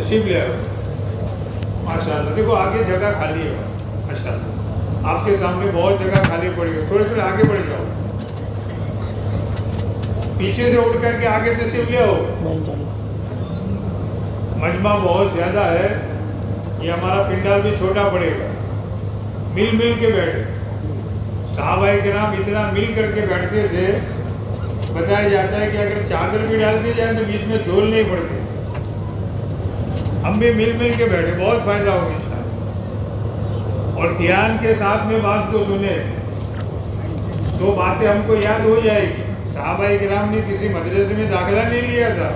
تشریف لے آؤ ماشاء اللہ. دیکھو آگے جگہ خالی ہے ماشاء اللہ. آپ کے سامنے بہت جگہ خالی پڑی ہے. تھوڑے تھوڑے آگے بڑھ جاؤ. پیچھے سے اٹھ کر کے آگے تشریف لے آؤ. مجمع بہت زیادہ ہے. یہ ہمارا پنڈال بھی چھوٹا پڑے گا. مل مل کے بیٹھے. صحابہ کرام اتنا مل کر کے بیٹھتے تھے. بتایا جاتا ہے کہ اگر چادر بھی ڈالتے جائیں تو بیچ میں جھول نہیں پڑتے. ہم بھی مل مل کے بیٹھے. بہت فائدہ ہوگا انشاءاللہ. اور دھیان کے ساتھ میں بات کو سنیں تو باتیں ہم کو یاد ہو جائے گی. صحابہ کرام نے کسی مدرسے میں داخلہ نہیں لیا تھا.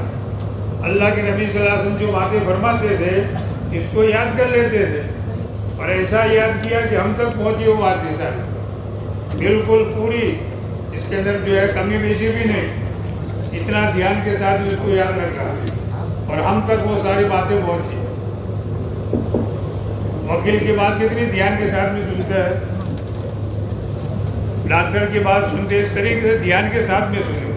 اللہ کے نبی صلی اللہ علیہ وسلم جو باتیں فرماتے تھے اس کو یاد کر لیتے تھے اور ایسا یاد کیا کہ ہم تک پہنچی وہ باتیں ساری بالکل پوری. اس کے اندر جو ہے کمی بیشی بھی نہیں. اتنا دھیان کے ساتھ اس کو یاد رکھا اور ہم تک وہ ساری باتیں پہنچی. وکیل کی بات کتنی دھیان کے ساتھ میں سنتا ہے. ڈاکٹر کی بات سنتے اس طریقے سے دھیان کے ساتھ میں سنیں.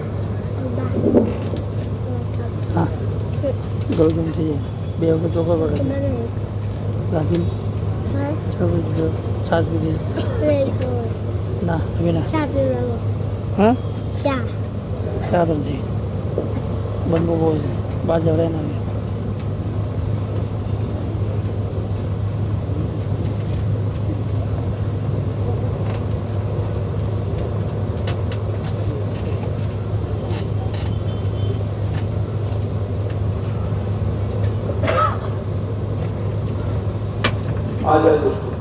آ جائے دوستوں.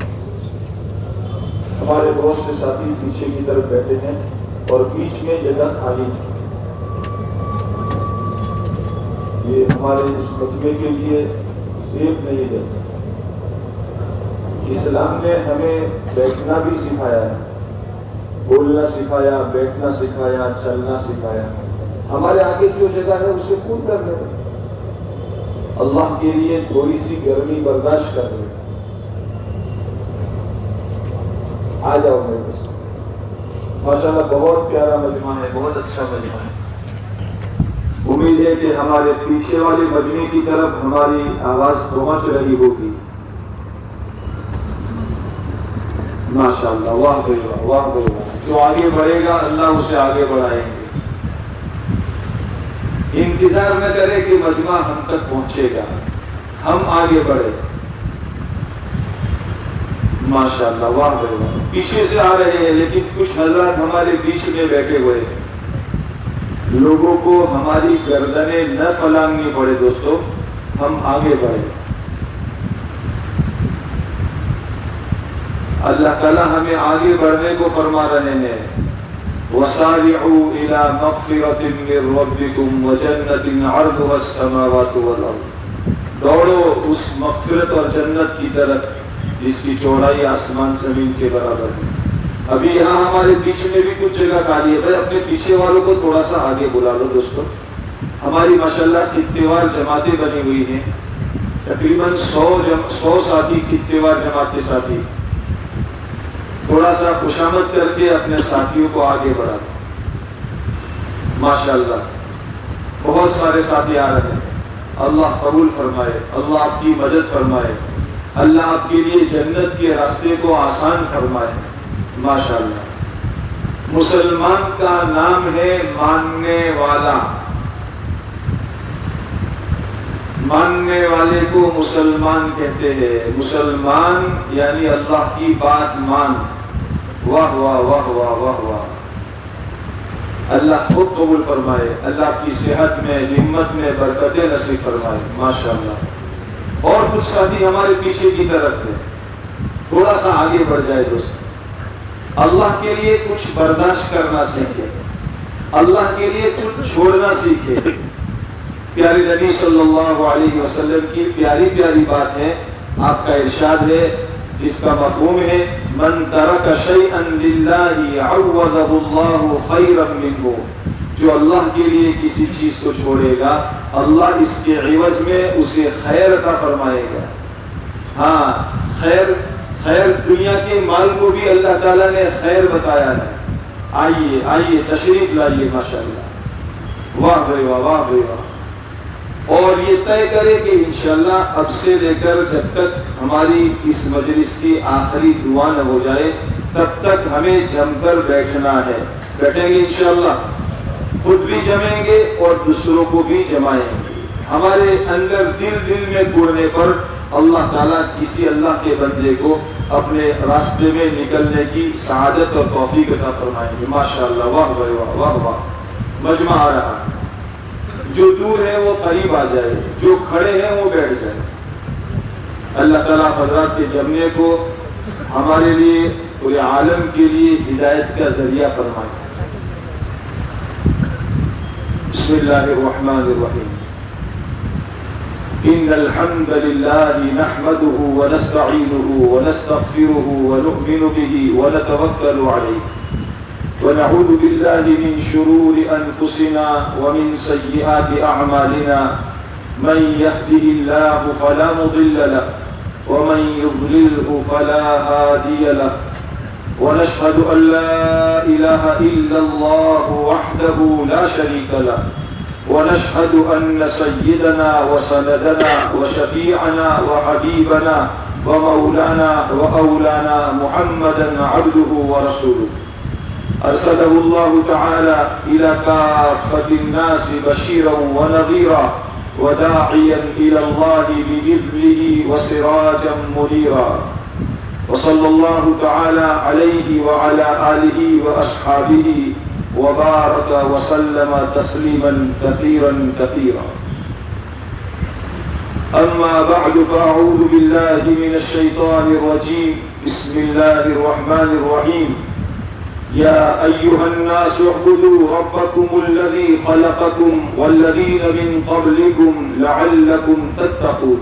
ہمارے بہت سے ساتھی پیچھے کی طرف بیٹھے ہیں اور بیچ میں جگہ خالی ہے. یہ ہمارے اس مجمع کے لیے سیف نہیں ہے. اسلام نے ہمیں بیٹھنا بھی سکھایا ہے, بولنا سکھایا, بیٹھنا سکھایا, چلنا سکھایا. ہمارے آگے جو جگہ ہے اسے پور کر لیں. اللہ کے لیے تھوڑی سی گرمی برداشت کر لیں. آ جاؤ میرے پاس. ماشاءاللہ بہت پیارا مجمع ہے, بہت اچھا مجمع ہے. امید ہے کہ ہمارے پیچھے والے مجمع کی طرف ہماری آواز پہنچ رہی ہوگی. ماشاءاللہ, واہ بھائی واہ, واہ بھائی واہ. جو آگے بڑھے گا اللہ اسے آگے بڑھائیں گے. انتظار نہ کرے کہ مجمع ہم تک پہنچے گا, ہم آگے بڑھے. ماشاءاللہ, واہ بھائی واہ. پیچھے سے آ رہے ہیں لیکن کچھ حضرات ہمارے بیچ میں بیٹھے ہوئے ہیں. لوگوں کو ہماری گردنیں نہ پھلانگنی پڑے دوستو, ہم آگے بڑھے. اللہ تعالیٰ ہمیں آگے بڑھنے کو فرما رہے ہیں. وَسَارِعُوا إِلَى مَغْفِرَةٍ مِّن رَّبِّكُمْ وَجَنَّةٍ عَرْضُهَا السَّمَاوَاتُ وَالْأَرْضُ. دوڑو اس مغفرت اور جنت کی طرف جس کی چوڑائی آسمان زمین کے برابر ہے. ابھی یہاں ہمارے بیچ میں بھی کچھ جگہ خالی ہے. بھائی اپنے پیچھے والوں کو تھوڑا سا آگے بلا لو دوستو. ہماری ماشاءاللہ خطے وار جماعتیں بنی ہوئی ہیں. تقریباً 100 ساتھی خطے وار جماعت کے ساتھی. تھوڑا سا خوشامد کر کے اپنے ساتھیوں کو آگے بڑھا دو. ماشاءاللہ بہت سارے ساتھی آ رہے ہیں. اللہ قبول فرمائے, اللہ آپ کی مدد فرمائے, اللہ آپ کے لیے جنت کے راستے کو آسان فرمائے. ماشاءاللہ. مسلمان کا نام ہے ماننے والا. ماننے والے کو مسلمان کہتے ہیں. مسلمان یعنی اللہ کی بات مان. واہ واہ واہ واہ واہ واہ. اللہ خود قبول فرمائے, اللہ کی صحت میں ہمت میں برکتیں نصیب فرمائے. ماشاءاللہ. اور کچھ ساتھی ہمارے پیچھے کی طرف ہے, تھوڑا سا آگے بڑھ جائے دوست. اللہ کے لیے کچھ برداشت کرنا سیکھے, اللہ کے لیے کچھ چھوڑنا سیکھے. پیارے نبی صلی اللہ علیہ وسلم کی پیاری پیاری بات ہے. آپ کا ارشاد ہے جس کا مفہوم ہے من ترک شیئا للہ عوضہ اللہ خیرا منہ. جو اللہ کے لیے کسی چیز کو چھوڑے گا اللہ اس کے عوض میں اسے خیر عطا فرمائے گا. ہاں خیر دنیا کے مال کو بھی اللہ تعالیٰ نے خیر بتایا ہے. آئیے آئیے تشریف لائیے. ماشاءاللہ, واہ بھائی واہ, واہ بھائی واہ. اور یہ طے کرے کہ انشاءاللہ اب سے لے کر جب تک ہماری اس مجلس کی آخری دعا نہ ہو جائے تب تک ہمیں جم کر بیٹھنا ہے. بیٹھیں گے انشاءاللہ، خود بھی جمیں گے اور دوسروں کو بھی جمائیں گے. ہمارے اندر دل میں گڑنے پر اللہ تعالیٰ کسی اللہ کے بندے کو اپنے راستے میں نکلنے کی سعادت اور توفیق عطا فرمائیں گے. ماشاءاللہ، واہ واہ واہ واہ. مجمع آ رہا ہے، جو دور ہے وہ قریب آ جائے، جو کھڑے ہیں وہ بیٹھ جائے. اللہ تعالیٰ حضرات کے جمنے کو ہمارے لیے، پورے عالم کے لیے ہدایت کا ذریعہ فرمائے. بسم اللہ الرحمن الرحیم. ان الحمد للہ نحمده ونستعینه ونستغفره ونؤمن به ونتوکل علیہ ونعوذ بالله من شرور أنفسنا ومن سيئات أعمالنا. من يهده الله فلا مضل له ومن يضلله فلا هادي له. ونشهد أن لا إله إلا الله وحده لا شريك له. ونشهد أن سيدنا وسندنا وشفيعنا وحبيبنا ومولانا وأولانا محمدا عبده ورسوله أرسله الله تعالى إلى كافة الناس بشيرا ونذيرا وداعيا إلى الله بإذنه وسراجا منيرا. وصلى الله تعالى عليه وعلى آله وأصحابه وبارك وسلم تسليما كثيرا كثيرا. أما بعد فأعوذ بالله من الشيطان الرجيم. بسم الله الرحمن الرحيم. يا أيها الناس اعبدوا ربكم الذي خلقكم والذين من قبلكم لعلكم تتقون.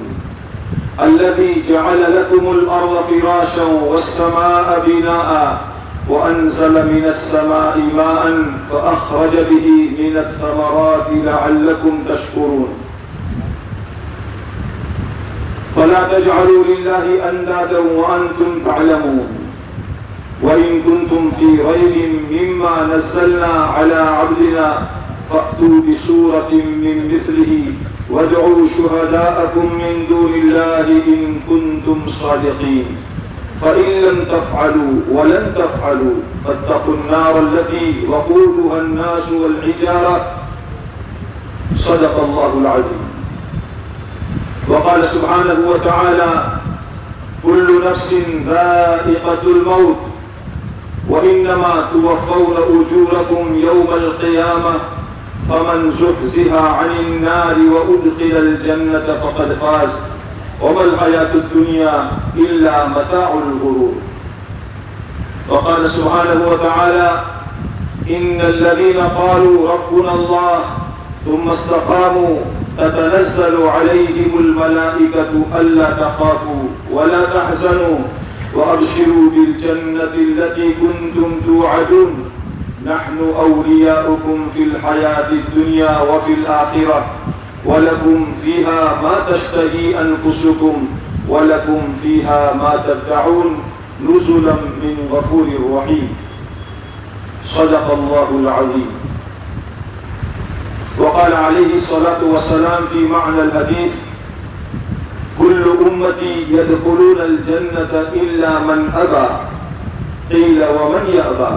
الذي جعل لكم الأرض فراشا والسماء بناء وأنزل من السماء ماء فأخرج به من الثمرات لعلكم تشكرون. فلا تجعلوا لله أندادا وأنتم تعلمون. وإن كنتم في ريب مما نزلنا على عبدنا فأتوا بسورة من مثله وادعوا شهداءكم من دون الله إن كنتم صادقين. فإن لم تفعلوا ولن تفعلوا فاتقوا النار التي وقودها الناس والحجارة. صدق الله العظيم. وقال سبحانه وتعالى كل نفس ذائقة الموت وإنما توفون أجوركم يوم القيامة فمن زحزح عن النار وأدخل الجنة فقد فاز وما الحياة الدنيا إلا متاع الغرور. وقال سبحانه وتعالى إن الذين قالوا ربنا الله ثم استقاموا تتنزل عليهم الملائكة ألا تخافوا ولا تحزنوا وأبشروا بالجنة التي كنتم توعدون. نحن أولياؤكم في الحياة الدنيا وفي الآخرة ولكم فيها ما تشتهي أنفسكم ولكم فيها ما تدعون نزلا من غفور رحيم. صدق الله العظيم. وقال عليه الصلاة والسلام في معنى الحديث كل أمتي يدخلون الجنة إلا من أبى. قيل ومن يأبى؟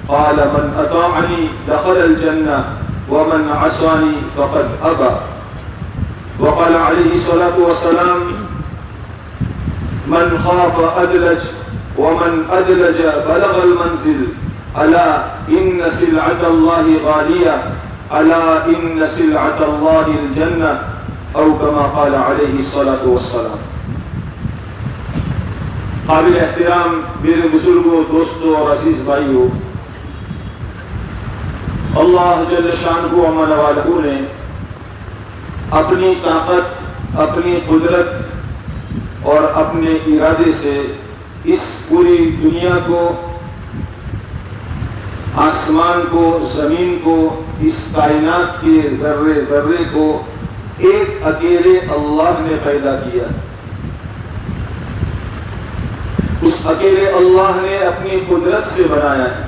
قال من أطاعني دخل الجنة ومن عصاني فقد أبى. وقال عليه الصلاة والسلام من خاف أدلج ومن أدلج بلغ المنزل. ألا إن سلعة الله غالية. ألا إن سلعة الله الجنة او كما قال علیہ الصلاۃ والسلام. قابل احترام میرے بزرگوں، دوستوں اور عزیز بھائیوں، اللہ جل شانہ و والہ نے اپنی طاقت، اپنی قدرت اور اپنے ارادے سے اس پوری دنیا کو، آسمان کو، زمین کو، اس کائنات کے ذرے ذرے کو ایک اکیلے اللہ نے پیدا کیا. اس اکیلے اللہ نے اپنی قدرت سے بنایا ہے،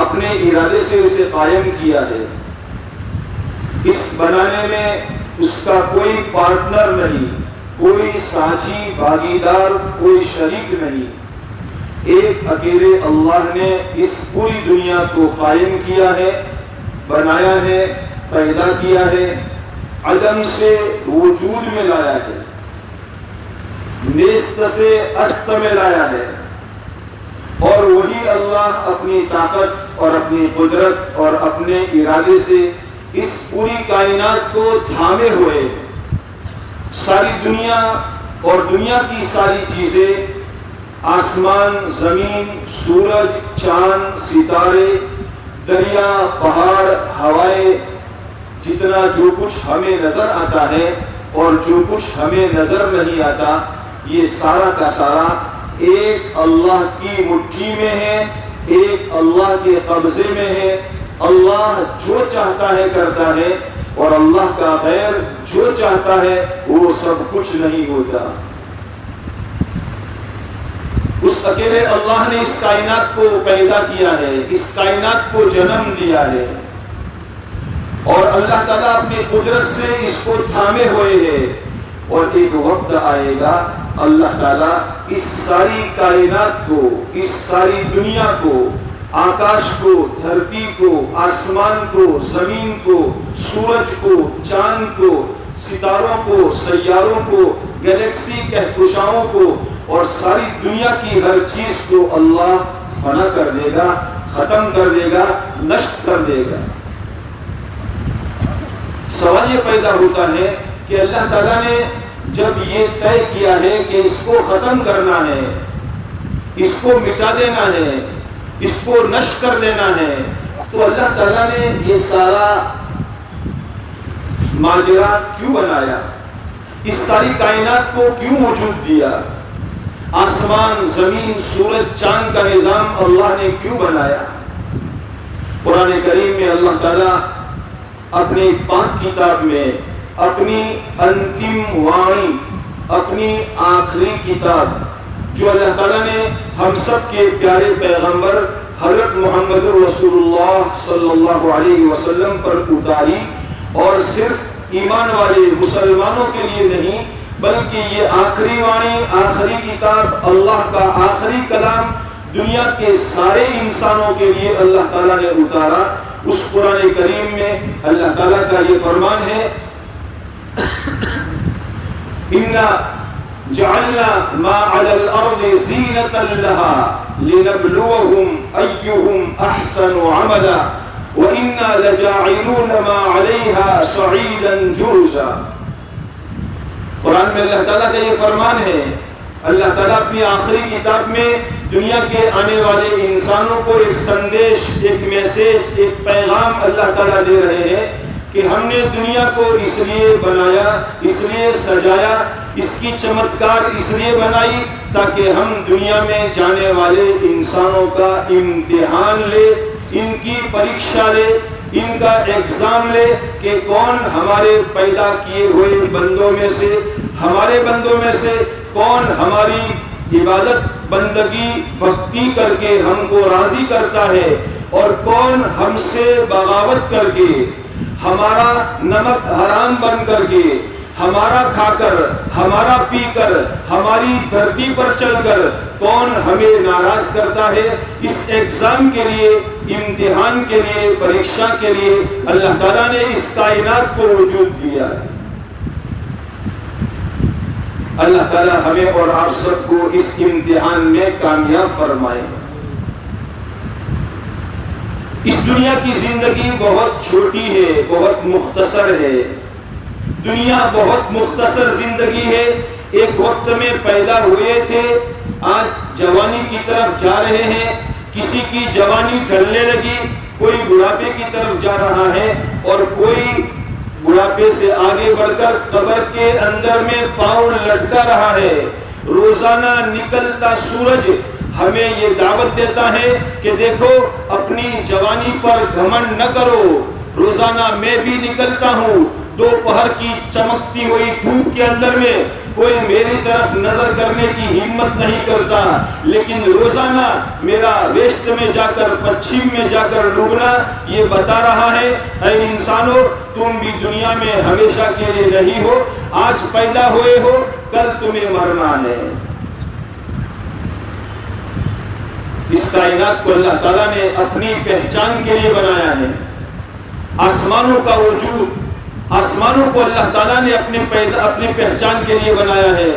اپنے ارادے سے اسے قائم کیا ہے. اس بنانے میں اس کا کوئی پارٹنر نہیں، کوئی ساجی بھاگیدار، کوئی شریک نہیں۔ ایک اکیلے اللہ نے اس پوری دنیا کو قائم کیا ہے، بنایا ہے، پیدا کیا ہے، عدم سے وجود میں لایا ہے، نیست سے است میں لایا ہے، اور وہی اللہ اپنی طاقت اور اپنی قدرت اور اپنے ارادے سے اس پوری کائنات کو تھامے ہوئے۔ ساری دنیا اور دنیا کی ساری چیزیں، آسمان، زمین، سورج، چاند، ستارے، دریا، پہاڑ، ہوائیں، جتنا جو کچھ ہمیں نظر آتا ہے اور جو کچھ ہمیں نظر نہیں آتا، یہ سارا کا سارا ایک اللہ کی مٹھی میں ہے، ایک اللہ کے قبضے میں ہے۔ اللہ جو چاہتا ہے کرتا ہے، اور اللہ کا غیر جو چاہتا ہے وہ سب کچھ نہیں ہوتا۔ اس اکیلے اللہ نے اس کائنات کو پیدا کیا ہے، اس کائنات کو جنم دیا ہے، اور اللہ تعالیٰ اپنی قدرت سے اس کو تھامے ہوئے ہیں، اور ایک وقت آئے گا اللہ تعالیٰ اس ساری کائنات کو، اس ساری دنیا کو، آکاش کو، دھرتی کو، آسمان کو، زمین کو، سورج کو، چاند کو، ستاروں کو، سیاروں کو، گلیکسی کہکشاؤں کو، اور ساری دنیا کی ہر چیز کو اللہ فنا کر دے گا، ختم کر دے گا، نشٹ کر دے گا۔ سوال یہ پیدا ہوتا ہے کہ اللہ تعالیٰ نے جب یہ طے کیا ہے کہ اس کو ختم کرنا ہے، اس کو مٹا دینا ہے، اس کو نشٹ کر دینا ہے، تو اللہ تعالیٰ نے یہ سارا ماجرا کیوں بنایا؟ اس ساری کائنات کو کیوں وجود دیا؟ آسمان، زمین، سورج، چاند کا نظام اللہ نے کیوں بنایا؟ قرآن کریم میں اللہ تعالیٰ اپنی پاک کتاب میں اپنی انتم وانی، اپنی آخری کتاب جو اللہ تعالیٰ نے ہم سب کے پیارے پیغمبر حضرت محمد رسول اللہ صلی اللہ علیہ وسلم پر اتاری، اور صرف ایمان والے مسلمانوں کے لیے نہیں بلکہ یہ آخری وانی، آخری کتاب، اللہ کا آخری کلام دنیا کے سارے انسانوں کے لیے اللہ تعالیٰ نے اتارا۔ اس قرآن کریم میں اللہ تعالیٰ کا یہ فرمان ہے، اِنَّا جعلنا ما على الارض زینة لها لنبلوهم ايهم احسن عملا وإنا لجاعلون ما عليها صعيدا جرزا۔ قرآن میں اللہ تعالیٰ کا یہ فرمان ہے، اللہ تعالیٰ اپنی آخری کتاب میں دنیا کے آنے والے انسانوں کو ایک سندیش، ایک میسیج، ایک پیغام اللہ تعالیٰ دے رہے ہیں کہ ہم نے دنیا کو اس لیے بنایا، اس لیے سجایا، اس کی چمتکار اس لیے بنائی تاکہ ہم دنیا میں جانے والے انسانوں کا امتحان لے، ان کی پریکشا لے، ان کا ایگزام لے کہ کون ہمارے پیدا کیے ہوئے بندوں میں سے، ہمارے بندوں میں سے کون ہماری عبادت بندگی بھکتی کر کے ہم کو راضی کرتا ہے، اور کون ہم سے بغاوت کر کے، ہمارا نمک حرام بن کر کے، ہمارا کھا کر، ہمارا پی کر، ہماری دھرتی پر چل کر کون ہمیں ناراض کرتا ہے۔ اس ایگزام کے لیے، امتحان کے لیے، پریکشا کے لیے اللہ تعالیٰ نے اس کائنات کو وجود دیا ہے۔ اللہ تعالیٰ ہمیں اور آپ سب کو اس امتحان میں کامیاب فرمائے۔ اس دنیا کی زندگی بہت چھوٹی ہے، بہت مختصر ہے، دنیا بہت مختصر زندگی ہے۔ ایک وقت میں پیدا ہوئے تھے، آج جوانی کی طرف جا رہے ہیں، کسی کی جوانی ڈھلنے لگی، کوئی بڑھاپے کی طرف جا رہا ہے، اور کوئی بڑھاپے سے آگے بڑھ کر قبر کے اندر میں پاؤں لٹکا رہا ہے۔ روزانہ نکلتا سورج ہمیں یہ دعوت دیتا ہے کہ دیکھو اپنی جوانی پر گھمنڈ نہ کرو، روزانہ میں بھی نکلتا ہوں، دوپہر کی چمکتی ہوئی دھوپ کے اندر میں کوئی میری طرف نظر کرنے کی ہمت نہیں کرتا، لیکن روزانہ میرا ویسٹ میں جا کر پچھم میں جا کر ڈوبنا یہ بتا رہا ہے اے انسانوں تم بھی دنیا میں ہمیشہ کے لیے نہیں ہو، آج پیدا ہوئے ہو کل تمہیں مرنا ہے۔ اس کائنات کو اللہ تعالیٰ نے اپنی پہچان کے لیے بنایا ہے۔ آسمانوں کا وجود، آسمانوں کو اللہ تعالیٰ نے اپنی پہچان کے لیے بنایا ہے،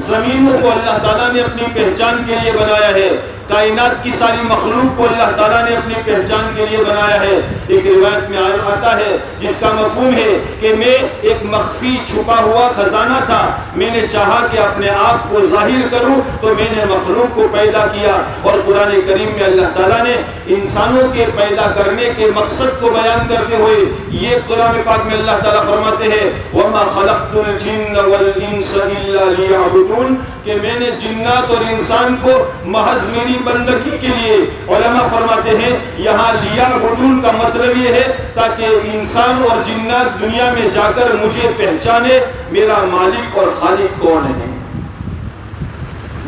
زمینوں کو اللہ تعالیٰ نے اپنی پہچان کے لیے بنایا ہے، کائنات کی ساری مخلوق کو اللہ تعالیٰ نے اپنی پہچان کے لیے بنایا ہے۔ ایک روایت میں آتا ہے جس کا مفہوم ہے کہ میں ایک مخفی چھپا ہوا خزانہ تھا، میں نے چاہا کہ اپنے آپ کو ظاہر کروں تو میں نے مخلوق کو پیدا کیا، اور قرآن کریم میں اللہ تعالیٰ نے انسانوں کے پیدا کرنے کے مقصد کو بیان کرتے ہوئے یہ کلام پاک میں اللہ تعالیٰ فرماتے ہیں وَمَا خَلَقْتُ الْجِنَّ وَالْإِنسَ إِلَّا لِيَعْبُدُونَ، کہ میں نے جنات اور انسان کو محض میری بندگی کے لیے۔ علماء فرماتے ہیں یہاں لیعبدون کا مطلب یہ ہے تاکہ انسان اور جنات دنیا میں جا کر مجھے پہچانے میرا مالک اور خالق کون ہے،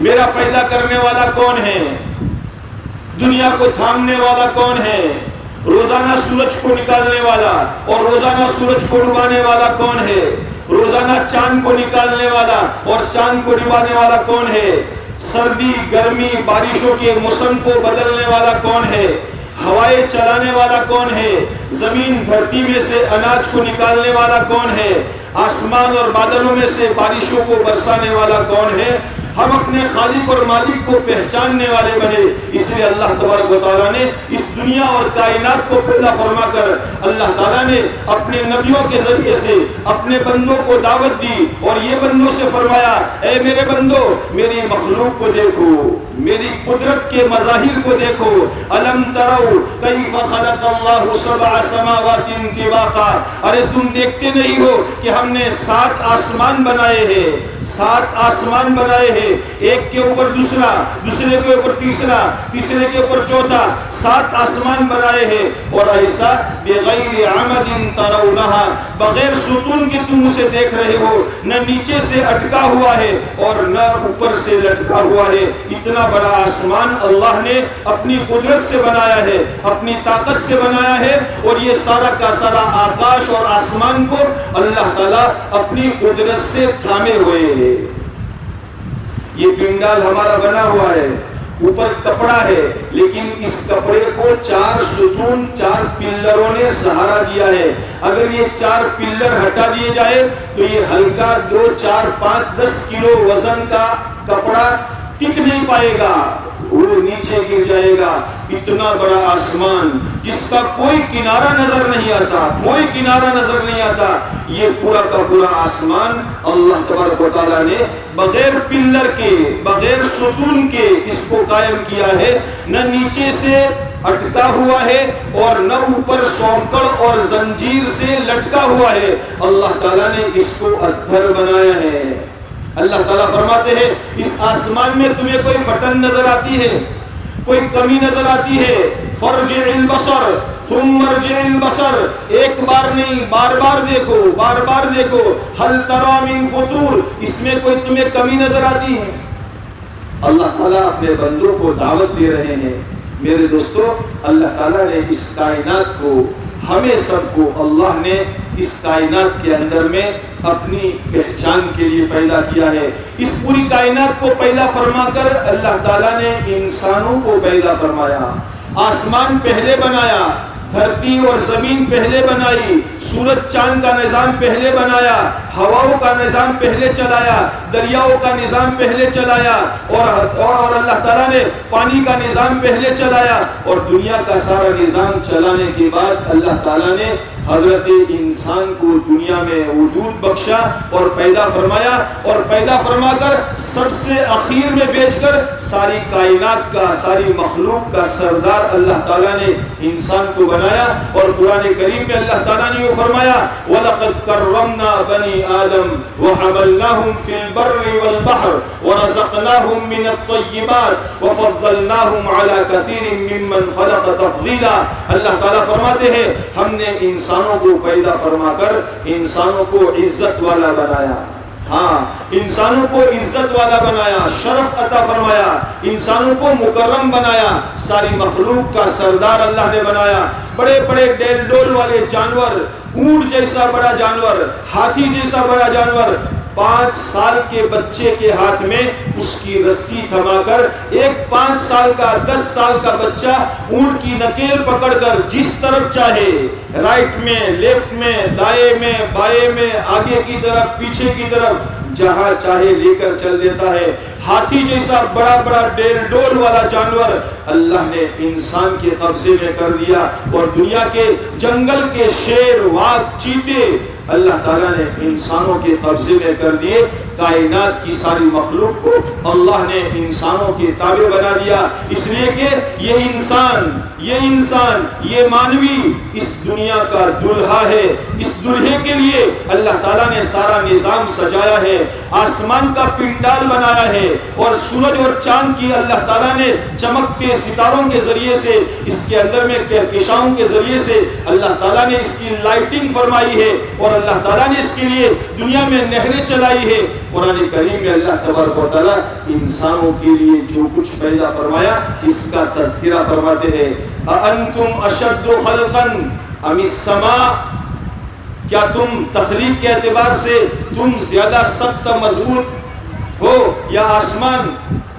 میرا پیدا کرنے والا کون ہے، دنیا کو تھامنے والا کون ہے، روزانہ سورج کو نکالنے والا اور روزانہ سورج کو ڈبانے والا کون ہے، روزانہ چاند کو نکالنے والا اور چاند کو ڈبانے والا کون ہے، سردی گرمی بارشوں کے موسم کو بدلنے والا کون ہے، ہوائیں چلانے والا کون ہے، زمین دھرتی میں سے اناج کو نکالنے والا کون ہے، آسمان اور بادلوں میں سے بارشوں کو برسانے والا کون ہے۔ ہم اپنے خالق اور مالک کو پہچاننے والے بنے، اس لیے اللہ تبارک و تعالیٰ نے اس دنیا اور کائنات کو پیدا فرما کر اللہ تعالیٰ نے اپنے نبیوں کے ذریعے سے اپنے بندوں کو دعوت دی اور یہ بندوں سے فرمایا اے میرے بندو میری مخلوق کو دیکھو، میری قدرت کے مظاہر کو دیکھو، الم تروا کیف خلق اللہ سبع سماوات طباقا، ارے تم دیکھتے نہیں ہو کہ ہم نے 7 آسمان بنائے ہیں، 7 آسمان بنائے ہیں، ایک کے اوپر دوسرا، دوسرے کے اوپر تیسرا، تیسرے کے اوپر چوتھا، 7 آسمان بنائے ہیں، اور ایسا بغیر عمد ترونہا، بغیر ستون کے تم اسے دیکھ رہے ہو، نہ نیچے سے اٹکا ہوا ہے اور نہ اوپر سے لٹکا ہوا ہے، اتنا بڑا آسمان اللہ نے اپنی قدرت سے بنایا ہے، اپنی طاقت سے بنایا ہے، اور یہ سارا کا سارا آکاش اور آسمان کو اللہ تعالیٰ اپنی قدرت سے تھامے ہوئے ہیں۔ یہ پنڈال ہمارا بنا ہوا ہے، اوپر کپڑا ہے، لیکن اس کپڑے کو 4 ستون 4 پلروں نے سہارا دیا ہے۔ اگر یہ 4 پلر ہٹا دیے جائے تو یہ ہلکا 2 4 5 10 کلو وزن کا کپڑا ٹک نہیں پائے گا، وہ نیچے گر جائے گا۔ اتنا بڑا آسمان جس کا کوئی کنارہ نظر نہیں آتا، کوئی کنارہ نظر نہیں آتا، یہ پورا کا پورا آسمان اللہ تبارک و تعالیٰ نے بغیر پلر کے بغیر ستون کے اس کو قائم کیا ہے، نہ نیچے سے اٹکا ہوا ہے اور نہ اوپر سوکڑ اور زنجیر سے لٹکا ہوا ہے، اللہ تعالیٰ نے اس کو ادھر بنایا ہے۔ اللہ تعالیٰ فرماتے ہیں اس آسمان میں تمہیں کوئی پھٹن نظر آتی ہے، کوئی کمی نظر آتی ہے، فرجع البصر ثم ارجع البصر، ایک بار نہیں بار بار دیکھو، بار بار دیکھو، هل ترى من فطور، اس میں کوئی تمہیں کمی نظر آتی ہے؟ اللہ تعالیٰ اپنے بندوں کو دعوت دے رہے ہیں۔ میرے دوستو اللہ تعالیٰ نے اس کائنات کو ہمیں سب کو اللہ نے اس کائنات کے اندر میں اپنی پہچان کے لیے پیدا کیا ہے۔ اس پوری کائنات کو پیدا فرما کر اللہ تعالیٰ نے انسانوں کو پیدا فرمایا، آسمان پہلے بنایا، دھرتی اور زمین پہلے بنائی، سورج چاند کا نظام پہلے بنایا، ہواؤں کا نظام پہلے چلایا، دریاؤں کا نظام پہلے چلایا، اور اللہ تعالیٰ نے پانی کا نظام پہلے چلایا، اور دنیا کا سارا نظام چلانے کے بعد اللہ تعالیٰ نے حضرت انسان کو دنیا میں وجود بخشا اور پیدا فرمایا، اور پیدا فرما کر سب سے اخیر میں بیچ کر ساری کائنات کا ساری مخلوق کا سردار اللہ تعالیٰ نے انسان کو بنایا۔ اور قرآن کریم میں اللہ تعالیٰ نے یہ فرمایا وَلَقَدْ كَرَّمْنَا بَنِي آدَمَ وَحَمَلْنَاهُمْ فِي الْبَرِّ وَالْبَحْرِ وَرَزَقْنَاهُمْ مِنَ الطَّيِّبَاتِ وَفَضَّلْنَاهُمْ عَلَى كَثِيرٍ مِّمَّنْ خَلَقَ تَفْضِيلًا۔ اللہ تعالیٰ فرماتے ہیں ہم نے انسان انسانوں کو پیدا فرما کر انسانوں کو عزت والا بنایا. ہاں، انسانوں کو عزت والا بنایا، شرف عطا فرمایا، انسانوں کو مکرم بنایا، ساری مخلوق کا سردار اللہ نے بنایا. بڑے بڑے ڈیل ڈول والے جانور، اونٹ جیسا بڑا جانور، ہاتھی جیسا بڑا جانور، 5 سال کے بچے کے ہاتھ میں اس کی رسی تھما کر ایک 5 سال کا 10 سال کا بچہ اونٹ کی نکیل پکڑ کر جس طرف چاہے، رائٹ میں، لیفٹ میں، دائیں میں، بائیں میں، آگے کی طرف، پیچھے کی طرف، جہاں چاہے لے کر چل دیتا ہے. ہاتھی جیسا بڑا بڑا ڈیل ڈول والا جانور اللہ نے انسان کے قبضے میں کر دیا. اور دنیا کے جنگل کے شیر، واغ، چیتے اللہ تعالیٰ نے انسانوں کے قبضے میں کر دیے. کائنات کی ساری مخلوق کو اللہ نے انسانوں کے تابع بنا دیا، اس لیے کہ یہ انسان، یہ مانوی اس دنیا کا دلہا ہے. اس دلہے کے لیے اللہ تعالیٰ نے سارا نظام سجایا ہے، آسمان کا پنڈال بنایا ہے، اور سورج اور چاند کی اللہ تعالیٰ نے چمکتے ستاروں کے ذریعے سے، اس کے اندر میں کہکشاؤں کے ذریعے سے اللہ تعالیٰ نے اس کی لائٹنگ فرمائی ہے، اور اللہ تعالیٰ نے اس کے لیے دنیا میں نہریں چلائی ہے. قرآن کریم میں اللہ تبارک و تعالیٰ انسانوں کے لیے جو کچھ پیدا فرمایا اس کا تذکرہ فرماتے ہیں. اَأَنْتُمْ أَشَدُّ خَلْقًا أَمِ السَّمَاءُ، کیا تم تخلیق کے اعتبار سے تم زیادہ سخت مضبوط ہو یا آسمان؟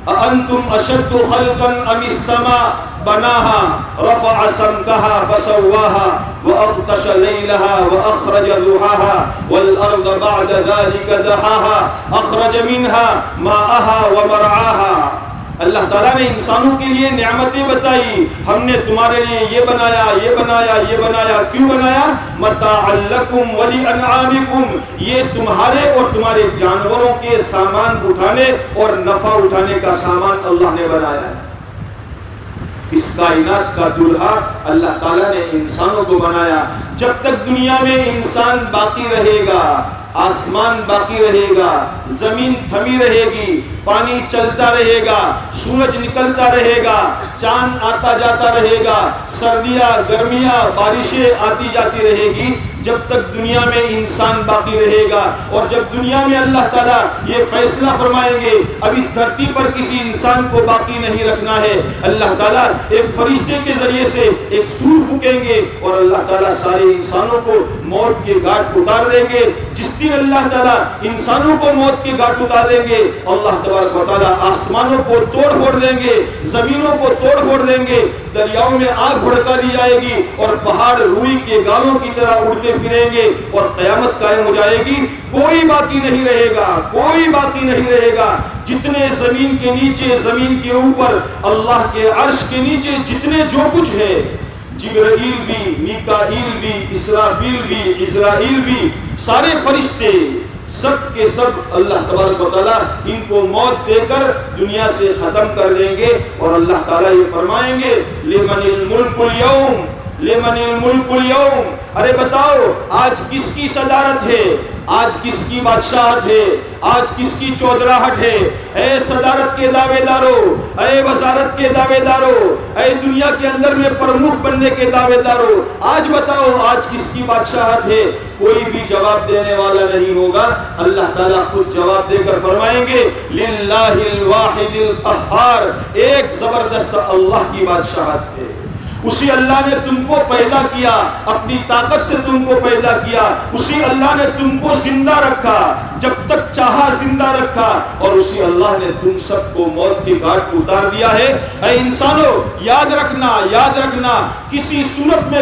اَأَنْتُمْ أَشَدُّ خَلْقًا أَمِ السَّمَاءُ بناها رفع سمكها فسواها وأغطش ليلها وأخرج ضحاها والأرض بعد ذلك دحاها أخرج منها ماءها ومرعاها. اللہ تعالیٰ نے انسانوں کے لیے نعمتیں بتائی، ہم نے تمہارے لیے یہ بنایا، یہ بنایا، یہ بنایا. کیوں بنایا؟ متاعا لکم ولانعامکم، یہ تمہارے اور تمہارے جانوروں کے سامان اٹھانے اور نفع اٹھانے کا سامان اللہ نے بنایا ہے. اس کائنات کا دلہا اللہ تعالیٰ نے انسانوں کو بنایا. جب تک دنیا میں انسان باقی رہے گا، آسمان باقی رہے گا، زمین تھمی رہے گی، پانی چلتا رہے گا، سورج نکلتا رہے گا، چاند آتا جاتا رہے گا، سردیاں، گرمیاں، بارشیں آتی جاتی رہے گی. جب تک دنیا میں انسان باقی رہے گا، اور جب دنیا میں اللہ تعالیٰ یہ فیصلہ فرمائیں گے اب اس دھرتی پر کسی انسان کو باقی نہیں رکھنا ہے، اللہ تعالیٰ ایک فرشتے کے ذریعے سے ایک سور پھونکیں گے اور اللہ تعالیٰ سارے انسانوں کو موت کے گھاٹ اتار دیں گے. جس دن اللہ تعالیٰ انسانوں کو موت کے گھاٹ اتار دیں گے، اللہ تبارک و تعالیٰ آسمانوں کو توڑ پھوڑ دیں گے، زمینوں کو توڑ پھوڑ دیں گے، دریاؤں میں آگ بھڑکا دی جائے گی، اور پہاڑ روئی کے گالوں کی طرح اڑتے پھریں گے، اور قیامت قائم ہو جائے گی. کوئی باقی نہیں رہے گا، کوئی باقی نہیں رہے گا. جتنے زمین کے نیچے، زمین کے اوپر، اللہ کے عرش کے نیچے جتنے جو کچھ ہے، جبرائیل بھی، میکائیل بھی، اسرافیل بھی، عزرائیل بھی، سارے فرشتے سب کے سب اللہ تبارک و تعالیٰ ان کو موت دے کر دنیا سے ختم کر دیں گے. اور اللہ تعالیٰ یہ فرمائیں گے لمن الملک اليوم، لمن الملک اليوم. ارے بتاؤ آج کس کی صدارت ہے، آج کس کی بادشاہت ہے، آج کس کی چودراہٹ ہے؟ اے صدارت کے دعوے دارو، اے وزارت کے دعوے دارو، اے دنیا کے اندر میں پرمکھ بننے کے دعوے دارو، آج بتاؤ آج کس کی بادشاہت ہے؟ کوئی بھی جواب دینے والا نہیں ہوگا. اللہ تعالیٰ خود جواب دے کر فرمائیں گے للہ الواحد القہار، ایک زبردست اللہ کی بادشاہت ہے. اسی اللہ نے تم کو پیدا کیا، اپنی طاقت سے تم کو پیدا کیا. اسی اللہ نے تم کو زندہ رکھا، جب تک چاہا زندہ رکھا، اور اسی اللہ نے تم سب کو موت کے گھاٹ اتار دیا ہے. اے انسانوں یاد رکھنا، یاد رکھنا، کسی صورت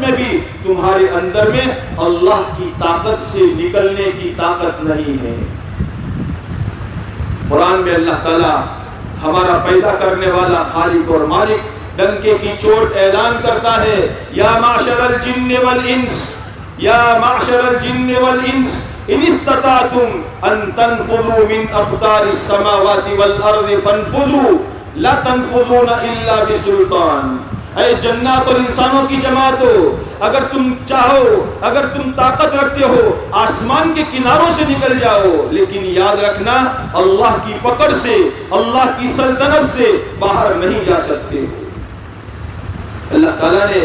میں بھی تمہارے اندر میں اللہ کی طاقت سے نکلنے کی طاقت نہیں ہے. قرآن میں اللہ تعالیٰ ہمارا پیدا کرنے والا خالق اور مالک ڈنکے کی چوٹ اعلان کرتا ہے یا معشر الجن والانس، یا معشر الجن والانس ان استطعتم ان تنفذوا من اقطار السماوات والارض فانفذوا لا تنفذون الا بسلطان. اے جنات اور انسانوں کی جماعت ہو، اگر تم چاہو، اگر تم طاقت رکھتے ہو آسمان کے کناروں سے نکل جاؤ، لیکن یاد رکھنا اللہ کی پکڑ سے، اللہ کی سلطنت سے باہر نہیں جا سکتے. اللہ تعالیٰ نے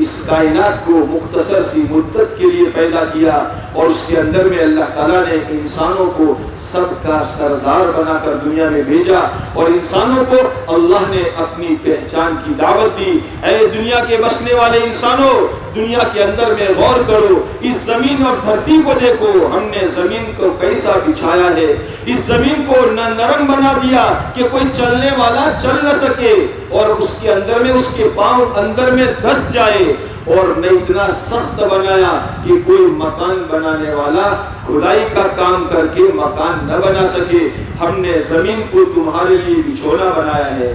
اس کائنات کو مختصر سی مدت کے لیے پیدا کیا اور اس کے اندر میں اللہ تعالیٰ نے انسانوں کو سب کا سردار بنا کر دنیا میں بھیجا اور انسانوں کو اللہ نے اپنی پہچان کی دعوت دی. اے دنیا کے بسنے والے انسانوں، دنیا کے اندر میں غور کرو، اس زمین اور دھرتی کو دیکھو، ہم نے زمین کو کیسا بچھایا ہے. اس زمین کو نہ نرم بنا دیا کہ کوئی چلنے والا چل نہ سکے اور اس کے اندر میں اس کے پاؤں اندر میں دھس جائے، اور نہ اتنا سخت بنایا کہ کوئی مکان بنانے والا کھدائی کا کام کر کے مکان نہ بنا سکے. ہم نے زمین کو تمہارے لیے بچھونا بنایا ہے.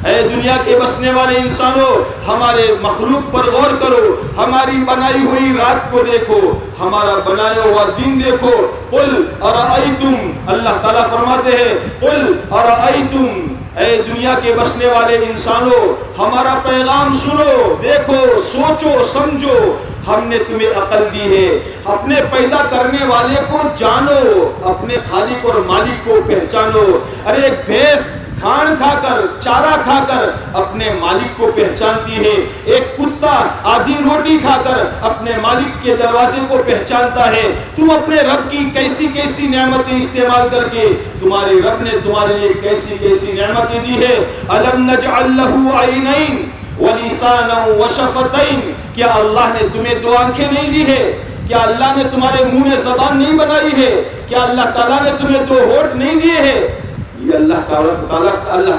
اے دنیا کے بسنے والے انسانوں، ہمارے مخلوق پر غور کرو، ہماری بنائی ہوئی رات کو دیکھو، ہمارا بنایا ہوا دن دیکھو. قل ارائیتم، اللہ تعالیٰ فرماتے ہیں قل ارائیتم، اے دنیا کے بسنے والے انسانوں ہمارا پیغام سنو، دیکھو، سوچو، سمجھو. ہم نے تمہیں عقل دی ہے، اپنے پیدا کرنے والے کو جانو، اپنے خالق اور مالک کو پہچانو. ارے ایک بھینس کھان کھا کر، چارہ کھا کر اپنے مالک کو پہچانتی ہے. ایک کتا آدھی روٹی کھا کر اپنے مالک کے دروازے کو پہچانتا ہے. تم اپنے رب کی کیسی کیسی نعمتیں استعمال کر کے تمہارے رب نے تمہارے لیے کیسی کیسی نعمتیں دی ہے. الم نجعل له عینین ولسانا وشفتین، کیا اللہ نے تمہیں دو آنکھیں نہیں دی ہے؟ کیا اللہ نے تمہارے منہ میں زبان نہیں بنائی ہے؟ کیا اللہ تعالیٰ نے تمہیں دو ہونٹ نہیں دیے ہیں؟ یہ اللہ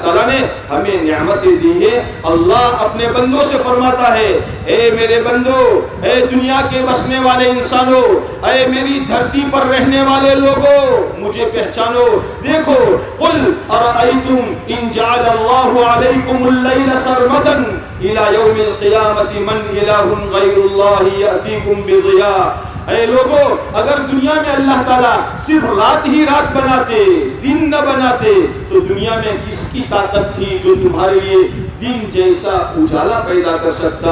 تعالیٰ نے ہمیں نعمتیں دی ہے. اللہ اپنے بندوں سے فرماتا ہے اے میرے بندو، اے دنیا کے بسنے والے انسانوں، اے میری دھرتی پر رہنے والے لوگوں، مجھے پہچانو. دیکھو، قل ارائیتم ان جعل اللہ علیکم اللیل سرمدا الى یوم القیامت من الہ غیر اللہ یأتیکم بضیاء. اے لوگو، اگر دنیا میں اللہ تعالیٰ صرف رات ہی رات بناتے، دن نہ بناتے، تو دنیا میں کس کی طاقت تھی جو تمہارے لیے دن جیسا اجالا پیدا کر سکتا.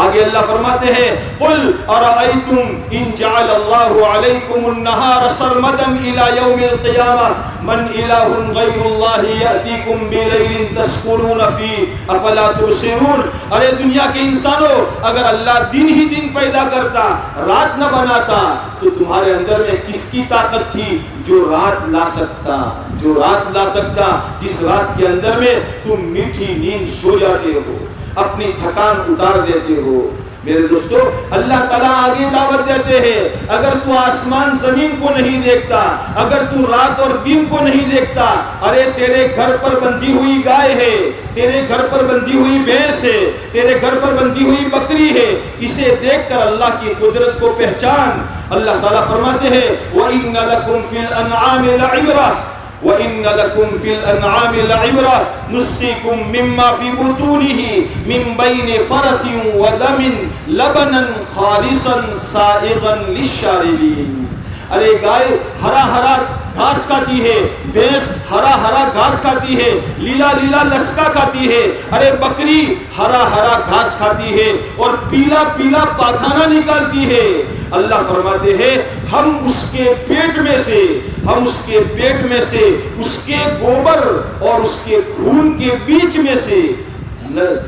آگے اللہ فرماتے ہیں قل ارائیتم ان جعل اللہ علیکم النہار سرمدا الى یوم القیامہ من الہ غیر اللہ یأتیکم بلیل تسکنون فیہ افلا تبصرون. ارے دنیا کے انسانوں، اگر اللہ دن ہی دن پیدا کرتا، رات نہ بناتا، تو تمہارے اندر میں کس کی طاقت تھی جو رات لا سکتا، جو رات لا سکتا، جس رات کے اندر میں تم میٹھی نیند سو جاتے ہو، اپنی تھکان اتار دیتے ہو. میرے دوستو، اللہ تعالیٰ آگے دعوت دیتے ہیں اگر تو آسمان زمین کو نہیں دیکھتا، اگر تو رات اور دن کو نہیں دیکھتا، ارے تیرے گھر پر بندھی ہوئی گائے ہے، تیرے گھر پر بندھی ہوئی بھینس ہے، تیرے گھر پر بندھی ہوئی بکری ہے، اسے دیکھ کر اللہ کی قدرت کو پہچان. اللہ تعالیٰ فرماتے ہیں وَإِنَّ لَكُمْ فِي الْأَنْعَامِ لَعِبْرَةً وَإِنَّ لَكُمْ فِي الْأَنْعَامِ لَعِبْرَةً نُسْقِيكُم مِّمَّا فِي بُطُونِهِ مِن بَيْنِ فَرَثٍ وَدَمٍ لَبَنًا خَالِصًا سَائِغًا لِلشَّارِبِينَ. ارے گائے ہرا ہرا گھاس کھاتی ہے، بھینس ہرا ہرا گھاس کھاتی ہے، لیلا لیلا لسکا کھاتی ہے. ارے بکری ہرا ہرا گھاس کھاتی ہے اور پیلا پیلا پاخانہ نکالتی ہے. اللہ فرماتے ہیں ہم اس کے پیٹ میں سے، ہم اس کے پیٹ میں سے اس کے گوبر اور اس کے خون کے بیچ میں سے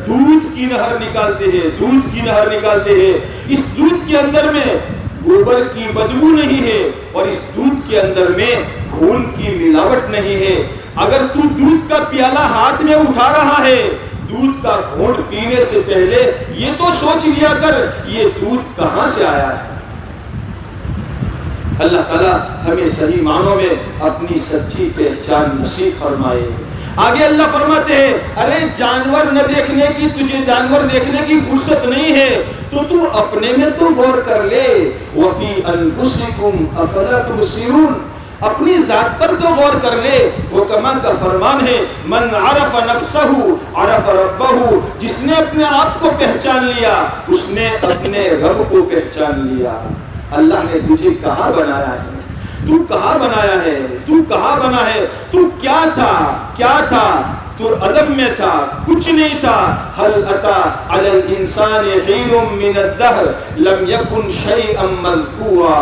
دودھ کی نہر نکالتے ہیں، دودھ کی نہر نکالتے ہیں. اس دودھ کے اندر میں گوبر کی بدبو نہیں ہے اور اس دودھ کے اندر میں خون کی ملاوٹ نہیں ہے. اگر تو دودھ کا پیالہ ہاتھ میں اٹھا رہا ہے، دودھ کا گھونٹ پینے سے پہلے یہ تو سوچ لیا کر یہ دودھ کہاں سے آیا ہے. اللہ تعالیٰ ہمیں صحیح معنوں میں اپنی سچی پہچان نصیب فرمائے. آگے اللہ فرماتے ہیں ارے جانور نہ دیکھنے کی، تجھے جانور دیکھنے کی فرصت نہیں ہے تو اپنے میں تو غور کر لے. وفی انفسکم افلا تبصرون، اپنی ذات پر تو غور کر لے. حکماء کا فرمان ہے من عرف نفسہ عرف ربہ، جس نے اپنے آپ کو پہچان لیا اس نے اپنے رب کو پہچان لیا. اللہ نے تجھے کہاں بنایا ہے، تو کہاں بنایا ہے، تو کہاں بنا ہے، تو کیا تھا، کیا تھا. تو عدم میں تھا، کچھ نہیں تھا. هل اتى على الانسان حين من الدهر لم يكن شيئا مذكورا.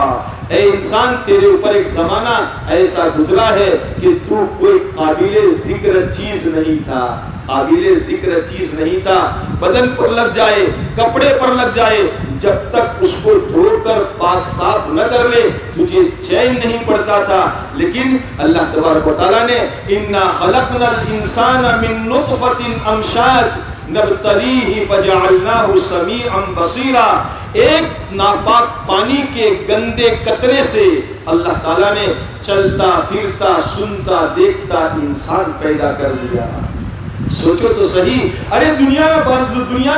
اے انسان تیرے اوپر ایک زمانہ ایسا گزرا ہے کہ تو کوئی قابل ذکر چیز نہیں تھا، قابل ذکر چیز نہیں تھا. بدن پر لگ جائے، کپڑے پر لگ جائے، جب تک اس کو دھو کر پاک صاف نہ کر لے تجھے چین نہیں پڑتا تھا. لیکن اللہ تبارک و تعالیٰ نے انا خلقنا الانسان من نطفة امشاج نبتلیہ فجعلناہ سمیعا بصیرا. ایک ناپاک پانی کے گندے قطرے سے اللہ تعالیٰ نے چلتا پھرتا سنتا دیکھتا انسان پیدا کر دیا. سوچو تو صحیح. ارے دنیا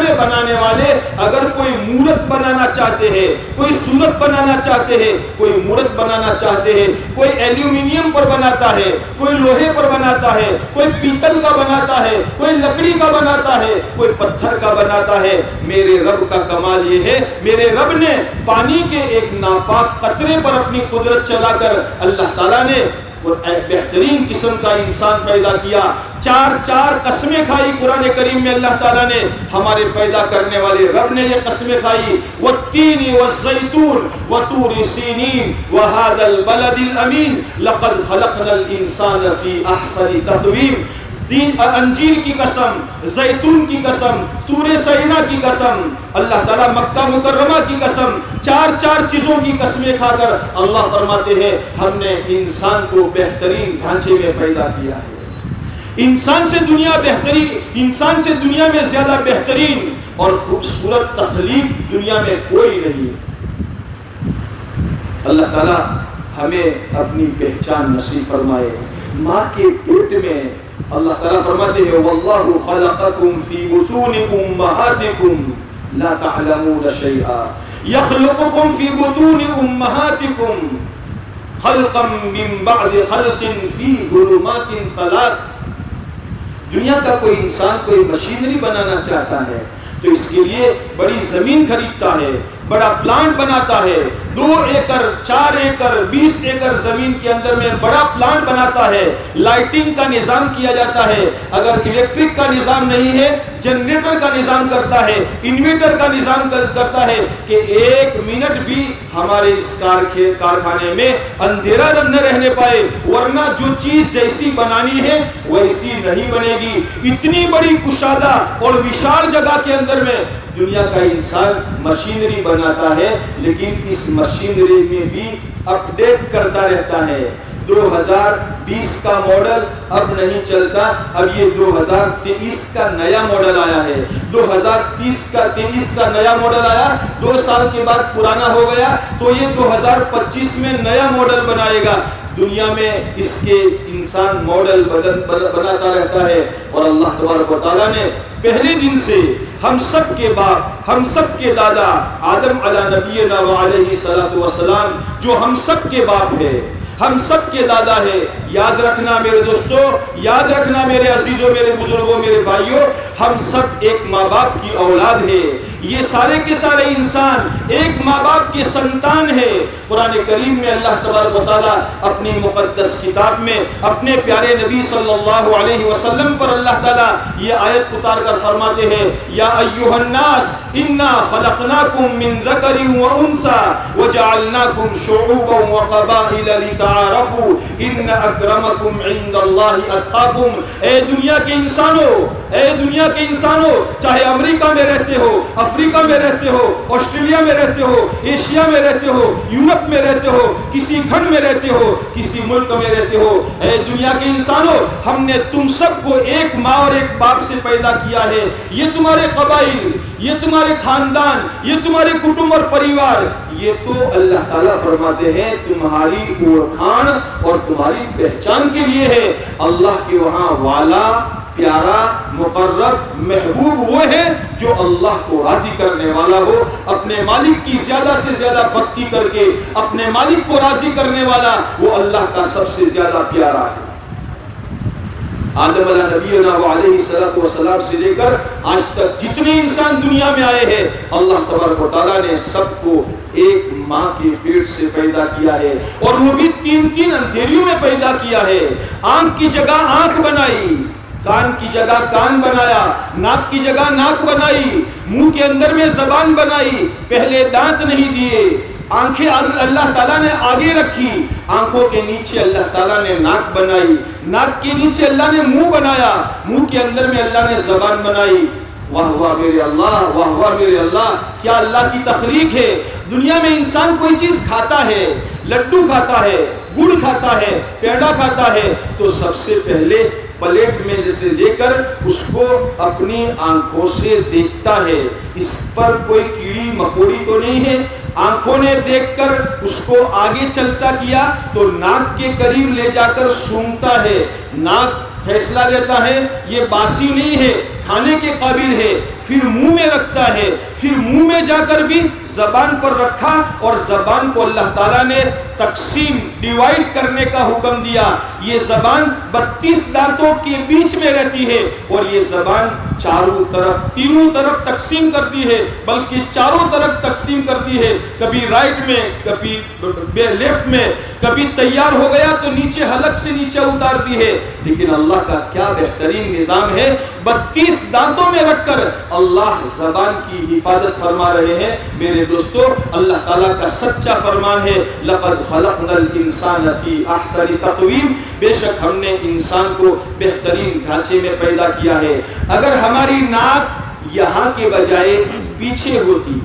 میں بنانے والے اگر کوئی مورت بنانا چاہتے ہیں، کوئی صورت بنانا چاہتے ہیں، کوئی مورت بنانا چاہتے ہیں، کوئی ایلومینیم پر بناتا ہے، کوئی لوہے پر بناتا ہے، کوئی پیتل کا بناتا ہے، کوئی لکڑی کا بناتا ہے، کوئی پتھر کا بناتا ہے. میرے رب کا کمال یہ ہے، میرے رب نے پانی کے ایک ناپاک قطرے پر اپنی قدرت چلا کر اللہ تعالیٰ نے بہترین قسم کا انسان پیدا کیا. چار قسمیں کھائی قرآن کریم میں اللہ تعالیٰ نے. ہمارے پیدا کرنے والے رب نے یہ قسمیں کھائی. والتین والزیتون وطور سینین وهذا البلد الامین لقد خلقنا الانسان فی احسن تقویم. انجیر کی قسم، زیتون کی قسم، طور سینا کی قسم، اللہ تعالیٰ مکہ مکرمہ کی قسم، چار چیزوں کی قسمیں کھا کر اللہ فرماتے ہیں ہم نے انسان کو بہترین ڈھانچے میں پیدا کیا ہے. انسان سے دنیا میں زیادہ بہترین اور خوبصورت تخلیق دنیا میں کوئی نہیں ہے. اللہ تعالیٰ ہمیں اپنی پہچان نصیب فرمائے. ماں کے پیٹ میں اللہ تعالیٰ فرماتے ہیں واللہ خلقکم فی بطون امہاتکم لا تعلمون شیئا یخلقکم فی بطون امہاتکم خلقا من بعد خلق فی ظلمات ثلاث. دنیا کا کوئی انسان کوئی مشینری بنانا چاہتا ہے تو اس کے لیے بڑی زمین خریدتا ہے، بڑا پلانٹ بناتا ہے. 2 ایکڑ 4 ایکڑ 20 ایکڑ زمین کے اندر میں بڑا پلانٹ بناتا ہے. لائٹنگ کا نظام کیا جاتا ہے. اگر الیکٹرک کا نظام نہیں ہے جنریٹر کا نظام کرتا ہے، انویٹر کا نظام کرتا ہے کہ 1 منٹ بھی ہمارے اس کارخانے میں اندھیرا نہ رہنے پائے، ورنہ جو چیز جیسی بنانی ہے ویسی نہیں بنے گی. اتنی بڑی کشادہ اور وشال جگہ کے اندر میں دنیا کا انسان مشینری بناتا ہے، لیکن اس مشینری میں بھی اپ ڈیٹ کرتا رہتا ہے. 2020 کا ماڈل اب نہیں چلتا، اب یہ 2023 کا نیا ماڈل آیا ہے. 2023 کا نیا ماڈل آیا، 2 سال کے بعد پرانا ہو گیا تو یہ 2025 میں نیا ماڈل بنائے گا. دنیا میں اس کے انسان ماڈل بناتا رہتا ہے. اور اللہ تبارک و تعالیٰ نے پہلے دن سے ہم سب کے باپ، ہم سب کے دادا آدم علیہ نبینا وعلیہ الصلوۃ والسلام جو ہم سب کے باپ ہے، ہم سب کے دادا ہے. یاد رکھنا میرے دوستو، یاد رکھنا میرے عزیزوں، میرے بزرگوں، میرے بھائیوں، ہم سب ایک ماں باپ کی اولاد ہے. یہ سارے کے سارے انسان ایک ماں باپ کے سنتان ہے. قرآن کریم میں اللہ تبارک و تعالیٰ اپنی مقدس کتاب میں اپنے پیارے نبی صلی اللہ علیہ وسلم پر اللہ تعالیٰ یہ آیت اتار کر فرماتے ہیں یا ایھا الناس انا خلقناکم من ذکر و انثی وجعلناکم شعوبا وقبائل لتعارفوا ان اکرمکم عند اللہ اتقاکم. اے دنیا کے انسانوں، اے دنیا کے انسانوں، چاہے امریکہ میں رہتے ہو، افریقہ میں رہتے ہو، آسٹریلیا میں رہتے ہو، ایشیا میں رہتے ہو، یورپ میں رہتے ہو، کسی کھنڈ میں رہتے ہو، کسی ملک میں رہتے ہو، اے دنیا کے انسانوں، ہم نے تم سب کو ایک ماں اور ایک باپ سے پیدا کیا ہے. یہ تمہارے قبائل، یہ تمہارے خاندان، یہ تمہارے کٹمب اور پریوار، یہ تو اللہ تعالیٰ فرماتے ہیں تمہاری اوڑھان اور تمہاری پہچان کے لیے ہے. اللہ کے وہاں والا، پیارا، مقرب، محبوب وہ ہے جو اللہ کو راضی کرنے والا ہو. اپنے مالک کی زیادہ سے زیادہ بھکتی کر کے اپنے مالک کو راضی کرنے والا وہ اللہ کا سب سے زیادہ پیارا ہے. آدم علیہ نبینا علیہ الصلوۃ والسلام سے لے کر آج تک جتنے انسان دنیا میں آئے ہیں اللہ تبارک و تعالیٰ نے سب کو ایک ماں کے پیٹ سے پیدا کیا ہے. اور وہ بھی 3 اندھیریوں میں پیدا کیا ہے. آنکھ کی جگہ آنکھ بنائی، کان کی جگہ کان بنایا، ناک کی جگہ ناک بنائی، منہ کے اندر میں زبان بنائی، پہلے دانت نہیں دیے، آنکھیں اللہ تعالیٰ نے آگے رکھی، آنکھوں کے نیچے اللہ تعالیٰ نے ناک بنائی، ناک کے نیچے اللہ نے منہ بنایا، منہ کے اندر میں اللہ نے زبان بنائی۔ واہ واہ میرے اللہ، واہ واہ میرے اللہ، کیا اللہ کی تخلیق ہے۔ دنیا میں انسان کوئی چیز کھاتا ہے، لڈو کھاتا ہے، گڑ کھاتا ہے، پیڑا کھاتا ہے، تو سب سے پہلے پلیٹ میں جیسے لے کر اس کو اپنی آنکھوں سے دیکھتا ہے، اس پر کوئی کیڑی مکوڑی تو نہیں ہے، آنکھوں نے دیکھ کر اس کو آگے چلتا کیا تو ناک کے قریب لے جا کر سونگھتا ہے، ناک فیصلہ لیتا ہے یہ باسی نہیں ہے، کھانے کے قابل ہے، پھر منہ میں رکھتا ہے، پھر منہ میں جا کر بھی زبان پر رکھا، اور زبان کو اللہ تعالیٰ نے تقسیم ڈیوائیڈ کرنے کا حکم دیا۔ یہ زبان 32 دانتوں کے بیچ میں رہتی ہے، اور یہ زبان چاروں طرف، تینوں طرف تقسیم کرتی ہے، بلکہ چاروں طرف تقسیم کرتی ہے، کبھی رائٹ میں، کبھی لیفٹ میں، کبھی تیار ہو گیا تو نیچے حلق سے نیچے اتارتی ہے۔ لیکن اللہ کا کیا بہترین نظام ہے، 32 دانتوں میں رکھ کر اللہ زبان کی حفاظت فرما رہے ہیں۔ میرے دوستو، اللہ تعالیٰ کا سچا فرمان ہے، لَقَدْ خَلَقْنَا الْإِنسَانَ فِي أَحْسَنِ تَقْوِيمٍ، بے شک ہم نے انسان کو بہترین ڈھانچے میں پیدا کیا ہے۔ اگر ہماری ناک یہاں کے بجائے پیچھے ہوتی،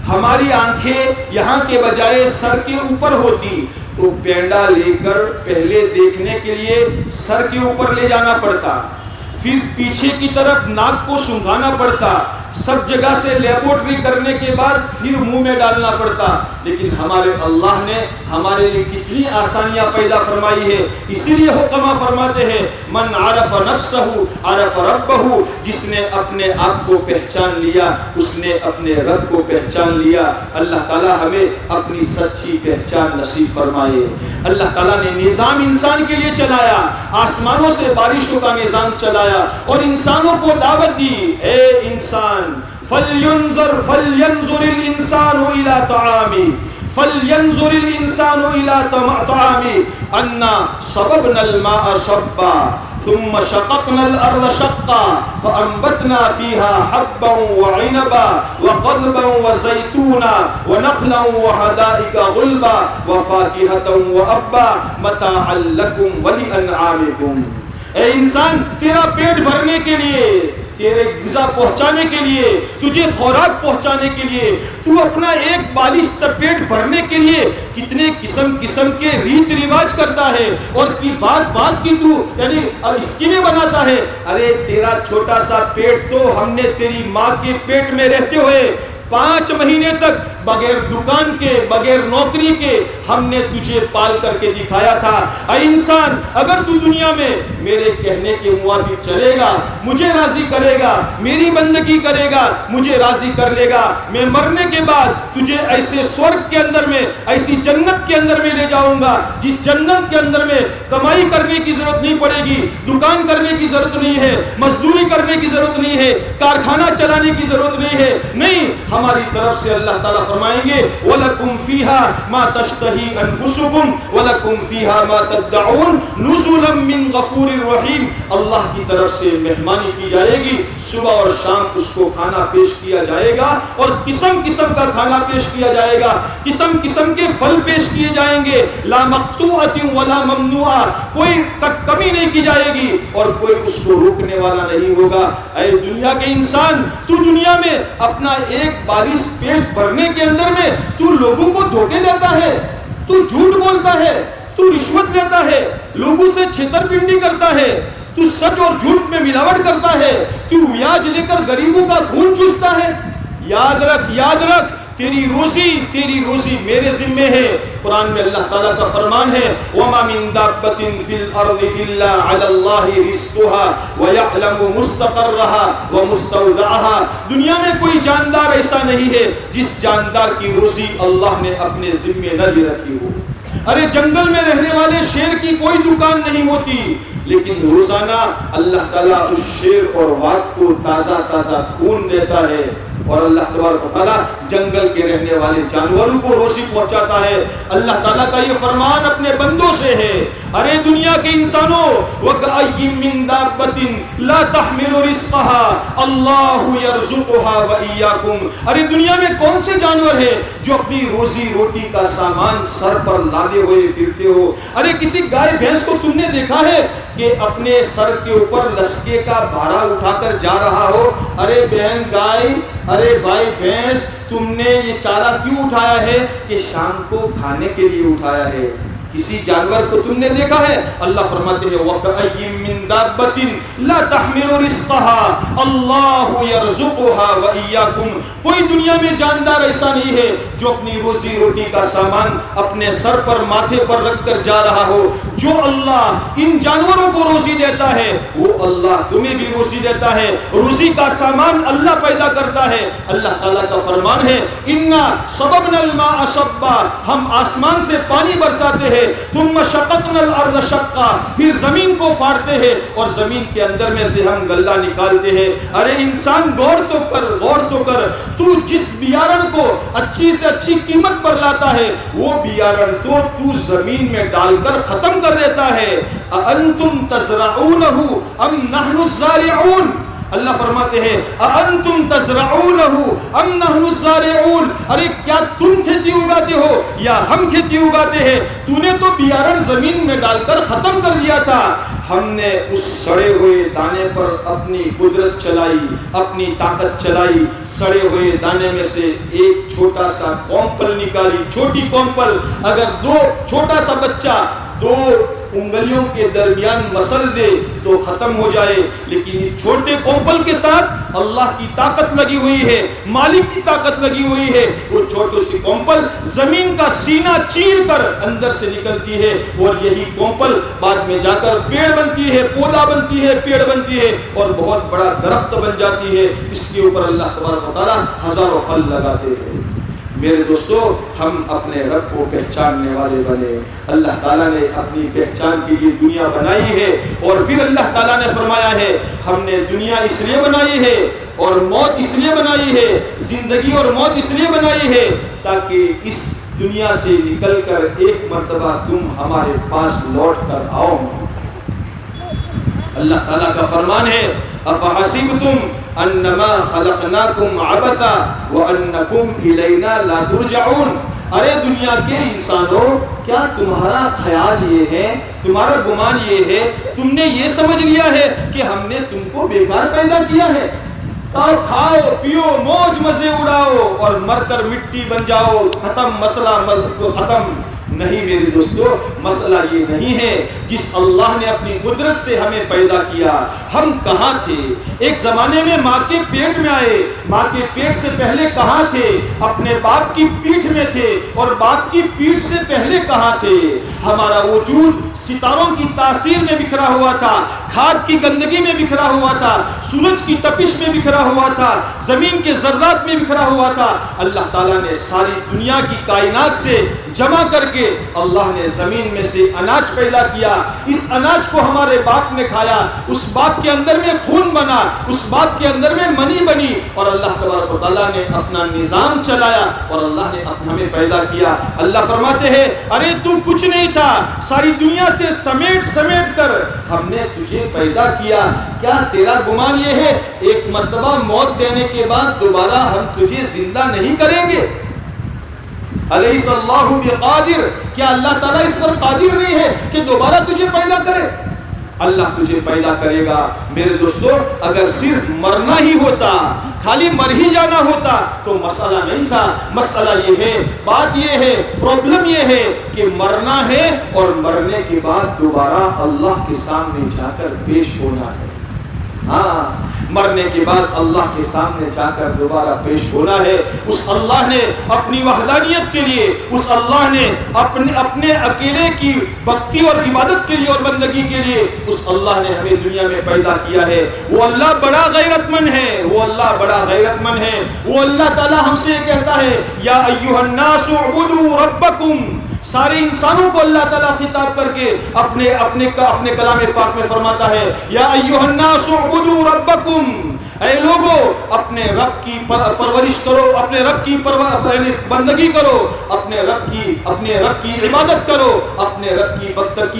ہماری آنکھیں یہاں کے بجائے سر کے اوپر ہوتی، تو پینڈا لے کر پہلے دیکھنے کے لیے سر کے اوپر لے جانا پڑتا، پھر پیچھے کی طرف ناک کو سونگھانا پڑتا، سب جگہ سے لیبورٹری کرنے کے بعد پھر منہ میں ڈالنا پڑتا۔ لیکن ہمارے اللہ نے ہمارے لیے کتنی آسانیاں پیدا فرمائی ہے، اسی لیے حکمہ فرماتے ہیں من عرف نفسہ عرف ربہ، جس نے اپنے آپ کو پہچان لیا اس نے اپنے رب کو پہچان لیا۔ اللہ تعالیٰ ہمیں اپنی سچی پہچان نصیب فرمائے۔ اللہ تعالیٰ نے نظام انسان کے لیے چلایا، آسمانوں سے بارشوں کا نظام چلایا اور انسانوں کو دعوت دی، اے انسان فَلْيَنْظُرِ الْإِنسَانُ إِلَىٰ طَعَامِهِ فَلْيَنْظُرِ الْإِنسَانُ إِلَىٰ طَعَامِهِ أَنَّا صَبَبْنَا الْمَاءَ صَبًّا ثُمَّ شَقَقْنَا الْأَرْضَ شَقًّا فَأَنبَتْنَا فِيهَا حَبًّا وَعِنَبًا وَقَضْبًا وَزَيْتُونًا وَنَخْلًا وَحَدَائِقَ غُلْبًا وَفَاكِهَةً وَأَبًّا مَتَاعًا لَكُمْ وَلِأَنْعَامِكُمْ۔ اے انسان، تیرا پیٹ بھرنے کے لیے، تیرے غذا پہنچانے کے لیے، تجھے خوراک پہنچانے کے لیے، تو اپنا ایک بالشت پیٹ بھرنے کے لیے کتنے قسم قسم کے ریت رواج کرتا ہے، اور کی بات کی تو یعنی اسکیمیں بناتا ہے۔ ارے تیرا چھوٹا سا پیٹ تو ہم نے تیری ماں کے پیٹ میں رہتے ہوئے 5 مہینے تک بغیر دکان کے، بغیر نوکری کے ہم نے تجھے پال کر کے دکھایا تھا۔ اے انسان، اگر تو دنیا میں میرے کہنے کے موافق چلے گا، مجھے راضی کرے گا، میری بندگی کرے گا، مجھے راضی کر لے گا، میں مرنے کے بعد تجھے ایسے سورگ کے اندر میں، ایسی جنت کے اندر میں لے جاؤں گا جس جنت کے اندر میں کمائی کرنے کی ضرورت نہیں پڑے گی، دکان کرنے کی ضرورت نہیں ہے، مزدوری کرنے کی ضرورت نہیں ہے، کارخانہ چلانے کی ضرورت نہیں ہے۔ نہیں، ہماری طرف سے اللہ تعالیٰ فرمائیں گے وَلَكُمْ فِيهَا مَا تَشْتَهِي أَنفُسُكُمْ وَلَكُمْ فِيهَا مَا تَدَّعُونَ نُزُلًا مِّن غَفُورٍ رَّحِيمٍ۔ اللہ کی طرف سے مہمانی کی جائے گی، صبح اور شام اس کو کھانا پیش کیا جائے گا، اور قسم قسم کا کھانا پیش کیا جائے گا، قسم قسم کے پھل پیش کیے جائیں گے، لا مقطوعۃ ولا ممنوعہ، کوئی کمی نہیں کی جائے گی اور کوئی اس کو روکنے والا نہیں ہوگا۔ اے دنیا کے انسان، تو دنیا میں اپنا ایک بالش پیٹ بھرنے کے اندر میں تو لوگوں کو دھوکے دیتا ہے، تو جھوٹ بولتا ہے، تو رشوت لیتا ہے، لوگوں سے چھتر پنڈی کرتا ہے، تو سچ اور جھوٹ میں ملاوٹ کرتا ہے، تو بیاج لے کر غریبوں کا خون چوستا ہے۔ یاد رکھ، یاد رکھ، تیری روزی میرے ذمے ہے۔ قرآن میں اللہ تعالیٰ کا فرمان ہے وَمَا مِن دَابَّةٍ فِي الْأَرْضِ إِلَّا عَلَى اللَّهِ رِزْقُهَا وَيَعْلَمُ مُسْتَقَرَّهَا وَمُسْتَوْدَعَهَا۔ دنیا میں کوئی جاندار ایسا نہیں ہے جس جاندار کی روزی اللہ نے اپنے ذمے نہ لے رکھی ہو۔ ارے جنگل میں رہنے والے شیر کی کوئی دکان نہیں ہوتی، لیکن روزانہ اللہ تعالیٰ اس شیر اور واق کو تازہ تازہ خون دیتا ہے، اور اللہ تبارک و تعالیٰ جنگل کے رہنے والے جانوروں کو روزی پہنچاتا ہے. اللہ تعالیٰ کا یہ فرمان اپنے بندوں سے ہے. ارے دنیا کے انسانوں وَكَأَيٍّ مِّن دَابَّةٍ لَا تَحْمِلُ رِزْقَهَا اللَّهُ يَرْزُقُهَا وَإِيَّاكُمْ. ارے دنیا میں کون سے جانور ہیں جو اپنی روزی روٹی کا سامان سر پر لادے ہوئے پھرتے ہو؟ ارے کسی گائے بھینس کو تم نے دیکھا ہے کہ اپنے سر کے اوپر لسکے کا بھارا اٹھا کر جا رہا ہو؟ ارے بہن گائے، ارے بھائی بھینس، تم نے یہ چارہ کیوں اٹھایا ہے؟ کہ شام کو کھانے کے لیے اٹھایا ہے. کسی جانور کو تم نے دیکھا ہے؟ اللہ فرماتے ہیں وَكَأَيٍّ مِّن دَابَّةٍ لَا تَحْمِلُ رِزْقَهَا اللَّهُ يَرْزُقُهَا وَإِيَّاكُمْ. کوئی دنیا میں جاندار ایسا نہیں ہے جو اپنی روزی روٹی کا سامان اپنے سر پر ماتھے پر رکھ کر جا رہا ہو. جو اللہ ان جانوروں کو روزی دیتا ہے وہ اللہ تمہیں بھی روزی دیتا ہے. روزی کا سامان اللہ پیدا کرتا ہے. اللہ تعالیٰ کا فرمان ہے اِنَّا صَبَبْنَا الْمَاءَ صَبًّا، ہم آسمان سے پانی برساتے ہیں. ثم شققنا الارض شقا، پھر زمین کو پھاڑتے ہیں اور زمین کے اندر میں سے ہم غلہ نکالتے ہیں. ارے انسان غور تو کر، تو جس بیارن کو اچھی سے اچھی قیمت پر لاتا ہے وہ بیارن تو زمین میں ڈال کر ختم کر دیتا ہے. اَأَنْتُمْ تَزْرَعُونَهُ أَمْ نَحْنُ الزَّارِعُونَ. اللہ فرماتے ہیں اَأَنْتُمْ تَزْرَعُونَهُ أَمْ نَحْنُ الزَّارِعُونَ. ارے کیا تم کھیتی اگاتے ہو یا ہم کھیتی اگاتے ہیں؟ تو نے تو بیارن زمین میں ڈال کر ختم کر دیا تھا. ہم نے اس سڑے ہوئے دانے پر اپنی قدرت چلائی، اپنی طاقت چلائی. سڑے ہوئے دانے میں سے ایک چھوٹا سا کونپل نکالی، چھوٹی کونپل. اگر دو چھوٹا سا بچہ دو انگلیوں کے درمیان مسل دے تو ختم ہو جائے، لیکن اس چھوٹے کونپل کے ساتھ اللہ کی طاقت لگی ہوئی ہے، مالک کی طاقت لگی ہوئی ہے. وہ چھوٹی سی کونپل زمین کا سینہ چیر کر اندر سے نکلتی ہے اور یہی کونپل بعد میں جا کر پیڑ بنتی ہے، پودا بنتی ہے، پیڑ بنتی ہے اور بہت بڑا درخت بن جاتی ہے. اس کے اوپر اللہ تبارک و تعالیٰ ہزاروں پھل لگاتے ہیں. میرے دوستو، ہم اپنے رب کو پہچاننے والے بنے. اللہ تعالیٰ نے اپنی پہچان کے لیے دنیا بنائی ہے اور پھر اللہ تعالیٰ نے فرمایا ہے ہم نے دنیا اس لیے بنائی ہے اور موت اس لیے بنائی ہے، زندگی اور موت اس لیے بنائی ہے تاکہ اس دنیا سے نکل کر ایک مرتبہ تم ہمارے پاس لوٹ کر آؤ. اللہ تعالیٰ کا فرمان ہے افحسبتم انما خلقناکم عبثا وانکم الینا لا ترجعون. ارے دنیا کے انسانوں، کیا تمہارا خیال یہ ہے، تمہارا گمان یہ ہے، تم نے یہ سمجھ لیا ہے کہ ہم نے تم کو بیکار پیدا کیا ہے؟ کھاؤ پیو موج مزے اڑاؤ اور مر کر مٹی بن جاؤ، ختم مسئلہ ختم. نہیں میرے دوستو، مسئلہ یہ نہیں ہے. جس اللہ نے اپنی قدرت سے ہمیں پیدا کیا، ہم کہاں تھے؟ ایک زمانے میں ماں کے پیٹ میں آئے، ماں کے پیٹ سے پہلے کہاں تھے؟ اپنے باپ کی پیٹھ میں تھے اور باپ کی پیٹھ سے پہلے کہاں تھے؟ ہمارا وجود ستاروں کی تاثیر میں بکھرا ہوا تھا، کھاد کی گندگی میں بکھرا ہوا تھا، سورج کی تپش میں بکھرا ہوا تھا، زمین کے ذرات میں بکھرا ہوا تھا. اللہ تعالیٰ نے ساری دنیا کی کائنات سے جمع کر کے اللہ نے زمین میں سے اناج پیدا کیا. اس اناج کو ہمارے باپ نے کھایا، اس باپ کے اندر میں خون بنا، اس باپ کے اندر میں منی بنی اور اللہ تبارک و تعالیٰ نے اپنا نظام چلایا اور اللہ نے ہمیں پیدا کیا. اللہ فرماتے ہیں ارے تو کچھ نہیں تھا، ساری دنیا سے سمیٹ کر ہم نے تجھے پیدا کیا. کیا تیرا گمان یہ ہے ایک مرتبہ موت دینے کے بعد دوبارہ ہم تجھے زندہ نہیں کریں گے؟ الیس اللہ بقادر، کیا اللہ تعالیٰ اس پر قادر نہیں ہے کہ دوبارہ تجھے پیدا کرے؟ اللہ تجھے پیدا کرے گا. میرے دوستو، اگر صرف مرنا ہی ہوتا، خالی مر ہی جانا ہوتا تو مسئلہ نہیں تھا. مسئلہ یہ ہے، بات یہ ہے، پرابلم یہ ہے کہ مرنا ہے اور مرنے کے بعد دوبارہ اللہ کے سامنے جا کر پیش ہونا ہے. ہاں، مرنے کے بعد اللہ کے سامنے جا کر دوبارہ پیش ہونا ہے. اس اللہ نے اپنی وحدانیت کے لیے، اس اللہ نے اپنے اکیلے کی بھکتی اور عبادت کے لیے اور بندگی کے لیے اس اللہ نے ہمیں دنیا میں پیدا کیا ہے. وہ اللہ بڑا غیرت مند ہے، وہ اللہ بڑا غیرت مند ہے. وہ اللہ تعالی ہم سے یہ کہتا ہے یا ایھا الناس اعبدوا ربکم سارے انسانوں کو اللہ تعالیٰ خطاب کر کے اپنے کلام پاک میں فرماتا ہے یا ایھا الناس اعبدوا ربکم، اے لوگو اپنے رب کی پرورش کرو، اپنے رب کی بندگی کرو، اپنے رب کی عبادت کرو، اپنے رب کی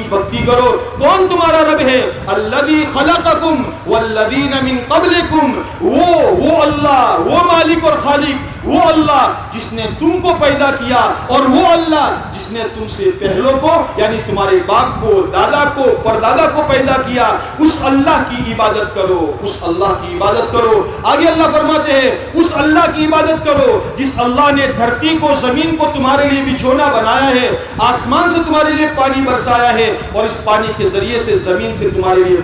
بھکتی کرو۔ کون تمہارا رب ہے؟ الذی خلقکم والذین من قبلکم، وہ اللہ، وہ مالک اور خالق، وہ اللہ جس نے تم کو پیدا کیا، اور وہ اللہ جس نے تم سے پہلوں کو یعنی تمہارے باپ کو، دادا کو، پردادا کو پیدا کیا، اس اللہ کی عبادت کرو، اس اللہ کی عبادت کرو۔ آگے اللہ فرماتے ہیں اس اللہ کی عبادت کرو جس اللہ نے دھرتی کو، زمین کو تمہارے لیے بچھونا بنایا ہے، آسمان سے تمہارے لیے پانی برسایا ہے، اور اس پانی کے ذریعے سے زمین سے تمہارے لیے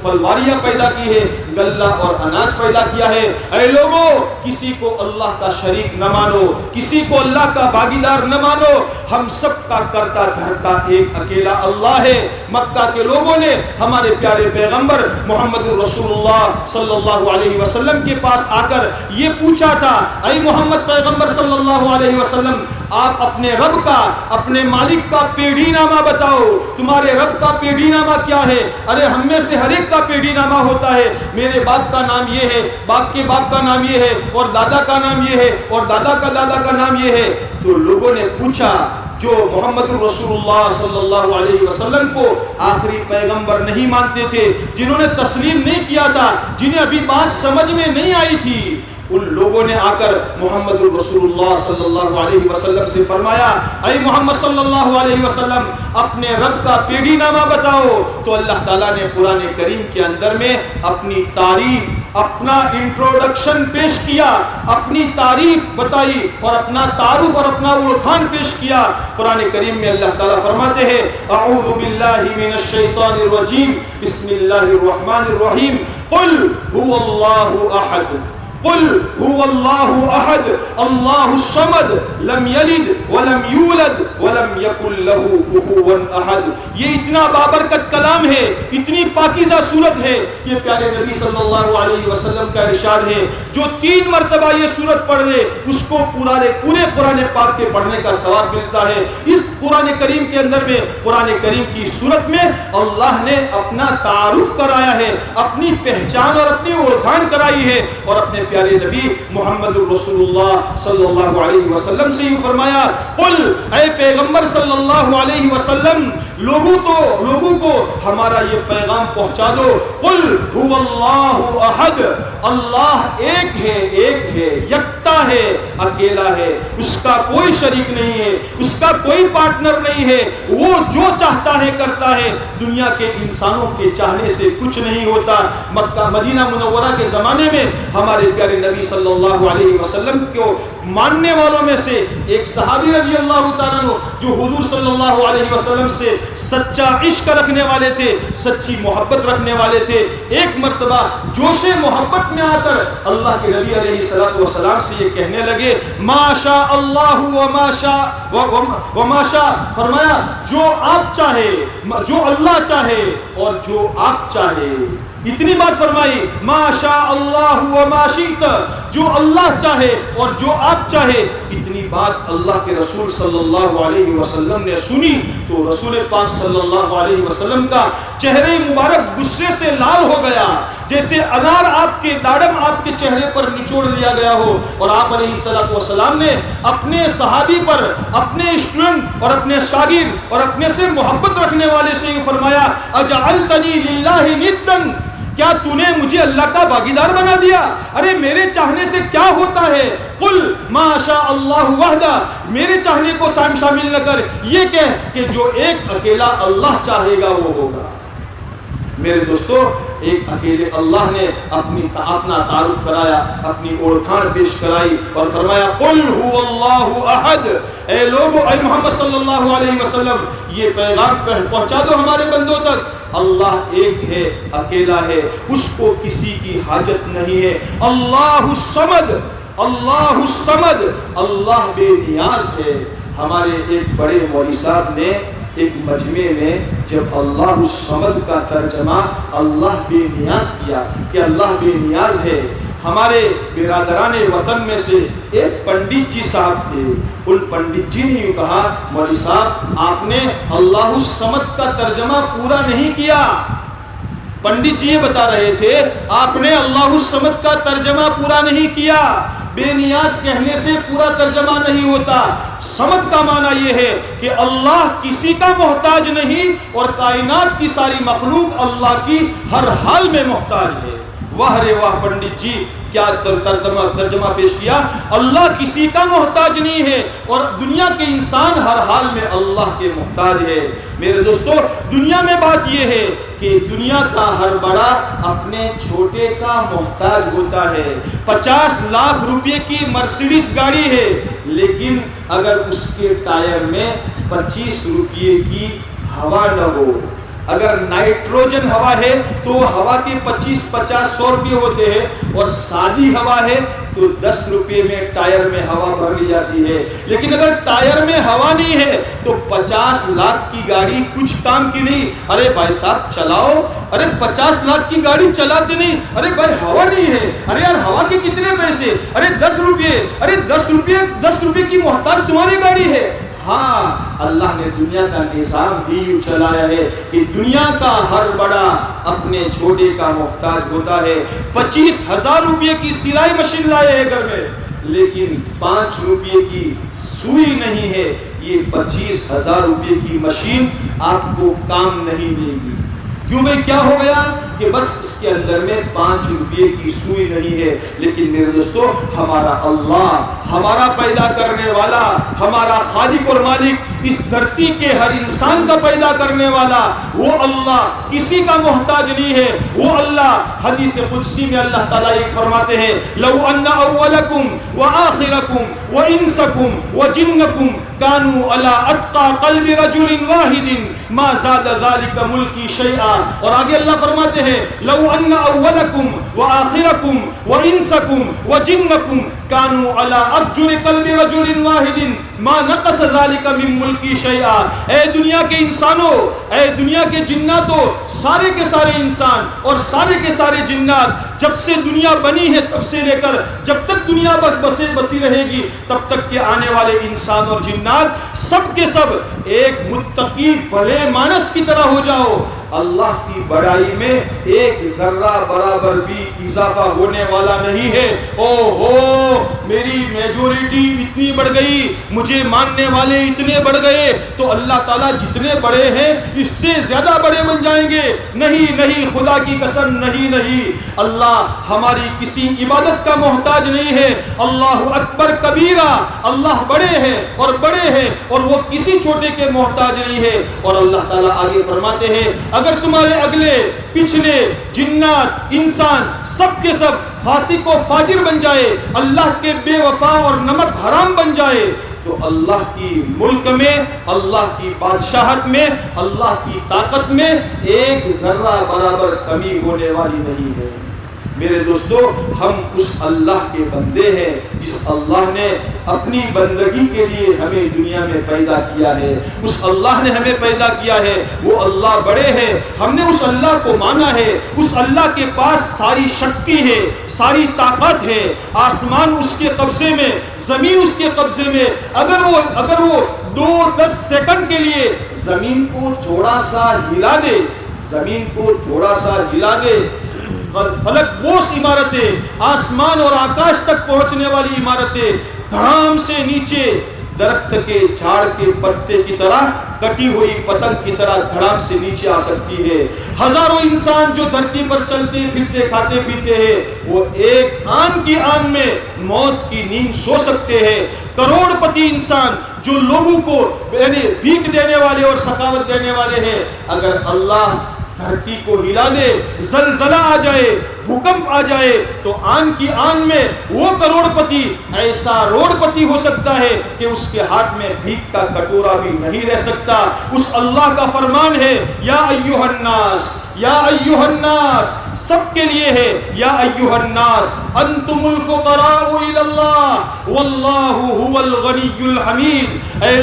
پھلواریاں پیدا کی ہے، غلہ اور اناج پیدا کیا ہے۔ اے لوگوں کسی کو اللہ کا شریک نہ مانو، کسی کو اللہ کا بھاگیدار نہ مانو، ہم سب کا کرتا دھرتا ایک اکیلا اللہ ہے۔ مکہ کے لوگوں نے ہمارے پیارے پیغمبر محمد رسول اللہ صلی اللہ علیہ وسلم کے پاس آ کر یہ پوچھا تھا اے محمد پیغمبر صلی اللہ علیہ وسلم، آپ اپنے رب کا، اپنے مالک کا پیڑھی نامہ بتاؤ، تمہارے رب کا پیڑھی نامہ کیا ہے؟ ارے ہم میں سے ہر ایک کا پیڑھی نامہ ہوتا ہے، میرے باپ کا نام یہ ہے، باپ کے باپ کا نام یہ ہے، اور دادا کا نام یہ ہے، اور دادا کا دادا کا نام یہ ہے۔ تو لوگوں نے پوچھا جو محمد رسول اللہ صلی اللہ علیہ وسلم کو آخری پیغمبر نہیں مانتے تھے، جنہوں نے تسلیم نہیں کیا تھا، جنہیں ابھی بات سمجھ میں نہیں آئی تھی، ان لوگوں نے آ کر محمد رسول اللہ صلی اللہ علیہ وسلم سے فرمایا اے محمد صلی اللہ علیہ وسلم اپنے رب کا پیڑھی نامہ بتاؤ۔ تو اللہ تعالیٰ نے قرآن کریم کے اندر میں اپنی تعریف، اپنا انٹروڈکشن پیش کیا، اپنی تعریف بتائی، اور اپنا تعارف اور اپنا اڑکھان پیش کیا۔ قرآن کریم میں اللہ تعالیٰ فرماتے ہیں اعوذ باللہ من الشیطان الرجیم بسم اللہ الرحمن الرحیم قل هو اللہ احد قل هو اللہ احد اللہ الصمد لم یلد ولم یولد ولم یکن له کفوا احد۔ یہ اتنا بابرکت کلام ہے، اتنی پاکیزہ صورت ہے کہ پیارے نبی صلی اللہ علیہ وسلم کا ارشاد ہے جو 3 مرتبہ یہ صورت پڑھ لے اس کو پورے قرآن پاک کے پڑھنے کا ثواب ملتا ہے۔ اس قرآن کریم کے اندر میں، قرآن کریم کی صورت میں اللہ نے اپنا تعارف کرایا ہے، اپنی پہچان اور اپنی اوڑھان کرائی ہے، اور اپنے پیارے نبی محمد رسول اللہ صلی اللہ علیہ وسلم سے یہ فرمایا قل اے پیغمبر صلی اللہ علیہ وسلم لوگوں کو ہمارا یہ پیغام پہنچا دو قل هو اللہ احد، اللہ ایک ہے، یکتا ہے، اکیلا ہے، اس کا کوئی شریک نہیں ہے، اس کا کوئی پارٹنر نہیں ہے، وہ جو چاہتا ہے کرتا ہے، دنیا کے انسانوں کے چاہنے سے کچھ نہیں ہوتا۔ مکہ مدینہ منورہ کے زمانے میں ہمارے پیارے نبی صلی اللہ علیہ وسلم کو ماننے والوں میں سے ایک صحابی رضی اللہ تعالیٰ عنہ جو حضور صلی اللہ علیہ وسلم سے سچا عشق رکھنے والے تھے، سچی محبت رکھنے والے تھے، ایک مرتبہ جوش محبت میں آ کر اللہ کے نبی علیہ السلام سے یہ کہنے لگے ما شاء اللہ وما شاء، فرمایا جو آپ چاہے، جو اللہ چاہے اور جو آپ چاہے، اتنی بات فرمائی ما شاء اللہ وما شئت، جو اللہ چاہے اور جو آپ چاہے۔ اتنی بات اللہ کے رسول صلی اللہ علیہ وسلم نے سنی تو رسول پاک صلی اللہ علیہ وسلم کا چہرے مبارک غصے سے لال ہو گیا، جیسے انار آپ کے داڑم آپ کے چہرے پر نچوڑ لیا گیا ہو، اور آپ علیہ السلام نے اپنے صحابی پر، اپنے اسٹوڈنٹ اور اپنے شاگرد اور اپنے سے محبت رکھنے والے سے یہ فرمایا اجعلتنی للہ ندن، کیا تو نے مجھے اللہ کا باغیدار بنا دیا؟ ارے میرے چاہنے سے کیا ہوتا ہے؟ قل ما شاء اللہ وحدہ، میرے چاہنے کو شامل نہ کر، یہ کہہ کہ جو ایک اکیلا اللہ چاہے گا وہ ہوگا۔ میرے دوستو، ایک اکیلے اللہ نے اپنا تعارف کرایا، اپنی اوڑھان پیش کرائی اور فرمایا قل هو اللہ احد، اے لوگو، اے محمد صلی اللہ علیہ وسلم یہ پیغام پہنچا دو ہمارے بندوں تک، اللہ ایک ہے، اکیلا ہے، اس کو کسی کی حاجت نہیں ہے۔ اللہ الصمد، اللہ الصمد، اللہ بے نیاز ہے۔ ہمارے ایک بڑے مولوی صاحب نے ایک مجمع میں جب اللہ الصمد کا ترجمہ اللہ بے نیاز کیا کہ اللہ بے نیاز ہے، ہمارے برادران وطن میں سے ایک پنڈت جی صاحب تھے. ان پنڈت جی نے کہا مولوی صاحب آپ نے اللہ الصمد کا ترجمہ پورا نہیں کیا. پنڈت جی یہ بتا رہے تھے آپ نے اللہ الصمد کا ترجمہ پورا نہیں کیا. بے نیاز کہنے سے پورا ترجمہ نہیں ہوتا. صمد کا معنی یہ ہے کہ اللہ کسی کا محتاج نہیں اور کائنات کی ساری مخلوق اللہ کی ہر حال میں محتاج ہے. واہ رے واہ پنڈت جی کیا ترجمہ پیش کیا. اللہ کسی کا محتاج نہیں ہے اور دنیا کے انسان ہر حال میں اللہ کے محتاج ہے. میرے دوستو دنیا میں بات یہ ہے کہ دنیا کا ہر بڑا اپنے چھوٹے کا محتاج ہوتا ہے. 50 لاکھ روپے کی مرسیڈیز گاڑی ہے لیکن اگر اس کے ٹائر میں 25 روپے کی ہوا نہ ہو, اگر نائٹروجن ہوا ہے تو ہوا کے 25-50-100 روپے ہوتے ہیں اور سادی ہوا ہے تو 10 روپے میں ٹائر میں ہوا بھر لی جاتی ہے. لیکن اگر ٹائر میں ہوا نہیں ہے تو 50 لاکھ کی گاڑی کچھ کام کی نہیں. ارے بھائی صاحب چلاؤ, ارے 50 لاکھ کی گاڑی چلاتے نہیں, ارے بھائی ہوا نہیں ہے, ارے یار ہوا کے کتنے پیسے, ارے 10 روپے, ارے 10 روپے کی محتاج تمہاری گاڑی ہے. ہاں اللہ نے دنیا کا نظام بھی یوں چلایا ہے کہ دنیا کا ہر بڑا اپنے چھوٹے کا محتاج ہوتا ہے. 25,000 روپے کی سلائی مشین لائے ہیں گھر میں لیکن 5 روپے کی سوئی نہیں ہے. یہ 25,000 روپے کی مشین آپ کو کام نہیں دے گی. کیوں بھائی کیا ہو گیا کہ بس اس کے اندر میں 5 روپے کی سوئی نہیں ہے. لیکن میرے دوستو ہمارا اللہ, ہمارا پیدا کرنے والا, ہمارا خالق اور مالک, اس دھرتی کے ہر انسان کا پیدا کرنے والا وہ اللہ کسی کا محتاج نہیں ہے. وہ اللہ حدیث قدسی میں اللہ تعالیٰ ایک فرماتے ہیں لو ان اولکم وآخرکم وانسکم وجنکم کانوا علی اتقى قلب رجل واحد ما زاد ذلك ملکی شیئا. اور آگے اللہ فرماتے ہیں لو ان اولکم وآخرکم وانسکم وجنکم کانوا علی افجر قلب رجل واحد ما نقص ذلك من ملکی شیئا. اے دنیا کے انسانوں, اے دنیا کے جناتوں, سارے کے سارے انسان اور سارے کے سارے جنات جب سے دنیا بنی ہے تب سے لے کر جب تک دنیا بسی رہے گی تب تک کے آنے والے انسان اور جنات سب کے سب ایک متقی بھلے مانس کی طرح ہو جاؤ. اللہ کی بڑائی میں ایک ذرہ برابر بھی اضافہ ہونے والا نہیں ہے. او ہو میری میجورٹی اتنی بڑھ گئی, مجھے ماننے والے اتنے بڑھ گئے تو اللہ تعالیٰ جتنے بڑے ہیں اس سے زیادہ بڑے بن جائیں گے. نہیں نہیں, خدا کی قسم نہیں نہیں, اللہ ہماری کسی عبادت کا محتاج نہیں ہے. اللہ اکبر کبیرہ, اللہ بڑے ہیں اور بڑے ہیں اور وہ کسی چھوٹے کے محتاج نہیں ہے. اور اللہ تعالیٰ آگے فرماتے ہیں اگر تمہارے اگلے پچھلے جنات انسان سب کے سب فاسق و فاجر بن جائے, اللہ کے بے وفا اور نمک حرام بن جائے تو اللہ کی ملک میں, اللہ کی بادشاہت میں, اللہ کی طاقت میں ایک ذرہ برابر کمی ہونے والی نہیں ہے. میرے دوستو ہم اس اللہ کے بندے ہیں جس اللہ نے اپنی بندگی کے لیے ہمیں دنیا میں پیدا کیا ہے. اس اللہ نے ہمیں پیدا کیا ہے, وہ اللہ بڑے ہیں, ہم نے اس اللہ کو مانا ہے. اس اللہ کے پاس ساری شکتی ہے, ساری طاقت ہے. آسمان اس کے قبضے میں, زمین اس کے قبضے میں. اگر وہ 2-10 سیکنڈ کے لیے زمین کو تھوڑا سا ہلا دے, زمین کو تھوڑا سا ہلا دے, فلک بوس عمارتیں, آسمان اور آکاش تک پہنچنے والی عمارتیں دھڑام سے نیچے درخت کے جھاڑ کے پتے کی طرح, کٹی ہوئی پتنگ کی طرح دھڑام سے نیچے آ سکتی ہے. ہزاروں انسان جو دھرتی پر چلتے پھرتے کھاتے پیتے ہیں وہ ایک آن کی آن میں موت کی نیند سو سکتے ہیں. کروڑ پتی انسان جو لوگوں کو بھیک دینے والے اور سخاوت دینے والے ہیں, اگر اللہ دھرتی کو ہلا دے, زلزلہ آ جائے, بھوکمپ آ جائے تو آن کی آن میں وہ کروڑ پتی ایسا روڑ پتی ہو سکتا ہے کہ اس کے ہاتھ میں بھیک کا کٹورا بھی نہیں رہ سکتا. اس اللہ کا فرمان ہے یا ایھا الناس, یا ایھا الناس سب کے لیے ہے. یا ایھا الناس انتم الفقراء الی اللہ واللہ هو الغنی الحمید. اے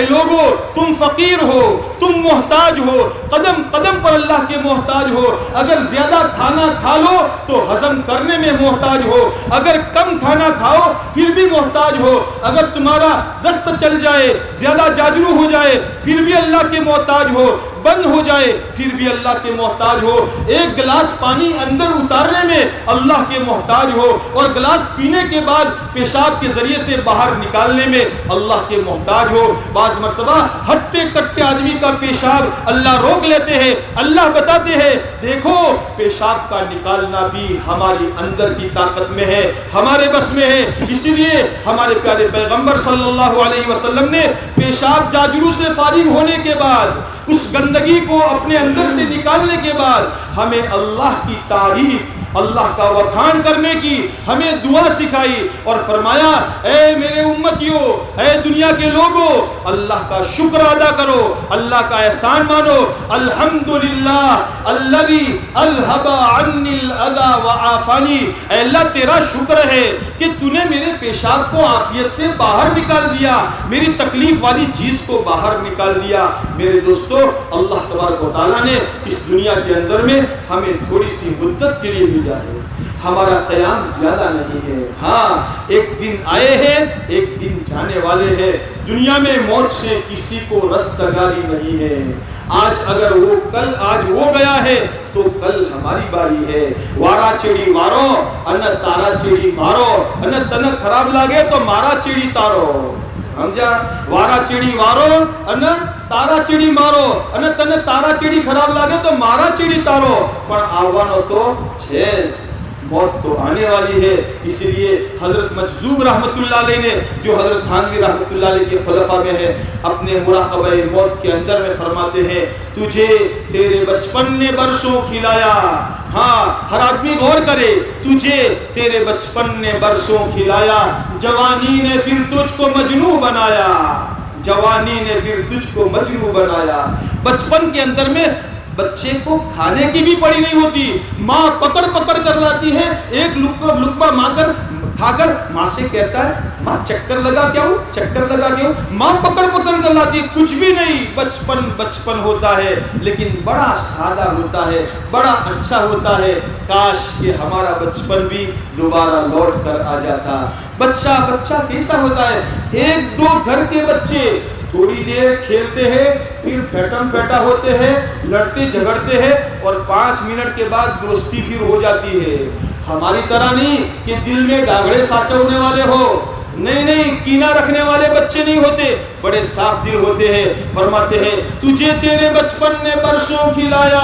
لوگو تم فقیر ہو, تم محتاج ہو, قدم قدم پر اللہ کے محتاج ہو. اگر زیادہ کھانا کھا لو تو ہضم کرنے میں محتاج ہو, اگر کم کھانا کھاؤ پھر بھی محتاج ہو, اگر تمہارا دست چل جائے, زیادہ جاجرو ہو جائے پھر بھی اللہ کے محتاج ہو, بند ہو جائے پھر بھی اللہ کے محتاج ہو, ایک گلاس پانی اندر اتارنے میں اللہ کے محتاج ہو, اور گلاس پینے کے بعد پیشاب کے ذریعے سے باہر نکالنے میں اللہ کے محتاج ہو. بعض مرتبہ ہٹے کٹے آدمی کا پیشاب اللہ روک لیتے ہیں, اللہ بتاتے ہیں دیکھو پیشاب کا نکالنا بھی ہماری اندر کی طاقت میں ہے, ہمارے بس میں ہے. اسی لیے ہمارے پیارے پیغمبر صلی اللہ علیہ وسلم نے پیشاب جاجرو سے فارغ ہونے کے بعد, اس گندگی کو اپنے اندر سے نکالنے کے بعد ہمیں اللہ کی تعریف, اللہ کا وکھان کرنے کی ہمیں دعا سکھائی, اور فرمایا اے میرے امتیوں, اے دنیا کے لوگوں, اللہ کا شکر ادا کرو, اللہ کا احسان مانو. الحمدللہ الذی اذھب عنی الاذی وعافانی. اے اللہ تیرا شکر ہے کہ تو نے میرے پیشاب کو عافیت سے باہر نکال دیا, میری تکلیف والی چیز کو باہر نکال دیا. میرے دوستو, اللہ تبارک و تعالیٰ نے اس دنیا کے اندر میں ہمیں تھوڑی سی مدت کے لیے بھیجا ہے, ہمارا قیام زیادہ نہیں ہے. ہاں ایک دن آئے ہیں, ایک دن جانے والے ہیں. دنیا میں موت سے کسی کو رستگاری نہیں ہے. آج اگر وہ کل آج وہ گیا ہے تو کل ہماری باری ہے. وارا چیڑی مارو ان تارا چیڑی مارو, ان تن خراب لگے تو مارا چیڑی تارو. سمجھا؟ وارا چیڑی مارو ان تارا چیڑی مارو, ان تن تارا چیڑی خراب لگے تو مارا چیڑی تارو. پر آوانو تو چھے, موت تو آنے والی ہے. اس لیے حضرت مجذوب رحمت اللہ علیہ نے, جو حضرت تھانوی رحمت اللہ علیہ کے خلفاء میں ہے, اپنے مراقبہ موت کے اندر میں فرماتے ہیں تجھے تیرے بچپن نے برسوں کھلایا. ہاں ہر آدمی غور کرے, تجھے تیرے بچپن نے برسوں کھلایا, جوانی نے پھر تجھ کو مجنوں بنایا, جوانی نے پھر تجھ کو مجنوں بنایا. بچپن کے اندر میں بچے کو کھانے کی بھی پڑی نہیں ہوتی, ماں پکڑ پکڑ کر لاتی ہے, ایک لقمہ ماں کر کھا کر ماں سے کہتا ہے ماں چکر لگا کیا ہوں, چکر لگا کیا ہوں, ماں پکڑ پکڑ کر لاتی ہے, کچھ بھی نہیں. بچپن بچپن ہوتا ہے لیکن بڑا سادہ ہوتا ہے, بڑا اچھا ہوتا ہے. کاش کہ ہمارا بچپن بھی دوبارہ لوٹ کر آ جاتا. بچہ کیسا ہوتا ہے؟ ایک دو گھر کے بچے تھوڑی دیر کھیلتے ہیں, پھر پھیٹم پھیٹا ہوتے ہیں, لڑتے جھگڑتے ہیں, اور 5 منٹ کے بعد دوستی پھر ہو جاتی ہے. ہماری طرح نہیں کہ دل میں گاگڑے ساچونے والے ہو, نہیں, کینہ رکھنے والے بچے نہیں ہوتے, بڑے صاف دل ہوتے ہیں. فرماتے ہیں تجھے تیرے بچپن نے برسوں کھلایا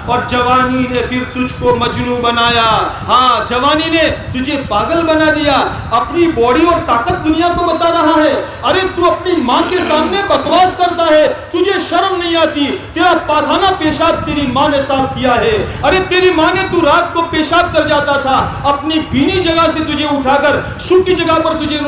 اور جوانی نے پھر تجھ کو مجنوں بنایا. ہاں جوانی نے تجھے پاگل بنا دیا, اپنی باڈی اور طاقت دنیا کو بتا رہا ہے. ارے تو اپنی ماں کے سامنے بکواس کرتا ہے, تجھے شرم نہیں آتی؟ تیرا پاخانہ پیشاب تیری ماں نے صاف کیا ہے. ارے تیری ماں نے تو رات کو پیشاب کر جاتا تھا, اپنی بینی جگہ سے تجھے اٹھا کر سوکھی جگہ پر تجھے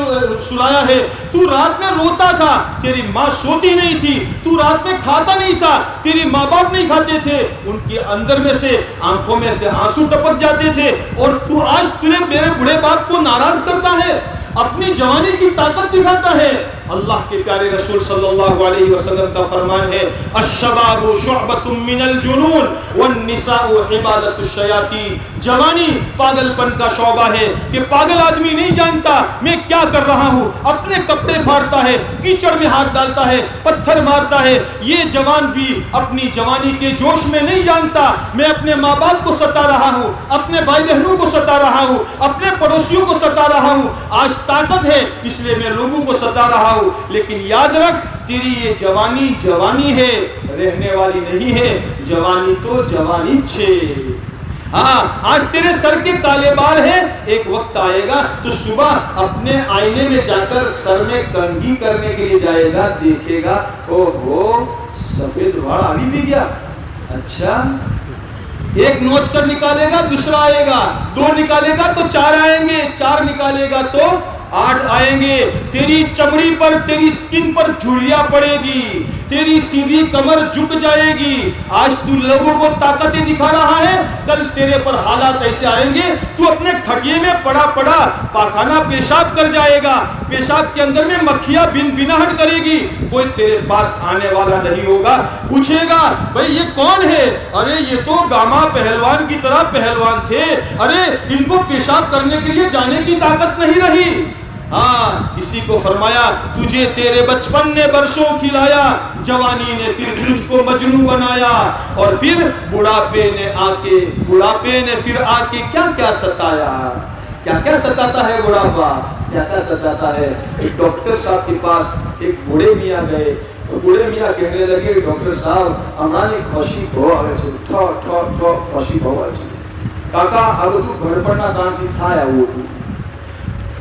سلایا ہے. تو رات میں روتا تھا, تیری ماں سوتی نہیں تھی. تو رات میں کھاتا نہیں تھا, تیری ماں باپ نہیں کھاتے تھے, ان کے اندر میں سے آنکھوں میں سے آنسو ٹپک جاتے تھے. اور تو آج تجھے میرے بڑے باپ کو ناراض کرتا ہے, اپنی جوانی کی طاقت دکھاتا ہے. اللہ کے پیارے رسول صلی اللہ علیہ وسلم کا فرمان ہے الشباب شعبۃ من الجنون والنساء عبادۃ الشیاطین. جوانی پاگل پن کا شعبہ ہے کہ پاگل آدمی نہیں جانتا میں کیا کر رہا ہوں, اپنے کپڑے پھاڑتا ہے, کیچڑ میں ہاتھ ڈالتا ہے, پتھر مارتا ہے. یہ جوان بھی اپنی جوانی کے جوش میں نہیں جانتا میں اپنے ماں باپ کو ستا رہا ہوں, اپنے بھائی بہنوں کو ستا رہا ہوں, اپنے پڑوسیوں کو ستا رہا ہوں. آج طاقت ہے اس لیے میں لوگوں کو ستا رہا ہوں, لیکن یاد رکھ تیری یہ جوانی جوانی ہے, رہنے والی نہیں ہے. جوانی تو جوانی چھے. ہاں آج تیرے سر کے کالے بال ہیں, ایک وقت آئے گا تو صبح اپنے آئینے میں جا کر سر میں کنگھی کرنے کے لیے جائے گا, دیکھے گا اوہو سفید باڑ ابھی بھی گیا. اچھا ایک نوچ کر نکالے گا, دوسرا آئے گا, 2 نکالے گا تو 4 آئیں گے, 4 نکالے گا تو 8 آئیں گے، تیری چمڑی پر، تیری سکن پر جھریاں پڑے گی، تیری سیدھی کمر جھک جائے گی۔ آج تو لوگوں کو طاقتیں دکھا رہا ہے، کل تیرے پر حالات ایسے آئیں گے تو اپنے کھٹیے میں پڑا پڑا پاخانہ پیشاب کر جائے گا، پیشاب کے اندر میں مکھیاں بن بناہٹ کرے گی، کوئی تیرے پاس آنے والا نہیں ہوگا۔ پوچھے گا بھئی یہ کون ہے؟ ارے یہ تو گاما پہلوان کی طرح پہلوان تھے، ارے ان کو پیشاب کرنے کے لیے جانے کی طاقت نہیں رہی۔ ہاں، اسی کو فرمایا تجھے تیرے بچپن نے برسوں کھلایا، جوانی نے پھر تجھ کو مجنوں بنایا، اور پھر بڑھاپے نے پھر آ کے کیا کیا ستایا۔ کیا کیا ستاتا ہے بڑھاپا، کیا کیا ستاتا ہے۔ ایک ڈاکٹر صاحب کے پاس ایک بوڑھے میاں گئے، تو بوڑھے میاں کہنے لگے ڈاکٹر صاحب ہماری خوشی بہو آئے چھے، ٹھو ٹھو ٹھو خوشی بہو آئے چھے۔ کاکا اب تو گھر پڑنا کان تھی تھا یا وہ تھی؟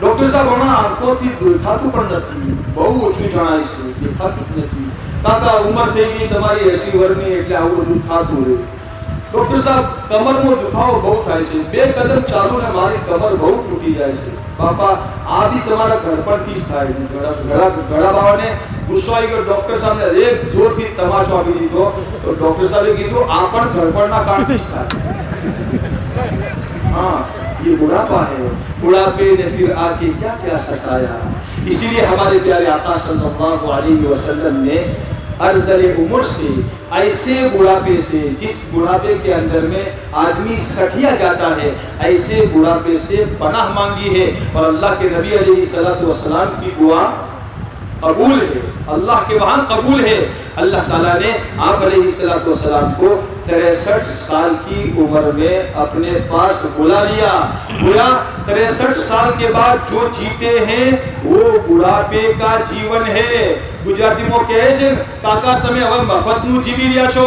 ڈاکٹر صاحب ہمارا آنکھوں تھی دیکھا تو پڑنا تھی، بہو اچھی جانا اسے دیکھا کتنے تھی۔ کاکا عمر تھے گی تمہاری ایسی ورنی ایٹلے آؤ دو تھا تو رہے۔ ڈاکٹر صاحب کمر میں دکھاؤ بہت ایسے، بے قدم چالوں نے ہماری کمر بہت ٹوٹی جائے سے۔ پاپا آپ ہی تمہارا گھر پر تھی تھا، گھڑا باوا نے غصہ آئی کہ ڈاکٹر صاحب نے ایک زور تھی تماچو بھی دی تو ڈاکٹر صاحب نے کی تو آپ گھر پر نہ کاٹتی تھا۔ ہاں یہ بڑھاپا ہے، بڑھاپے نے پھر آ کے کیا کیا ستایا۔ اسی لیے ہمارے پیارے آقا صلی اللہ علیہ وسلم نے ارذل عمر سے، ایسے بڑھاپے سے جس بڑھاپے کے اندر میں آدمی سٹیا جاتا ہے، ایسے بڑھاپے سے پناہ مانگی ہے، اور اللہ کے نبی علیہ السلام کی دعا قبول ہے، اللہ کے وہاں قبول ہے۔ اللہ تعالیٰ نے آپ علیہ السلام کو 63 سال کی عمر میں اپنے پاس بلا لیا۔ گویا 63 سال کے بعد جو جیتے ہیں وہ بڑھاپے کا جیون ہے۔ گجراتی میں کہے چھے کاکا تمہیں હવે મફતનું જીવી રહ્યા છો,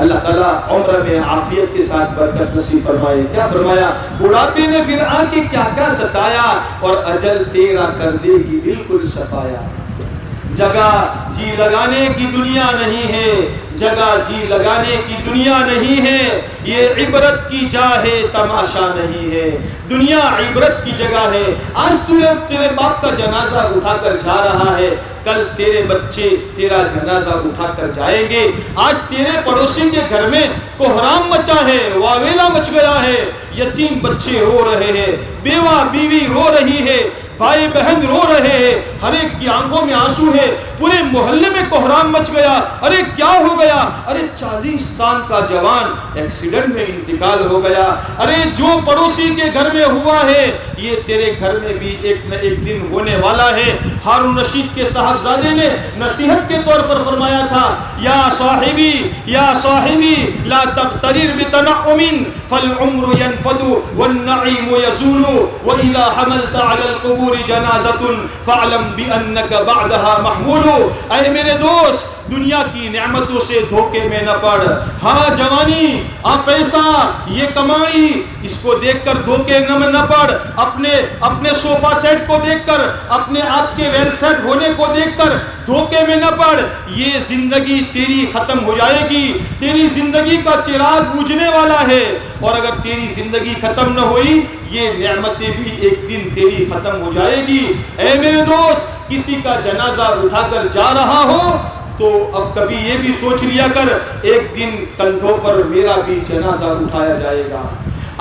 اللہ تعالیٰ عمر میں عافیت کے ساتھ برکت نصیب فرمائے۔ کیا فرمایا؟ بڑھاپے نے پھر آ کے کیا کیا ستایا، اور اجل تیرا کر دے گی بالکل صفایا۔ جگہ جی لگانے کی دنیا نہیں ہے، جگہ جی لگانے کی دنیا نہیں ہے، یہ عبرت کی جا ہے تماشا نہیں ہے۔ دنیا عبرت کی جگہ ہے۔ آج تیرے باپ کا جنازہ اٹھا کر جا رہا ہے، کل تیرے بچے تیرا جنازہ اٹھا کر جائیں گے۔ آج تیرے پڑوسی کے گھر میں کوہرام مچا ہے، واویلا مچ گیا ہے، یتیم بچے رو رہے ہیں، بیوہ بیوی رو رہی ہے، بھائی بہن رو رہے ہیں، ہر ایک کی آنکھوں میں آنسو ہے، پورے محلے میں کوہرام مچ گیا۔ ارے کیا ہو گیا؟ ارے 40 سال کا جوان ایکسیڈنٹ میں انتقال ہو گیا۔ ارے جو پڑوسی کے گھر میں ہوا ہے یہ تیرے گھر میں بھی ایک نہ ایک دن ہونے والا ہے۔ ہارون رشید کے صاحبزادے نے نصیحت کے طور پر فرمایا تھا، یا صاحبی لا تغترر بتنعم فالعمر ينفد والنعيم يزول واذا حملت على القبور جنازۃ فاعلم بانك بعدها محمول۔ اے میرے دوست، دنیا کی نعمتوں سے دھوکے میں نہ پڑ۔ ہاں جوانی، پیسہ، یہ کمائی، اس کو دیکھ کر دھوکے میں نہ پڑ۔ اپنے صوفہ سیٹ کو دیکھ کر، اپنے آپ کے ویل سیٹ ہونے کو دیکھ کر دھوکے میں نہ پڑ۔ یہ زندگی تیری ختم ہو جائے گی، تیری زندگی کا چراغ بجھنے والا ہے، اور اگر تیری زندگی ختم نہ ہوئی یہ نعمتیں بھی ایک دن تیری ختم ہو جائے گی۔ اے میرے دوست، کسی کا جنازہ اٹھا کر جا رہا ہو تو اب کبھی یہ بھی سوچ لیا کر ایک دن کندھوں پر میرا بھی جنازہ اٹھایا جائے گا۔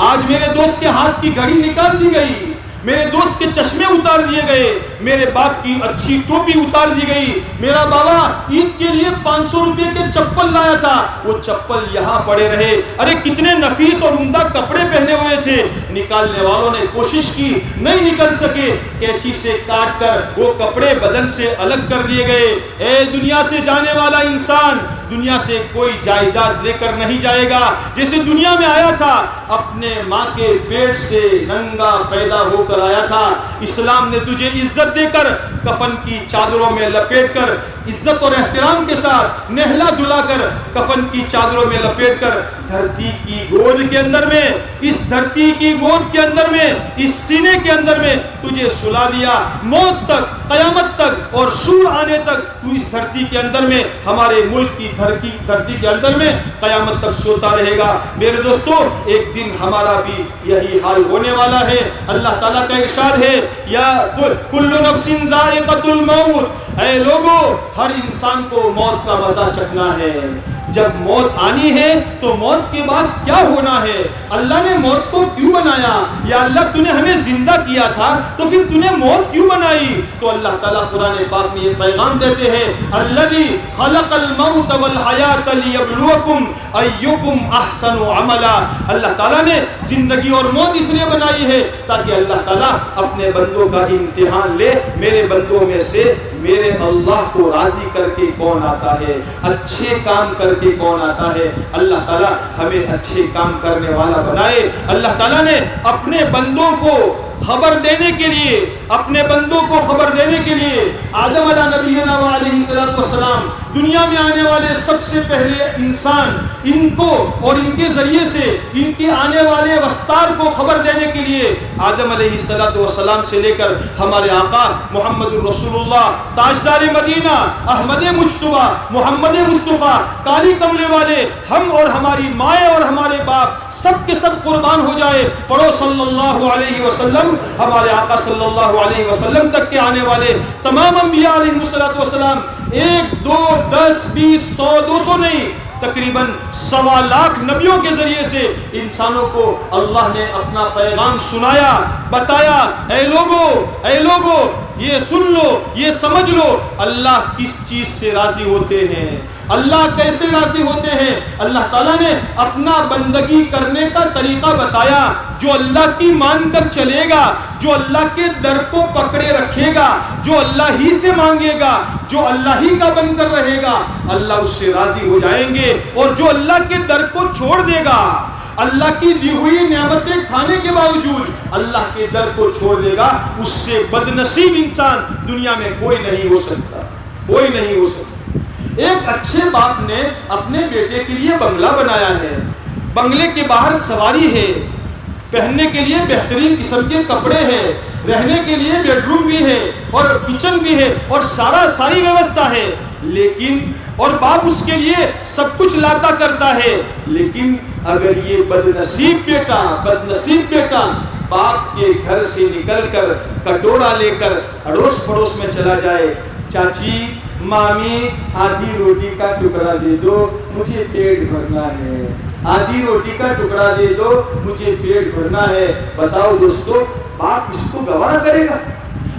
آج میرے دوست کے ہاتھ کی گھڑی نکال دی گئی، میرے دوست کے چشمے اتار دیے گئے، میرے باپ کی اچھی ٹوپی اتار دی گئی، میرا بابا عید کے لیے 500 روپے کے چپل لایا تھا، وہ چپل یہاں پڑے رہے۔ ارے کتنے نفیس اور عمدہ کپڑے پہنے ہوئے تھے، نکالنے والوں نے کوشش کی، نہیں نکل سکے، کینچی سے کاٹ کر وہ کپڑے بدن سے الگ کر دیے گئے۔ اے دنیا سے جانے والا انسان، دنیا سے کوئی جائیداد لے کر نہیں جائے گا۔ جیسے دنیا میں آیا تھا اپنے ماں کے پیٹ سے ننگا پیدا ہو کر آیا تھا، اسلام نے تجھے عزت دے کر کفن کی چادروں میں لپیٹ کر، عزت اور احترام کے ساتھ نہلا دھلا کر کفن کی چادروں میں لپیٹ کر دھرتی کی کی گود کے اندر میں، اس دھرتی کی گود کے اندر میں، اس سینے کے اندر میں تجھے سلا دیا، موت تک، قیامت تک اور سور آنے تک تو اس دھرتی کے اندر میں، ہمارے ملک کی دھرتی کے اندر میں قیامت تک سوتا رہے گا۔ میرے دوستو، ایک دن ہمارا بھی یہی حال ہونے والا ہے۔ اللہ تعالیٰ کا ارشاد ہے، یا کل نفس ذائقۃ الموت، اے لوگو ہر انسان کو موت کا مزہ چکھنا ہے۔ جب موت آنی ہے تو موت کے بعد کیا ہونا ہے؟ اللہ نے موت کو کیوں بنایا؟ یا اللہ تو نے ہمیں زندہ کیا تھا تو پھر تو نے موت کیوں بنائی؟ تو اللہ تعالیٰ قرآن پاک میں یہ پیغام دیتے ہیں، الذی خلق الموت والحیاۃ لیبلوکم ایکم احسن عملا۔ اللہ تعالیٰ نے زندگی اور موت اس لیے بنائی ہے تاکہ اللہ تعالیٰ اپنے بندوں کا امتحان لے، میرے بندوں میں سے میرے اللہ کو راضی کر کے کون آتا ہے، اچھے کام کر کے کون آتا ہے۔ اللہ تعالیٰ ہمیں اچھے کام کرنے والا بنائے۔ اللہ تعالیٰ نے اپنے بندوں کو خبر دینے کے لیے، اپنے بندوں کو خبر دینے کے لیے آدم علیہ نبینا علیہ السلام دنیا میں آنے والے سب سے پہلے انسان، ان کو اور ان کے ذریعے سے ان کے آنے والے وستار کو خبر دینے کے لیے آدم علیہ السلام سے لے کر ہمارے آقا محمد الرسول اللہ، تاجدار مدینہ، احمد مجتبی، محمد مصطفیٰ، کالی کملے والے، ہم اور ہماری مائیں اور ہمارے باپ سب کے سب قربان ہو جائے۔ پڑھو صلی اللہ علیہ وسلم، ہمارے آقا صلی اللہ علیہ وسلم تک کے آنے والے تمام انبیاء علیہ السلام، 1 2 10 20 100 200 نہیں، تقریباً 1.25 لاکھ نبیوں کے ذریعے سے انسانوں کو اللہ نے اپنا پیغام سنایا، بتایا، اے لوگو یہ سن لو، یہ سمجھ لو، اللہ کس چیز سے راضی ہوتے ہیں، اللہ کیسے راضی ہوتے ہیں۔ اللہ تعالیٰ نے اپنا بندگی کرنے کا طریقہ بتایا، جو اللہ کی مان کر چلے گا، جو اللہ کے در کو پکڑے رکھے گا، جو اللہ ہی سے مانگے گا، جو اللہ ہی کا بن کر رہے گا، اللہ اس سے راضی ہو جائیں گے۔ اور جو اللہ کے در کو چھوڑ دے گا، اللہ کی دی ہوئی نعمتیں کھانے کے باوجود اللہ کے در کو چھوڑ دے گا، اس سے بدنصیب انسان دنیا میں کوئی نہیں ہو سکتا، کوئی نہیں ہو سکتا۔ ایک اچھے باپ نے اپنے بیٹے کے لیے بنگلہ بنایا ہے، بنگلے کے باہر سواری ہے، پہننے کے لیے بہترین قسم کے کپڑے ہیں، رہنے کے لیے بیڈ روم بھی ہے اور کچن بھی ہے اور ساری ویوستھا ہے، لیکن اور باپ اس کے لیے سب کچھ لاتا کرتا ہے، لیکن اگر یہ بدنصیب بیٹا باپ کے گھر سے نکل کر کٹورا لے کر اڑوس پڑوس میں چلا جائے، چاچی مامی آدھی روٹی کا ٹکڑا دے دو مجھے پیٹ بھرنا ہے، آدھی روٹی کا ٹکڑا دے دو مجھے پیٹ بھرنا ہے، بتاؤ دوستو باپ اس کو گوارا کرے گا؟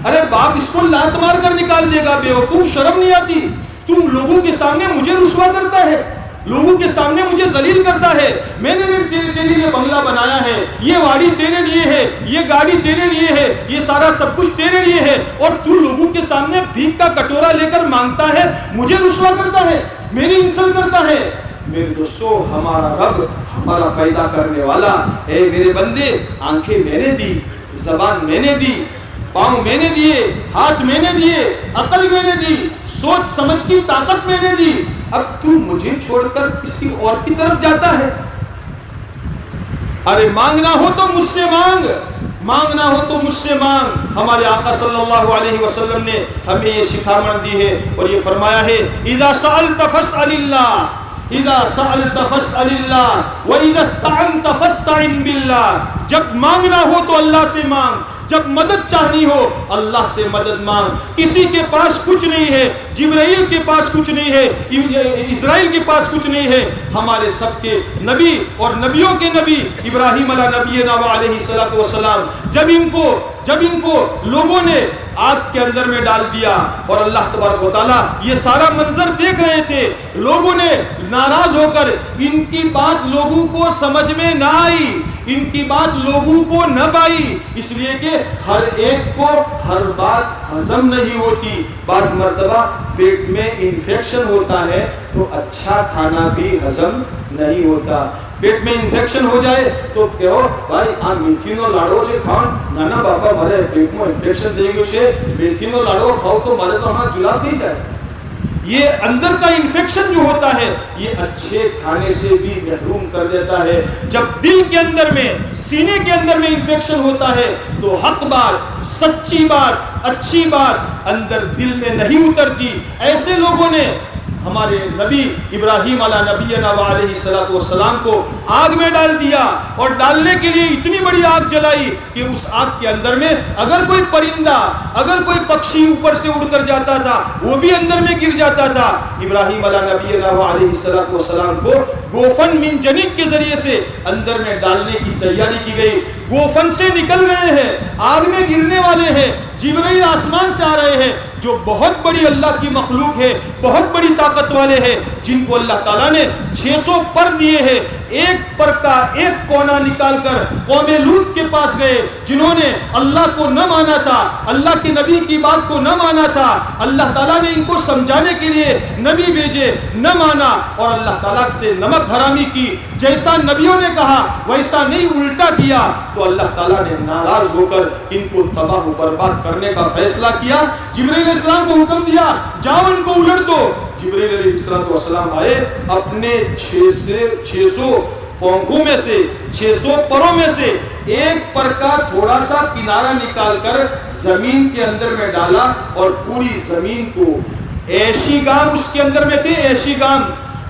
ارے باپ اس کو لات مار کر نکال دے گا، بیوقوف شرم نہیں آتی، تم لوگوں کے سامنے مجھے رسوا کرتا ہے، لوگوں کے سامنے مجھے ذلیل کرتا ہے، میں نے تیرے لیے بنگلہ بنایا ہے، یہ واڑی تیرے لیے ہے، یہ گاڑی تیرے لیے ہے، یہ سارا سب کچھ تیرے لیے ہے، اور تو لوگوں کے سامنے بھیک کا کٹورا لے کر مانگتا ہے، مجھے رسوا کرتا ہے، میری انسلٹ کرتا ہے۔ میرے دوستو، ہمارا رب، ہمارا پیدا کرنے والا، اے میرے بندے، آنکھیں میں نے دی، زبان میں نے دی، پاؤں میں نے دیے، ہاتھ میں نے دیے، عقل میں نے دی، سوچ سمجھ کی طاقت میں نے دی، اب تو مجھے چھوڑ کر کسی اور کی طرف جاتا ہے؟ ارے مانگنا ہو تو مجھ سے مانگ، مانگنا ہو تو مجھ سے مانگ۔ ہمارے آقا صلی اللہ علیہ وسلم نے ہمیں یہ شکھامن دی ہے اور یہ فرمایا ہے، اذا سألت فاسأل اللہ، اذا سألت فاسأل اللہ واذا استعنت فاستعن باللہ۔ جب مانگنا ہو تو اللہ سے مانگ، جب مدد چاہنی ہو اللہ سے مدد مانگ۔ کسی کے پاس کچھ نہیں ہے، جبرائیل کے پاس کچھ نہیں ہے، اسرائیل کے پاس کچھ نہیں ہے، ہمارے سب کے نبی اور نبیوں کے نبی ابراہیم علیہ نبینا علیہ السلام، جب ان کو لوگوں نے آگ کے اندر میں ڈال دیا اور اللہ تبارک و تعالیٰ یہ سارا منظر دیکھ رہے تھے، لوگوں نے ناراض ہو کر، ان کی بات لوگوں کو سمجھ میں نہ آئی، ان کی بات لوگوں کو نہ پائی، اس لیے کہ ہر ایک کو ہر بات ہضم نہیں ہوتی، بعض مرتبہ پیٹ میں انفیکشن ہوتا ہے تو اچھا کھانا بھی ہضم نہیں ہوتا۔ پیٹ میں انفیکشن ہو جائے تو کہو بھائی આ મેથીનો લાડવો છે ખાવ ના ના બાપા મારે પેટમાં ઇન્ફેક્શન થઈ ગયું છે મેથીનો લાડવો ખાવ તો મારે તો હમણાં જુલાબ થઈ જાય। یہ اندر کا انفیکشن جو ہوتا ہے یہ اچھے کھانے سے بھی محروم کر دیتا ہے. جب دل کے اندر میں سینے کے اندر میں انفیکشن ہوتا ہے تو حق بات, سچی بات, اچھی بات اندر دل میں نہیں اترتی. ایسے لوگوں نے ہمارے نبی ابراہیم علیہ نبینا علیہ الصلوۃ والسلام کو آگ میں ڈال دیا, اور ڈالنے کے لیے اتنی بڑی آگ جلائی کہ اس آگ کے اندر میں اگر کوئی پرندہ, اگر کوئی پکشی اوپر سے اڑ کر جاتا تھا وہ بھی اندر میں گر جاتا تھا. ابراہیم علیہ نبینا علیہ الصلوۃ والسلام کو گوفن من جنیب کے ذریعے سے اندر میں ڈالنے کی تیاری کی گئی. گوفن سے نکل گئے ہیں, آگ میں گرنے والے ہیں. جبرائیل آسمان سے آ رہے ہیں جو بہت بڑی اللہ کی مخلوق ہے, بہت بڑی طاقت والے ہیں, جن کو اللہ تعالیٰ نے 600 پر دیے ہیں. ایک پر کا ایک کونا نکال کر قوم لوط کے پاس گئے جنہوں نے اللہ کو نہ مانا تھا, اللہ کے نبی کی بات کو نہ مانا تھا. اللہ تعالیٰ نے ان کو سمجھانے کے لیے نبی بھیجے, نہ مانا اور اللہ تعالیٰ سے نمک حرامی کی. جیسا نبیوں نے کہا ویسا نہیں, الٹا کیا, تو اللہ تعالیٰ نے ناراض ہو کر ان کو تباہ و برباد کرنے کا فیصلہ کیا. جبرائیل علیہ السلام کو حکم دیا جاؤ ان کو الٹ دو. جبرائیل علیہ السلام آئے, اپنے 600 پونکھوں میں سے 600 پروں میں سے ایک پر کا تھوڑا سا کنارہ نکال کر زمین کے اندر میں ڈالا, اور پوری زمین کو ایشی گام اس کے اندر میں تھے, ایشی گام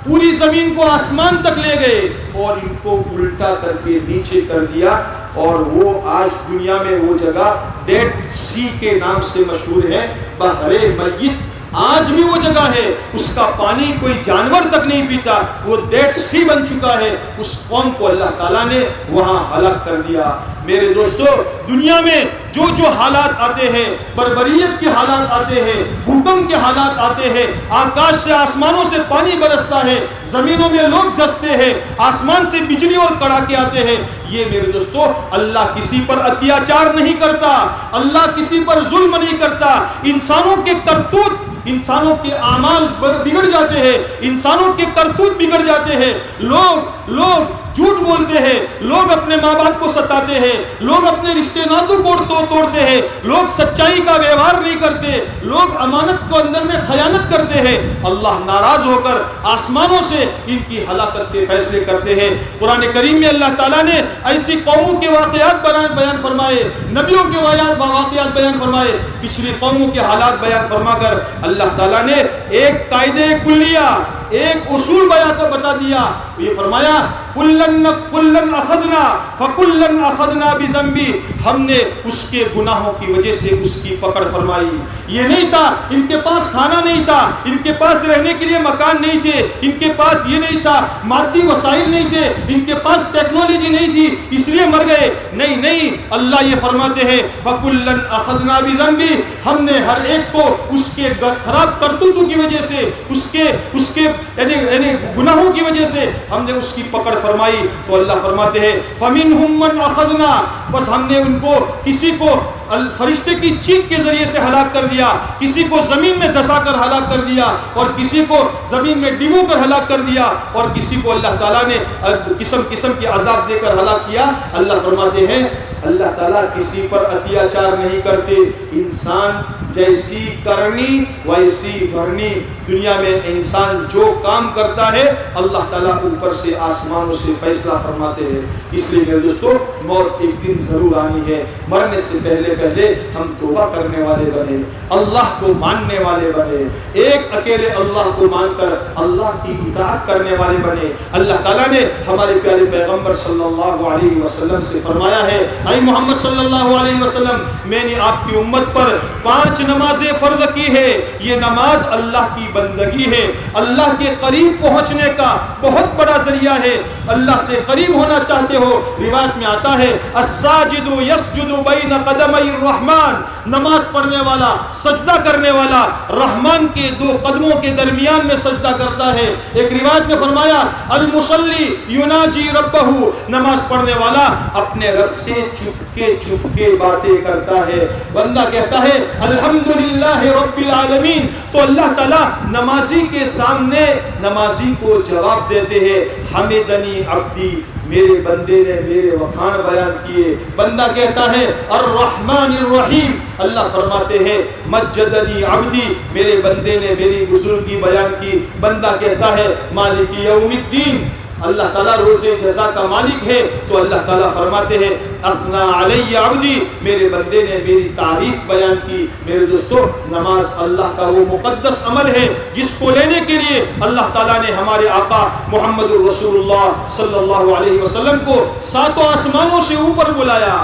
پوری زمین کو آسمان تک لے گئے اور ان کو الٹا کر کے نیچے کر دیا. اور وہ آج دنیا میں وہ جگہ ڈیڈ سی کے نام سے مشہور ہے, بحر میت. آج بھی وہ جگہ ہے, اس کا پانی کوئی جانور تک نہیں پیتا, وہ ڈیڈ سی بن چکا ہے. اس قوم کو اللہ تعالیٰ نے وہاں ہلاک کر دیا. میرے دوستو, دنیا میں جو جو حالات آتے ہیں, بربریت کے حالات آتے ہیں, بھوکم کے حالات آتے ہیں, آکاش سے آسمانوں سے پانی برستا ہے, زمینوں میں لوگ دھستے ہیں, آسمان سے بجلی اور کڑاکے آتے ہیں, یہ میرے دوستو اللہ کسی پر اتیاچار نہیں کرتا, اللہ کسی پر ظلم نہیں کرتا. انسانوں کے کرتوت, انسانوں کے اعمال بگڑ جاتے ہیں, انسانوں کے کرتوت بگڑ جاتے ہیں. لوگ جھوٹ بولتے ہیں, لوگ اپنے ماں باپ کو ستاتے ہیں, لوگ اپنے رشتے ناتوں کو توڑتے ہیں, لوگ سچائی کا ویوہار نہیں کرتے, لوگ امانت کو اندر میں خیانت کرتے ہیں. اللہ ناراض ہو کر آسمانوں سے ان کی ہلاکت کے فیصلے کرتے ہیں. قرآن کریم میں اللہ تعالیٰ نے ایسی قوموں کے واقعات بیان فرمائے, نبیوں کے واقعات بیان فرمائے, پچھلی قوموں کے حالات بیان فرما کر اللہ تعالیٰ نے ایک قاعدے کلیہ, ایک اصول بتا دیا. یہ فرمایا کلن اخذنا فکلن اخذنا بذنبی, ہم نے اس کے گناہوں کی وجہ سے اس کی پکڑ فرمائی. یہ نہیں تھا, ان کے پاس کھانا نہیں تھا, ان کے پاس رہنے کے لیے مکان نہیں تھے, ان کے پاس یہ نہیں تھا, مادی وسائل نہیں تھے, ان کے پاس ٹیکنالوجی نہیں تھی, اس لیے مر گئے. نہیں, اللہ یہ فرماتے ہیں فکلن اخذنا بذنبی, ہم نے ہر ایک کو اس کے خراب کرتوتوں کی وجہ سے, اس کے یعنی گناہوں کی وجہ سے ہم نے اس کی پکڑ فرمائی. تو اللہ فرماتے ہیں فمنہم من اخذنا, بس ہم نے ان کو, کسی کو فرشتے کی چیخ کے ذریعے سے ہلاک کر دیا, کسی کو زمین میں دھسا کر ہلاک کر دیا, اور کسی کو زمین میں ڈبو کر ہلاک کر دیا, اور کسی کو اللہ تعالیٰ نے قسم قسم کے عذاب دے کر ہلاک کیا. اللہ فرماتے ہیں اللہ تعالیٰ کسی پر اتیاچار نہیں کرتے, انسان جیسی کرنی ویسی بھرنی. دنیا میں انسان جو کام کرتا ہے اللہ تعالیٰ اوپر سے آسمانوں سے فیصلہ فرماتے ہیں. اس لیے میرے دوستو, موت ایک دن ضرور آنی ہے. مرنے سے پہلے ہم توبہ کرنے والے بنے, اللہ کو ماننے والے بنے, ایک اکیلے اللہ کو مان کر اللہ کی اطاعت کرنے والے بنے. اللہ تعالیٰ نے ہمارے پیارے پیغمبر صلی اللہ علیہ وسلم سے فرمایا ہے, اے محمد صلی اللہ علیہ وسلم, میں نے آپ کی امت پر 5 نمازیں فرض کی ہے. یہ نماز اللہ کی بندگی ہے, اللہ کے قریب پہنچنے کا بہت بڑا ذریعہ ہے. اللہ سے قریب ہونا چاہتے ہو, روایت میں آتا ہے الساجد یسجد بین قدمی الرحمن, نماز پڑھنے والا, سجدہ کرنے والا رحمان کے 2 قدموں کے درمیان میں سجدہ کرتا ہے. ایک روایت میں فرمایا المصلی یناجی ربہ, نماز پڑھنے والا اپنے رب سے چپ کے باتیں کرتا ہے. بندہ کہتا ہے الحمدللہ رب العالمین, تو اللہ تعالیٰ نمازی کے سامنے نمازی کو جواب دیتے ہیں حمدنی عبدی, میرے بندے نے میرے وقار بیان کیے. بندہ کہتا ہے الرحمن الرحیم, اللہ فرماتے ہیں مجدنی عبدی, میرے بندے نے میری بزرگی بیان کی. بندہ کہتا ہے مالک یوم الدین, اللہ تعالیٰ روز جزا کا مالک ہے, تو اللہ تعالیٰ فرماتے ہیں اثنا علی عبدی, میرے بندے نے میری تعریف بیان کی. میرے دوستو, نماز اللہ کا وہ مقدس عمل ہے جس کو لینے کے لیے اللہ تعالیٰ نے ہمارے آقا محمد رسول اللہ صلی اللہ علیہ وسلم کو 7 آسمانوں سے اوپر بلایا,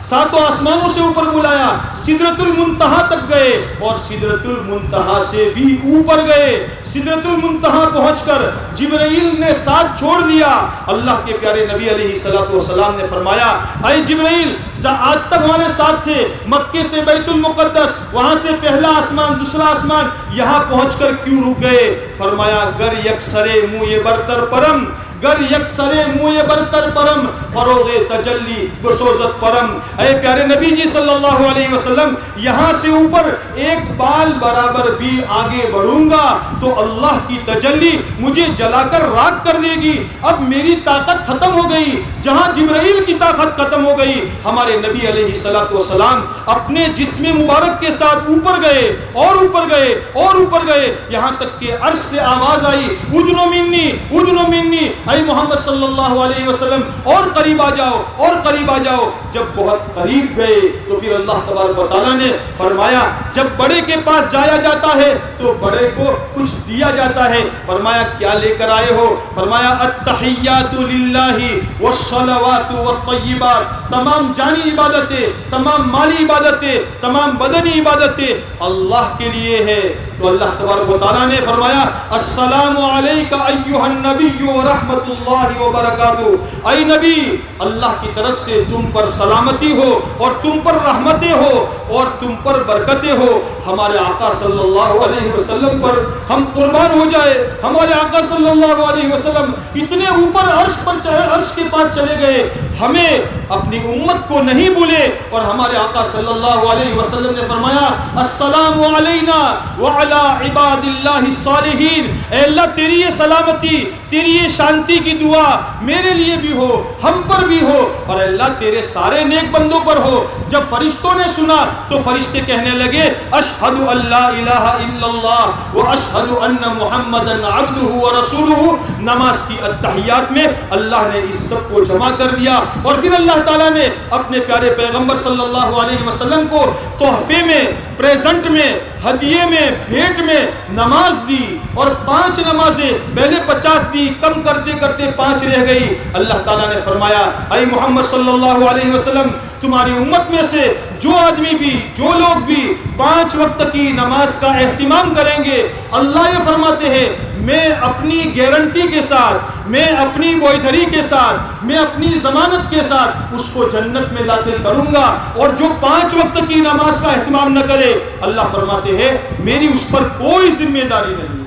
7 آسمانوں سے اوپر بلایا, سدرۃ المنتہا تک گئے اور سدرۃ المنتہا سے بھی اوپر گئے. سدرۃ المنتہا پہنچ کر جبرائیل نے ساتھ چھوڑ دیا. اللہ کے پیارے نبی علیہ الصلوۃ والسلام نے فرمایا اے جبرائیل, آج تک ہمارے ساتھ تھے, مکے سے بیت المقدس, وہاں سے پہلا آسمان دوسرا آسمان, یہاں پہنچ کر کیوں رک گئے؟ فرمایا گر یکسرے منہ برتر پرم, گر یکسرے منہ برتر پرم, فروغ تجلی بسوزت پرم. اے پیارے نبی جی صلی اللہ علیہ وسلم, یہاں سے اوپر ایک بال برابر بھی آگے بڑھوں گا تو اللہ کی تجلی مجھے جلا کر راکھ کر دے گی. اب میری طاقت ختم ہو گئی, جہاں جبرائیل کی طاقت ختم ہو گئی, ہمارے نبی علیہ الصلوۃ والسلام اپنے جسم مبارک کے ساتھ اوپر گئے اور اوپر گئے اور اوپر گئے, یہاں تک کہ عرش سے آواز آئی ادنو منی ادنو منی, اے محمد صلی اللہ علیہ وسلم اور قریب آ جاؤ اور قریب آ جاؤ. جب بہت قریب گئے تو پھر اللہ تبارک و تعالیٰ نے فرمایا جب بڑے کے پاس جایا جاتا ہے تو بڑے کو کچھ دیا جاتا ہے. فرمایا کیا لے کر آئے ہو؟ فرمایا التحیات للہ والصلوات والطیبات, تمام جانی عبادتیں, تمام مالی عبادتیں, تمام بدنی عبادتیں اللہ کے لیے ہے. تو اللہ تبارک و تعالیٰ نے فرمایا السلام علیک ایھا النبی ورحمۃ اللہ وبرکاتہ, اے نبی اللہ کی طرف سے تم پر سلامتی ہو اور تم پر رحمتیں ہو اور تم پر برکتیں ہو. ہمارے آقا صلی اللہ علیہ وسلم پر ہم قربان ہو جائے. ہمارے آقا صلی اللہ علیہ وسلم اتنے اوپر عرش پر چڑھے, عرش کے پاس چلے گئے, ہمیں اپنی امت کو نہیں بھولے. اور ہمارے آقا صلی اللہ علیہ وسلم نے فرمایا السلام علینا وعلی عباد اللہ الصالحین, اے اللہ تیری یہ سلامتی, تیری یہ شانتی کی دعا میرے لیے بھی ہو, ہم پر بھی ہو, اور اللہ تیرے سارے نیک بندوں پر ہو. جب فرشتوں نے سنا تو فرشتے کہنے لگے اشہد ان لا الہ الا اللہ واشہد ان محمدا عبدہ ورسولہ. نماز کی التحیات میں اللہ نے اس سب کو جمع کر دیا اور پھر اللہ تعالیٰ نے اپنے پیارے پیغمبر صلی اللہ علیہ وسلم کو تحفے میں, پریزنٹ میں, ہدیے میں, بھیٹ میں نماز دی. اور 5 نمازیں, پہلے 50 دی, کم کرتے کرتے 5 رہ گئی. اللہ تعالیٰ نے فرمایا اے محمد صلی اللہ علیہ وسلم, تمہاری امت میں سے جو آدمی بھی, جو لوگ بھی 5 وقت کی نماز کا اہتمام کریں گے, اللہ یہ فرماتے ہیں میں اپنی گارنٹی کے ساتھ, میں اپنی بوئدھری کے ساتھ, میں اپنی ضمانت کے ساتھ اس کو جنت میں داخل کروں گا. اور جو 5 وقت کی نماز کا اہتمام نہ کرے, اللہ فرماتے ہیں میری اس پر کوئی ذمہ داری نہیں.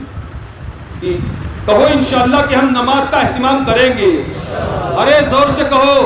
کہو انشاءاللہ کہ ہم نماز کا اہتمام کریں گے. ارے زور سے کہو,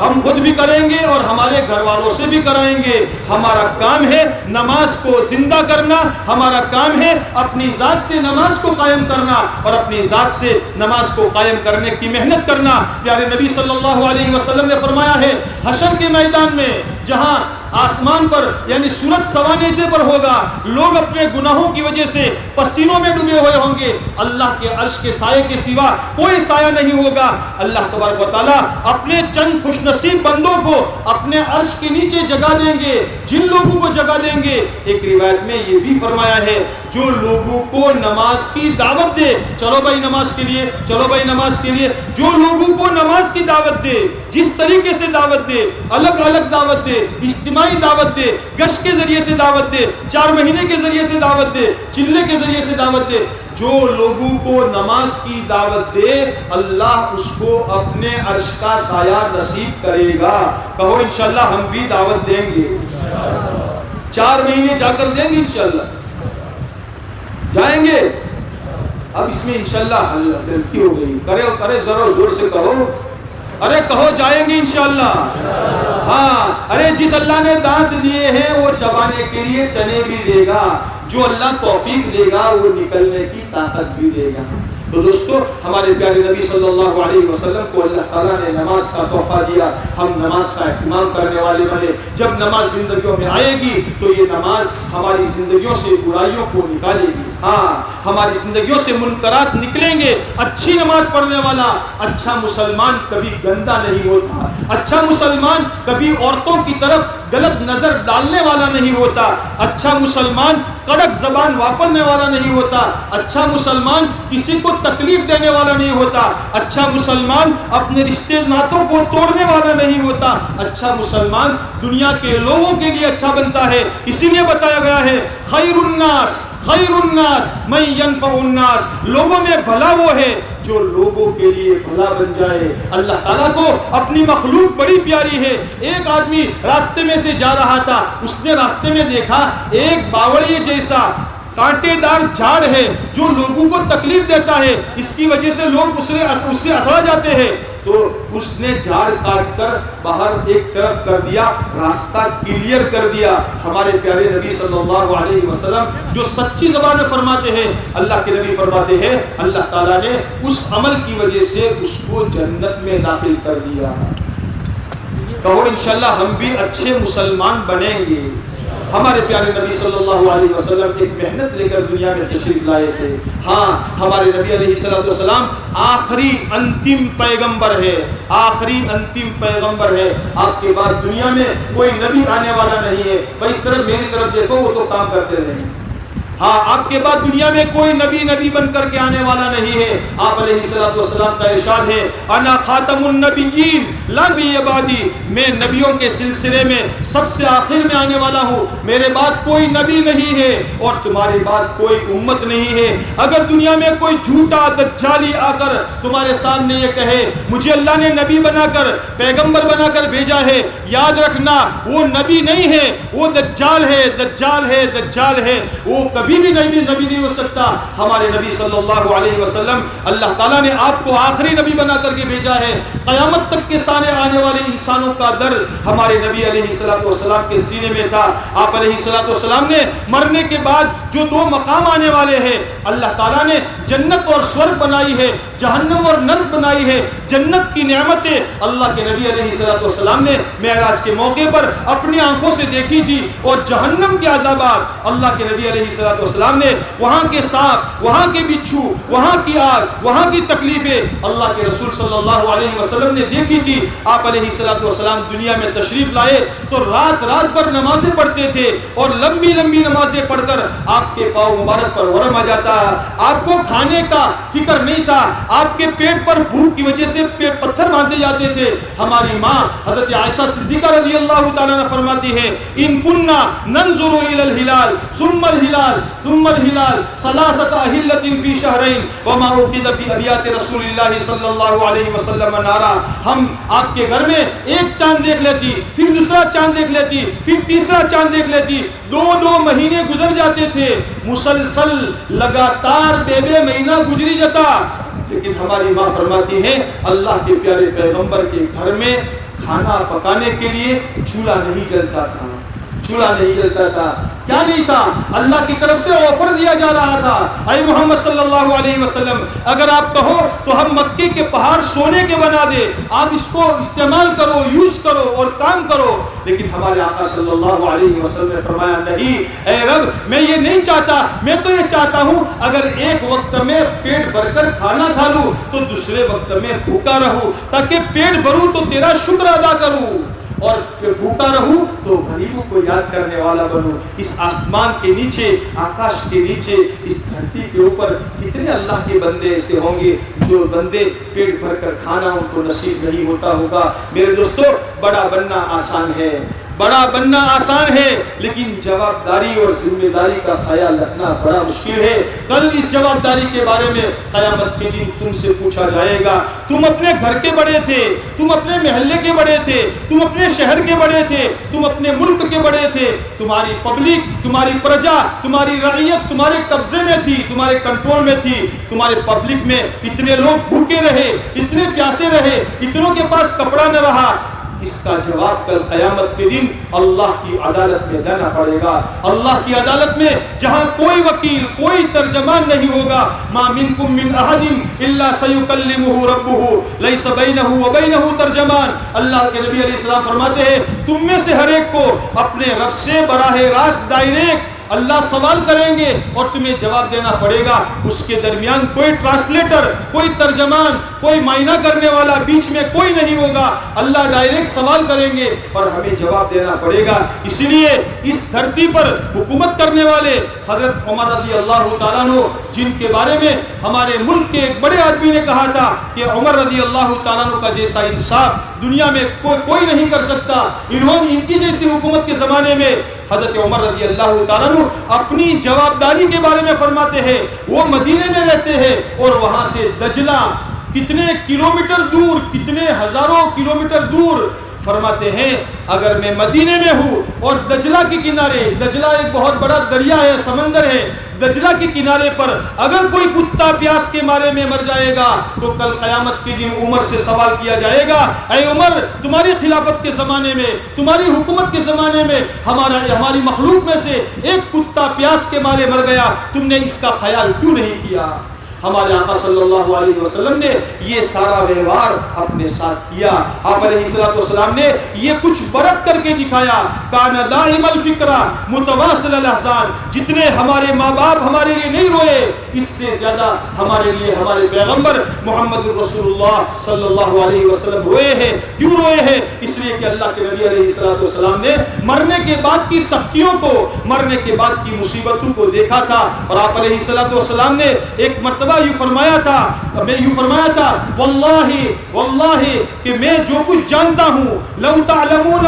ہم خود بھی کریں گے اور ہمارے گھر والوں سے بھی کرائیں گے. ہمارا کام ہے نماز کو زندہ کرنا, ہمارا کام ہے اپنی ذات سے نماز کو قائم کرنا اور اپنی ذات سے نماز کو قائم کرنے کی محنت کرنا. پیارے نبی صلی اللہ علیہ وسلم نے فرمایا ہے حشر کے میدان میں جہاں آسمان پر یعنی سورج سوا نیزے پر ہوگا, لوگ اپنے گناہوں کی وجہ سے پسینوں میں ڈوبے ہوئے ہوں گے, اللہ کے عرش کے سائے کے سوا کوئی سایہ نہیں ہوگا. اللہ تبارک و تعالیٰ اپنے چند خوش نصیب بندوں کو اپنے عرش کے نیچے جگہ دیں گے. جن لوگوں کو جگہ دیں گے, ایک روایت میں یہ بھی فرمایا ہے جو لوگوں کو نماز کی دعوت دے, چلو بھائی نماز کے لیے, چلو بھائی نماز کے لیے, جو لوگوں کو نماز کی دعوت دے, جس طریقے سے دعوت دے, الگ الگ دعوت دے, اجتماعی دعوت دے, گشت کے ذریعے سے دعوت دے, 4 مہینے کے ذریعے سے دعوت دے, چلے کے ذریعے سے دعوت دے, جو لوگوں کو نماز کی دعوت دے اللہ اس کو اپنے عرش کا سایہ نصیب کرے گا. کہو انشاءاللہ ہم بھی دعوت دیں گے, 4 مہینے جا کر دیں گے, انشاءاللہ جائیں گے. اب اس میں انشاءاللہ غلطی ہو گئی, کرے ذرا زور سے کہو, ارے کہو جائیں گے انشاءاللہ. ہاں, ارے جس اللہ نے دانت دیے ہیں وہ چبانے کے لیے چنے بھی دے گا, جو اللہ توفیق دے گا وہ نکلنے کی طاقت بھی دے گا. تو دوستو ہمارے پیارے نبی صلی اللہ علیہ وسلم کو اللہ تعالیٰ نے نماز کا تحفہ دیا، ہم نماز کا اہتمام کرنے والے بنے۔ جب نماز زندگیوں میں آئے گی تو یہ نماز ہماری زندگیوں سے برائیوں کو نکالے گی، ہاں ہماری زندگیوں سے منکرات نکلیں گے۔ اچھی نماز پڑھنے والا اچھا مسلمان کبھی گندا نہیں ہوتا، اچھا مسلمان کبھی عورتوں کی طرف غلط نظر ڈالنے والا نہیں ہوتا، اچھا مسلمان کڑک زبان واپرنے والا نہیں ہوتا، اچھا مسلمان کسی کو تکلیف دینے والا نہیں ہوتا، اچھا مسلمان اپنے رشتے ناتوں کو توڑنے والا نہیں ہوتا، اچھا مسلمان دنیا کے لوگوں کے لیے اچھا بنتا ہے۔ اسی لیے بتایا گیا ہے خیر الناس من ينفع الناس، لوگوں میں بھلا وہ ہے جو لوگوں کے لیے بھلا بن جائے۔ اللہ تعالیٰ کو اپنی مخلوق بڑی پیاری ہے۔ ایک آدمی راستے میں سے جا رہا تھا، اس نے راستے میں دیکھا ایک باوڑی جیسا کانٹے دار جھاڑ ہے جو لوگوں کو تکلیف دیتا ہے، اس کی وجہ سے لوگ اس سے اترا جاتے ہیں، تو اس نے جھاڑ کاٹ کر باہر ایک طرف کر دیا، راستہ کلیئر کر دیا۔ ہمارے پیارے نبی صلی اللہ علیہ وسلم جو سچی زبان میں فرماتے ہیں، اللہ کے نبی فرماتے ہیں اللہ تعالیٰ نے اس عمل کی وجہ سے اس کو جنت میں داخل کر دیا۔ کہو انشاءاللہ ہم بھی اچھے مسلمان بنیں گے۔ ہمارے پیارے نبی صلی اللہ علیہ وسلم ایک محنت لے کر دنیا میں تشریف لائے تھے۔ ہاں ہمارے نبی علیہ السلام آخری انتم پیغمبر ہے، آخری انتم پیغمبر ہے۔ آپ کے بعد دنیا میں کوئی نبی آنے والا نہیں ہے۔ بھائی اس طرف میری طرف دیکھو، وہ تو کام کرتے رہیں گے۔ ہاں آپ کے بعد دنیا میں کوئی نبی بن کر کے آنے والا نہیں ہے۔ آپ علیہ السلام کا ارشاد ہے انا خاتم النبیین لا نبی بعدی، میں نبیوں کے سلسلے میں سب سے آخر میں آنے والا ہوں، میرے بعد کوئی نبی نہیں ہے اور تمہارے بعد کوئی امت نہیں ہے۔ اگر دنیا میں کوئی جھوٹا دجالی آ کر تمہارے سامنے یہ کہے مجھے اللہ نے نبی بنا کر پیغمبر بنا کر بھیجا ہے، یاد رکھنا وہ نبی نہیں ہے، وہ دجال ہے، دجال ہے، دجال ہے، وہ کبھی بھی نبی نہیں ہو سکتا۔ ہمارے نبی صلی اللہ علیہ وسلم اللہ تعالیٰ نے آپ کو آخری نبی بنا کر کے بھیجا ہے۔ قیامت تک کے سامنے آنے والے انسانوں کا درد ہمارے نبی علیہ السلام کے سینے میں تھا۔ آپ علیہ السلام نے مرنے کے بعد جو دو مقام آنے والے ہیں، اللہ تعالیٰ نے جنت اور سورگ بنائی ہے، جہنم اور نرک بنائی ہے۔ جنت کی نعمتیں اللہ کے نبی علیہ السلام نے معراج کے موقع پر اپنی آنکھوں سے دیکھی تھی، اور جہنم کے عذابات اللہ کے نبی علیہ السلام نے وہاں کے سانپ، وہاں کے بچھو، وہاں کی آگ، وہاں کی تکلیفیں اللہ کے رسول صلی اللہ علیہ وسلم نے دیکھی تھی۔ آپ علیہ السلام دنیا میں تشریف لائے تو رات بھر نمازیں پڑھتے تھے، اور لمبی نمازیں پڑھ کر آپ کے پاؤں مبارک پر ورم آ جاتا۔ آپ کو کھانے کا فکر نہیں تھا، آپ کے پیٹ پر بھوک کی وجہ سے پتھر باندھے جاتے تھے۔ ہماری ماں حضرت عائشہ صدیقہ رضی اللہ تعالیٰ عنہ فرماتی ہے ان کننا ننظر الی الہلال ثم الہلال ثم الہلال ثلاثۃ اہلۃ فی شہرین وما اوقد فی ابیات رسول اللہ صلی اللہ علیہ وسلم نارا، ہم آپ کے گھر میں ایک چاند دیکھ لیتی، پھر دوسرا چاند دیکھ لیتی، پھر تیسرا چاند دیکھ لیتی، دو مہینے گزر جاتے تھے، مسلسل لگاتار بے مہینہ گزری جاتا، لیکن ہماری ماں فرماتی ہے اللہ کے پیارے پیغمبر کے گھر میں کھانا پکانے کے لیے چولہا نہیں جلتا تھا، چولہا نہیں جلتا تھا۔ کیا نہیں تھا؟ اللہ کی طرف سے آفر دیا جا رہا تھا، اے محمد صلی اللہ علیہ وسلم اگر آپ کہو تو ہم مکے کے پہاڑ سونے کے بنا دے، آپ اس کو استعمال کرو، یوز کرو اور کام کرو، لیکن ہمارے آقا صلی اللہ علیہ وسلم نے فرمایا نہیں اے رب میں یہ نہیں چاہتا، میں تو یہ چاہتا ہوں اگر ایک وقت میں پیٹ بھر کر کھانا کھا لوں تو دوسرے وقت میں بھوکا رہوں، تاکہ پیٹ بھروں تو تیرا شکر ادا کروں، اور بھوکا رہوں تو غریبوں کو یاد کرنے والا بنوں۔ اس آسمان کے نیچے، آکاش کے نیچے، اس دھرتی کے اوپر کتنے اللہ کے بندے ایسے ہوں گے جو بندے پیٹ بھر کر کھانا ان کو نصیب نہیں ہوتا ہوگا۔ میرے دوستو بڑا بننا آسان ہے، بڑا بننا آسان ہے، لیکن جوابداری اور ذمہ داری کا خیال رکھنا بڑا مشکل ہے۔ کل اس جوابداری کے بارے میں قیامت کے دن تم سے پوچھا جائے گا، تم اپنے گھر کے بڑے تھے، تم اپنے محلے کے بڑے تھے، تم اپنے شہر کے بڑے تھے، تم اپنے ملک کے بڑے تھے، تمہاری پبلک، تمہاری پرجا، تمہاری رعیت تمہارے قبضے میں تھی، تمہارے کنٹرول میں تھی، تمہارے پبلک میں اتنے لوگ بھوکے رہے، اتنے پیاسے رہے، اتنوں کے پاس کپڑا نہ رہا، اس کا جواب کل قیامت کے دن اللہ کی عدالت میں دینا پڑے گا. اللہ کی عدالت میں جہاں کوئی وکیل کوئی ترجمان نہیں ہوگا. ما منکم من احد الا سیکلمہ ربہ لیس بینہ وبینہ ترجمان. اللہ کے نبی علیہ السلام فرماتے ہیں تم میں سے ہر ایک کو اپنے رب سے براہ راست ڈائریکٹ اللہ سوال کریں گے اور تمہیں جواب دینا پڑے گا. اس کے درمیان کوئی ٹرانسلیٹر کوئی ترجمان کوئی معائنہ کرنے والا بیچ میں کوئی نہیں ہوگا. اللہ ڈائریکٹ سوال کریں گے اور ہمیں جواب دینا پڑے گا. اسی لیے اس دھرتی پر حکومت کرنے والے حضرت عمر رضی اللہ تعالیٰ عنہ جن کے بارے میں ہمارے ملک کے ایک بڑے آدمی نے کہا تھا کہ عمر رضی اللہ تعالیٰ عنہ کا جیسا انصاف دنیا میں کوئی نہیں کر سکتا. ان کی جیسی حکومت کے زمانے میں حضرت عمر رضی اللہ تعالیٰ عنہ اپنی جوابداری کے بارے میں فرماتے ہیں وہ مدینے میں رہتے ہیں اور وہاں سے دجلہ کتنے کلومیٹر دور کتنے ہزاروں کلومیٹر دور فرماتے ہیں اگر میں مدینے میں ہوں اور دجلہ کے کنارے دجلہ ایک بہت بڑا دریا ہے سمندر ہے دجلہ کے کنارے پر اگر کوئی کتا پیاس کے مارے میں مر جائے گا تو کل قیامت کے دن عمر سے سوال کیا جائے گا اے عمر تمہاری خلافت کے زمانے میں تمہاری حکومت کے زمانے میں ہماری مخلوق میں سے ایک کتا پیاس کے مارے مر گیا تم نے اس کا خیال کیوں نہیں کیا. ہمارے آقا صلی اللہ علیہ وسلم نے یہ سارا ویوہار اپنے ساتھ کیا. آپ علیہ الصلوۃ والسلام نے یہ کچھ برت کر کے دکھایا. کان دائم الفکرہ متواصل الاحزان. جتنے ہمارے ماں باپ ہمارے لیے نہیں روئے اس سے زیادہ ہمارے لیے ہمارے پیغمبر محمد رسول اللہ صلی اللہ علیہ وسلم روئے ہیں. کیوں روئے ہیں؟ اس لیے کہ اللہ کے نبی علیہ الصلوۃ والسلام نے مرنے کے بعد کی سختیوں کو مرنے کے بعد کی مصیبتوں کو دیکھا تھا. اور آپ علیہ الصلوۃ والسلام نے ایک مرتبہ یوں فرمایا تھا واللہ کہ میں جو کچھ جانتا ہوں لو تعلمون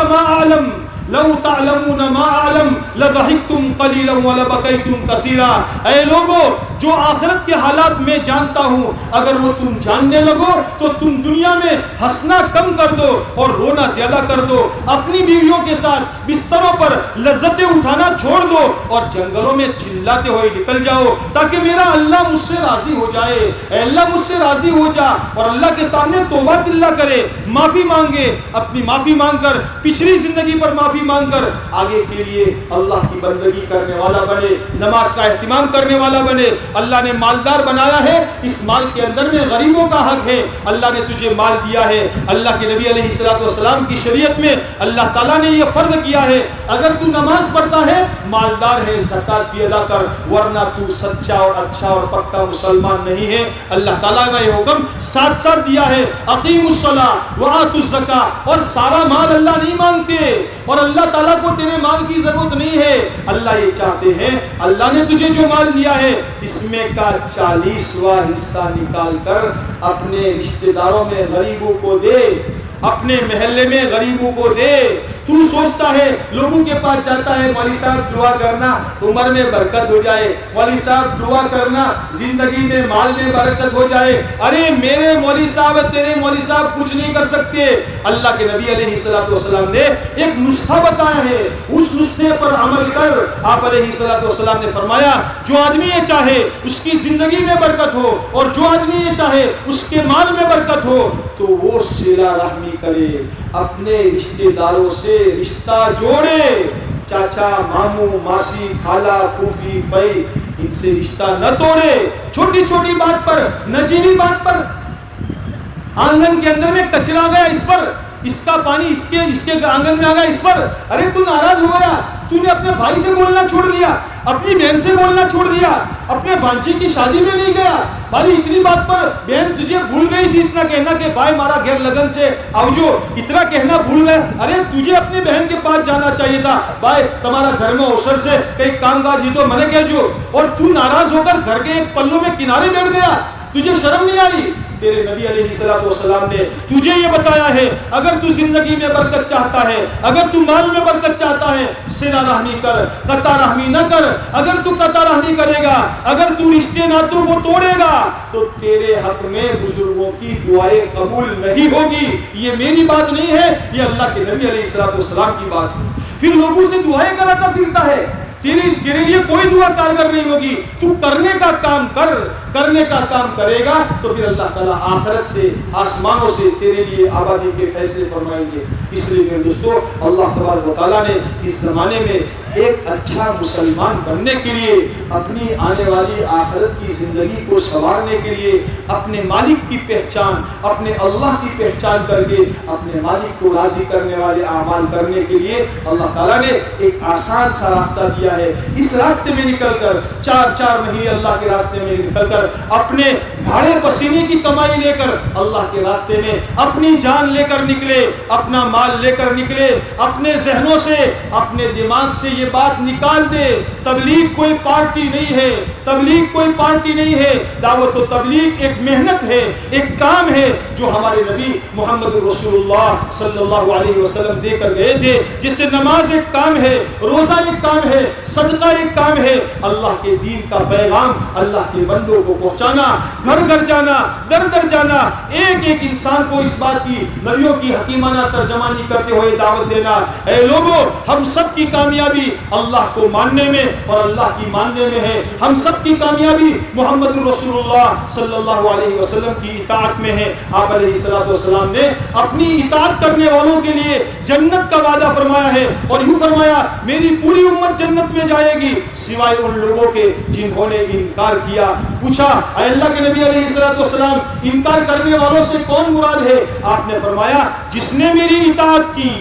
ما اعلم لضحكتم قليلا ولبكيتم كثيرا. اے لوگوں جو آخرت کے حالات میں جانتا ہوں اگر وہ تم جاننے لگو تو تم دنیا میں ہنسنا کم کر دو اور رونا زیادہ کر دو. اپنی بیویوں کے ساتھ بستروں پر لذتیں اٹھانا چھوڑ دو اور جنگلوں میں چلاتے ہوئے نکل جاؤ تاکہ میرا اللہ مجھ سے راضی ہو جائے. اے اللہ مجھ سے راضی ہو جا اور اللہ کے سامنے توبہ اللہ کرے معافی مانگے. اپنی معافی مانگ کر پچھلی زندگی پر معافی مانگ کر آگے کے لیے اللہ کی بندگی کرنے والا بنے نماز کا اہتمام کرنے والا بنے. اللہ نے مالدار بنایا ہے اس مال کے اندر میں غریبوں کا حق ہے. اللہ نے تجھے مال دیا ہے. اللہ کے نبی علیہ الصلوۃ والسلام کی شریعت میں اللہ تعالیٰ نے یہ فرض کیا ہے اگر تو نماز پڑھتا ہے مالدار ہے زکات بھی ادا کر ورنہ تو سچا اور اچھا اور پکا مسلمان نہیں ہے. اللہ تعالیٰ کا یہ حکم ساتھ ساتھ دیا ہے اقیم الصلاۃ وآتوا الزکاۃ. اور سارا مال اللہ نہیں مانگتے اور اللہ تعالیٰ کو تیرے مال کی ضرورت نہیں ہے. اللہ یہ چاہتے ہیں اللہ نے تجھے جو مال دیا ہے اس میں کا 40واں حصہ نکال کر اپنے رشتہ داروں میں غریبوں کو دے اپنے محلے میں غریبوں کو دے. تو سوچتا ہے لوگوں کے پاس جاتا ہے مولوی صاحب دعا کرنا عمر میں برکت ہو جائے مولوی صاحب دعا کرنا زندگی میں مال میں برکت ہو جائے. ارے میرے مولوی صاحب تیرے مولوی صاحب کچھ نہیں کر سکتے. اللہ کے نبی علیہ الصلوۃ والسلام نے ایک نسخہ بتایا ہے اس نسخے پر عمل کر. آپ علیہ الصلوۃ والسلام نے فرمایا جو آدمی یہ چاہے اس کی زندگی میں برکت ہو اور جو آدمی یہ چاہے اس کے مال میں برکت ہو تو وہ صلہ رحمی کرے اپنے رشتہ داروں سے رشتہ جوڑے. چاچا ماموں ماسی خالہ پھوپھی پھئی ان سے رشتہ نہ توڑے. چھوٹی چھوٹی بات پر نجیبی بات پر آنگن کے اندر میں کچرا گیا اس پر اس کا پانی اس کے آنگن میں آ گیا اس پر ارے تو ناراض ہو گیا. تو نے اپنے بھائی سے بولنا چھوڑ دیا اپنی بہن سے بولنا چھوڑ دیا اپنے بانجی کی شادی میں نہیں گیا. بھائی اتنی بات پر بہن تجھے بھول گئی تھی اتنا کہنا کہ بھائی مارا گھر لگن سے آؤ جو اتنا کہنا بھول گئے. ارے تجھے اپنی بہن کے پاس جانا چاہیے تھا بھائی تمہارا گھر میں اوسر سے کئی کام کاج ہی تو منے گئے جو اور تو ناراض ہو کر گھر کے ایک پلوں میں کنارے بیٹھ گیا. تجھے شرم نہیں آئی؟ تیرے نبی علیہ الصلوۃ والسلام نے تجھے یہ بتایا ہے اگر تو زندگی میں برکت چاہتا ہے اگر تو مال میں برکت چاہتا ہے صلہ رحمی کر قطع رحمی نہ کر. اگر تو قطع رحمی کرے گا اگر تو رشتے ناتوں کو توڑے گا تو تیرے حق میں بزرگوں کی دعائیں قبول نہیں ہوگی. یہ میری بات نہیں ہے یہ اللہ کے نبی علیہ الصلوۃ والسلام کی بات ہے. پھر لوگوں سے دعائیں کراتا پھرتا ہے تیرے لیے کوئی دعا کارگر نہیں ہوگی. تو کرنے کا کام کرنے کا کام کرے گا تو پھر اللہ تعالیٰ آخرت سے آسمانوں سے تیرے لیے آبادی کے فیصلے فرمائیں گے. اس لیے میرے دوستو اللہ تبارک و تعالیٰ نے اس زمانے میں ایک اچھا مسلمان بننے کے لیے اپنی آنے والی آخرت کی زندگی کو سنوارنے کے لیے اپنے مالک کی پہچان اپنے اللہ کی پہچان کر کے اپنے مالک کو راضی کرنے والے اعمال کرنے کے لیے اللہ تعالیٰ نے ایک آسان سا راستہ دیا ہے. اس راستے میں نکل کر 4 مہینے اللہ کے راستے میں نکل کر اپنے بھاڑے پسینے کی کمائی لے کر اللہ کے راستے میں اپنی جان لے کر نکلے, اپنا مال لے کر نکلے. اپنے ذہنوں سے اپنے دماغ سے یہ بات نکال دے تبلیغ کوئی پارٹی نہیں ہے, تبلیغ کوئی پارٹی نہیں ہے. دعوت و تبلیغ ایک محنت ہے, ایک کام ہے جو ہمارے نبی محمد رسول اللہ صلی اللہ علیہ وسلم دے کر گئے تھے. جس سے نماز ایک کام ہے, روزہ ایک کام ہے, صدقہ ایک کام ہے. اللہ کے دین کا پیغام اللہ کے بندوں کو پہنچانا, گھر گھر جانا, در در جانا, ایک ایک انسان کو اس بات کی نبیوں کی حکیمانہ ترجمانی کرتے ہوئے دعوت دینا. اے لوگوں, ہم سب کی کامیابی اللہ کو ماننے میں اور اللہ کی ماننے میں ہے. ہم سب کی کامیابی محمد رسول اللہ صلی اللہ علیہ وسلم کی اطاعت میں ہے. آپ علیہ الصلوۃ والسلام نے اپنی اطاعت کرنے والوں کے لیے جنت کا وعدہ فرمایا ہے اور یوں فرمایا میری پوری امت جنت میں جائے گی سوائے ان لوگوں کے جنہوں نے انکار کیا. پوچھا اے اللہ کے نبی علیہ الصلوۃ والسلام, انکار کرنے والوں سے کون مراد ہے؟ آپ نے فرمایا جس نے میری اطاعت کی.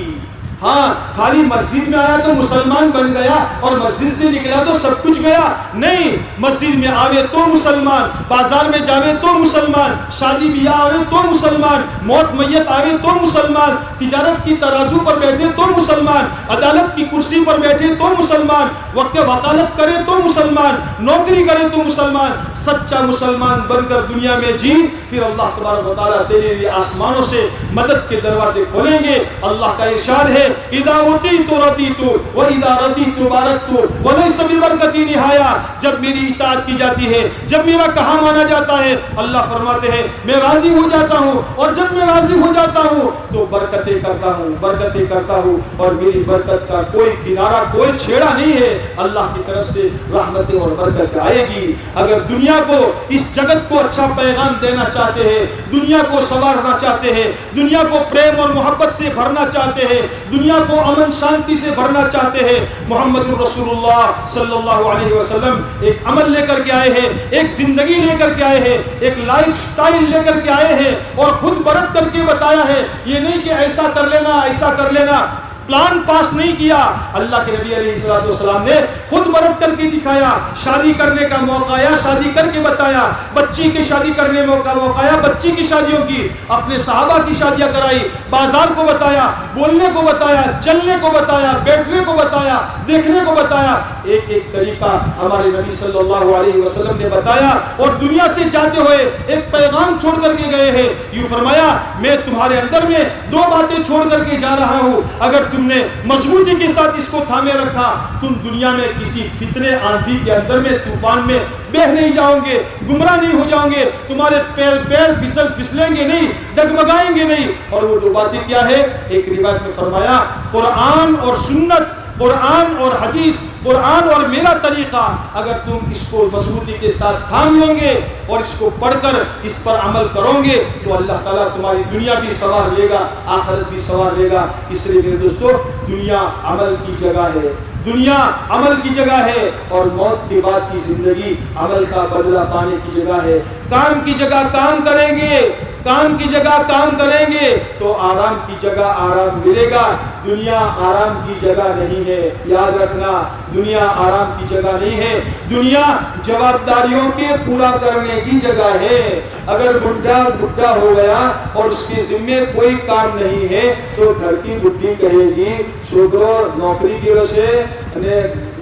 ہاں, خالی مسجد میں آیا تو مسلمان بن گیا اور مسجد سے نکلا تو سب کچھ گیا نہیں. مسجد میں آوے تو مسلمان, بازار میں جاوے تو مسلمان, شادی بیاہ آوے تو مسلمان, موت میت آوے تو مسلمان, تجارت کی ترازو پر بیٹھے تو مسلمان, عدالت کی کرسی پر بیٹھے تو مسلمان, وقت وکالت کرے تو مسلمان, نوکری کرے تو مسلمان. سچا مسلمان بن کر دنیا میں جی, پھر اللہ تبارک و تعالیٰ تیرے لیے آسمانوں سے مدد کے دروازے کھولیں گے. اللہ کا ارشاد ہے اذا اطیعت رضیت واذا رضیت بارکت وليس ببرکتی نہایا. جب میری اطاعت کی جاتی ہے, جب میرا کہا مانا جاتا ہے, اللہ فرماتے ہیں میں راضی ہو جاتا ہوں, اور جب میں راضی ہو جاتا ہوں تو برکتیں کرتا ہوں, برکتیں کرتا ہوں, اور میری برکت کا کوئی کنارہ, کوئی چھیڑا نہیں ہے. اللہ کی طرف سے رحمتیں اور برکت آئے گی. اگر دنیا کو, اس جگت کو اچھا پیغام دینا چاہتے ہیں, دنیا کو سنوارنا چاہتے ہیں, دنیا کو پریم اور محبت سے بھرنا چاہتے ہیں, دنیا کو امن شانتی سے بھرنا چاہتے ہیں, محمد رسول اللہ صلی اللہ علیہ وسلم ایک عمل لے کر کے آئے ہیں, ایک زندگی لے کر کے آئے ہیں, ایک لائف سٹائل لے کر کے آئے ہیں, اور خود برت کر کے بتایا ہے. یہ نہیں کہ ایسا کر لینا, ایسا کر لینا, پلان پاس نہیں کیا. اللہ کے نبی علیہ الصلوۃ والسلام نے خود برت کر کے دکھایا. شادی کرنے کا موقع آیا, شادی کر کے بتایا. بچی کی شادی کرنے کا موقع آیا, بچی کی شادیوں کی, اپنے صحابہ کی شادیاں کرائی. بازار کو بتایا, بولنے کو بتایا, چلنے کو بتایا, بیٹھنے کو بتایا, دیکھنے کو بتایا. ایک ایک طریقہ ہمارے نبی صلی اللہ علیہ وسلم نے بتایا, اور دنیا سے جاتے ہوئے ایک پیغام چھوڑ کر کے گئے ہیں. یوں فرمایا میں تمہارے اندر میں 2 باتیں چھوڑ کر کے جا رہا ہوں. اگر تم نے مضبوطی کے ساتھ اس کو تھامے رکھا, تم دنیا میں کسی فتنے, آندھی کے اندر میں, طوفان میں بہ نہیں جاؤ گے, گمراہ نہیں ہو جاؤ گے, تمہارے پیر پھسلیں گے نہیں, ڈگمگائیں گے نہیں. اور وہ 2 باتیں کیا ہے؟ ایک روایت میں فرمایا قرآن اور سنت, قرآن اور حدیث, قرآن اور میرا طریقہ. اگر تم اس کو مضبوطی کے ساتھ تھام لو گے اور اس کو پڑھ کر اس پر عمل کرو گے تو اللہ تعالیٰ تمہاری دنیا بھی سنوار لے گا, آخرت بھی سنوار لے گا. اس لیے میرے دوستو, دنیا عمل کی جگہ ہے, دنیا عمل کی جگہ ہے, اور موت کے بعد کی زندگی عمل کا بدلہ پانے کی جگہ ہے. کام کی جگہ کام کریں گے, کام کی جگہ کام کریں گے تو آرام کی جگہ آرام ملے گا. دنیا آرام کی جگہ نہیں ہے, یاد رکھنا, دنیا آرام کی جگہ نہیں ہے. دنیا جوابداریوں کے پورا کرنے کی جگہ ہے. اگر بڈھا ہو گیا اور اس کے ذمے کوئی کام نہیں ہے تو گھر کی بڈھی کہے گی چھوکرو نوکری کی وجہ سے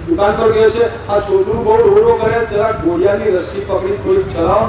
دکان پر گئے سے چھوکرو بہت رو کرے, تیرا گوڑیا کی رسی پکڑی تھوڑی چلاؤ.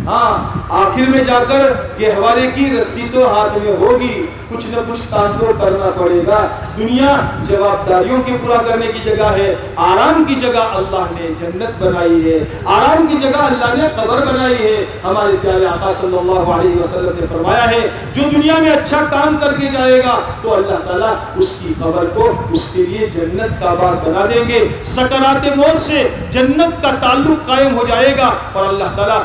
ہاں آخر میں جا کر گہوارے کی رسی تو ہاتھ میں ہوگی، کچھ نہ کچھ کام تو کرنا پڑے گا۔ دنیا جواب داریوں کے پورا کرنے کی جگہ ہے، آرام کی جگہ اللہ نے جنت بنائی ہے، آرام کی جگہ اللہ نے قبر بنائی ہے۔ ہمارے پیارے آقا صلی اللہ علیہ وسلم نے فرمایا ہے جو دنیا میں اچھا کام کر کے جائے گا تو اللہ تعالیٰ اس کی قبر کو اس کے لیے جنت کا باغ بنا دیں گے، سکرات موت سے جنت کا تعلق قائم ہو جائے گا، اور اللہ تعالیٰ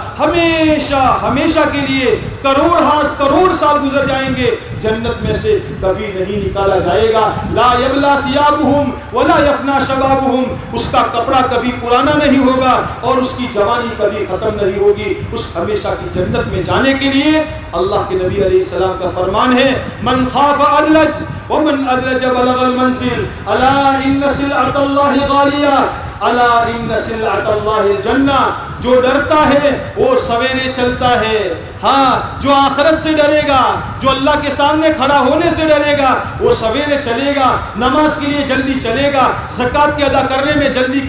ہمیشہ کے لیے کروڑ سال گزر جائیں گے، جنت میں سے کبھی نہیں نکالا جائے گا۔ لا یبلا ثیابہم ولا یفنا شبابہم، اس کا کپڑا کبھی پرانا نہیں ہوگا اور اس کی جوانی کبھی ختم نہیں ہوگی۔ اس ہمیشہ کی جنت میں جانے کے لیے اللہ کے نبی علیہ السلام کا فرمان ہے من خاف ادلج ومن ادلج بلغ المنزل الا ان سلعۃ اللہ غالیہ الا ان سلعۃ اللہ الجنہ، جو ڈرتا ہے وہ سویرے چلتا ہے، ہاں جو آخرت سے ڈرے گا، جو اللہ کے سامنے کھڑا ہونے سے ڈرے گا وہ سویرے چلے گا، نماز کے لیے جلدی چلے گا، زکوٰۃ کے ادا کرنے میں جلدی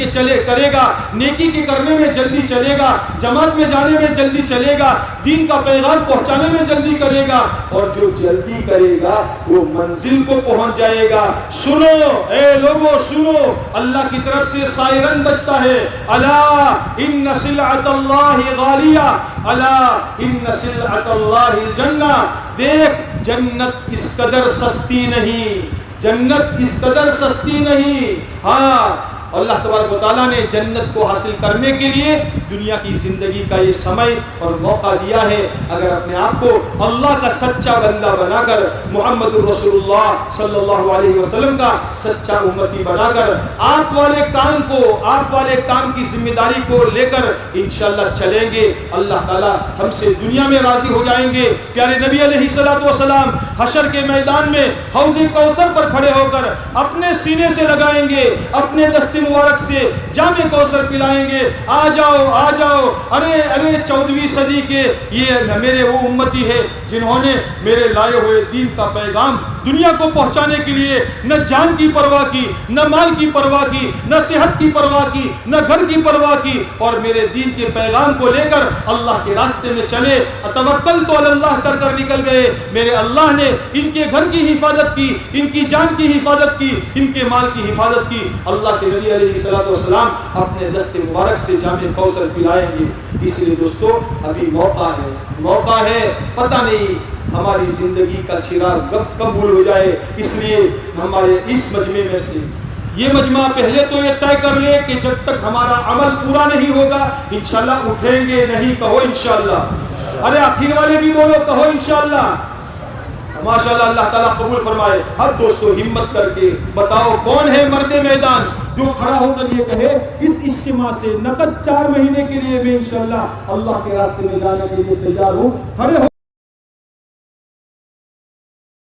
کرے گا، نیکی کے کرنے میں جلدی چلے گا، جماعت میں جانے میں جلدی چلے گا، دین کا پیغام پہنچانے میں جلدی کرے گا، اور جو جلدی کرے گا وہ منزل کو پہنچ جائے گا۔ سنو اے لوگو سنو، اللہ کی طرف سے سائرن بجتا ہے الا ان سلعۃ اللہ غالیہ الا ان سلعۃ اللہ الجنہ، دیکھ جنت اس قدر سستی نہیں، جنت اس قدر سستی نہیں۔ ہاں اللہ تبارک و تعالیٰ نے جنت کو حاصل کرنے کے لیے دنیا کی زندگی کا یہ سمے اور موقع دیا ہے۔ اگر اپنے آپ کو اللہ کا سچا بندہ بنا کر، محمد رسول اللہ صلی اللہ علیہ وسلم کا سچا امتی بنا کر، آپ والے کام کی ذمہ داری کو لے کر انشاءاللہ چلیں گے، اللہ تعالیٰ ہم سے دنیا میں راضی ہو جائیں گے۔ پیارے نبی علیہ السلام حشر کے میدان میں حوض کوثر پر کھڑے ہو کر اپنے سینے سے لگائیں گے، اپنے دست مبارک سے جام کوثر پلائیں گے، آ جاؤ، ارے 14ویں صدی کے یہ میرے وہ امتی ہے جنہوں نے میرے لائے ہوئے دین کا پیغام دنیا کو پہنچانے کے لیے نہ جان کی پرواہ کی، نہ مال کی پرواہ کی، نہ صحت کی پرواہ کی، نہ گھر کی پرواہ کی، اور میرے دین کے پیغام کو لے کر اللہ کے راستے میں چلے، توکلت علی اللہ کر کر نکل گئے۔ میرے اللہ نے ان کے گھر کی حفاظت کی، ان کی جان کی حفاظت کی، ان کے مال کی حفاظت کی۔ اللہ کے نبی علیہ السلام اپنے دست مبارک سے جام کوثر پلائیں گے۔ اس لیے دوستو ابھی موقع ہے، پتہ نہیں ہماری زندگی کا چراغ کب قبول ہو جائے۔ اس لیے ہمارے اس مجمع میں سے یہ مجمع پہلے تو یہ طے کر لے کہ جب تک ہمارا عمل پورا نہیں ہوگا انشاءاللہ اٹھیں گے نہیں، کہو انشاءاللہ۔ ارے آخر والے بھی بولو، کہو انشاءاللہ۔ ماشاءاللہ اللہ تعالیٰ قبول فرمائے۔ اب دوستو ہمت کر کے بتاؤ کون ہے مرد میدان جو کھڑا ہو کر یہ کہے اس اجتماع سے نقد 4 مہینے کے لیے میں انشاءاللہ اللہ کے راستے میں جانے کے لیے تیار ہوں۔ کھڑے ہو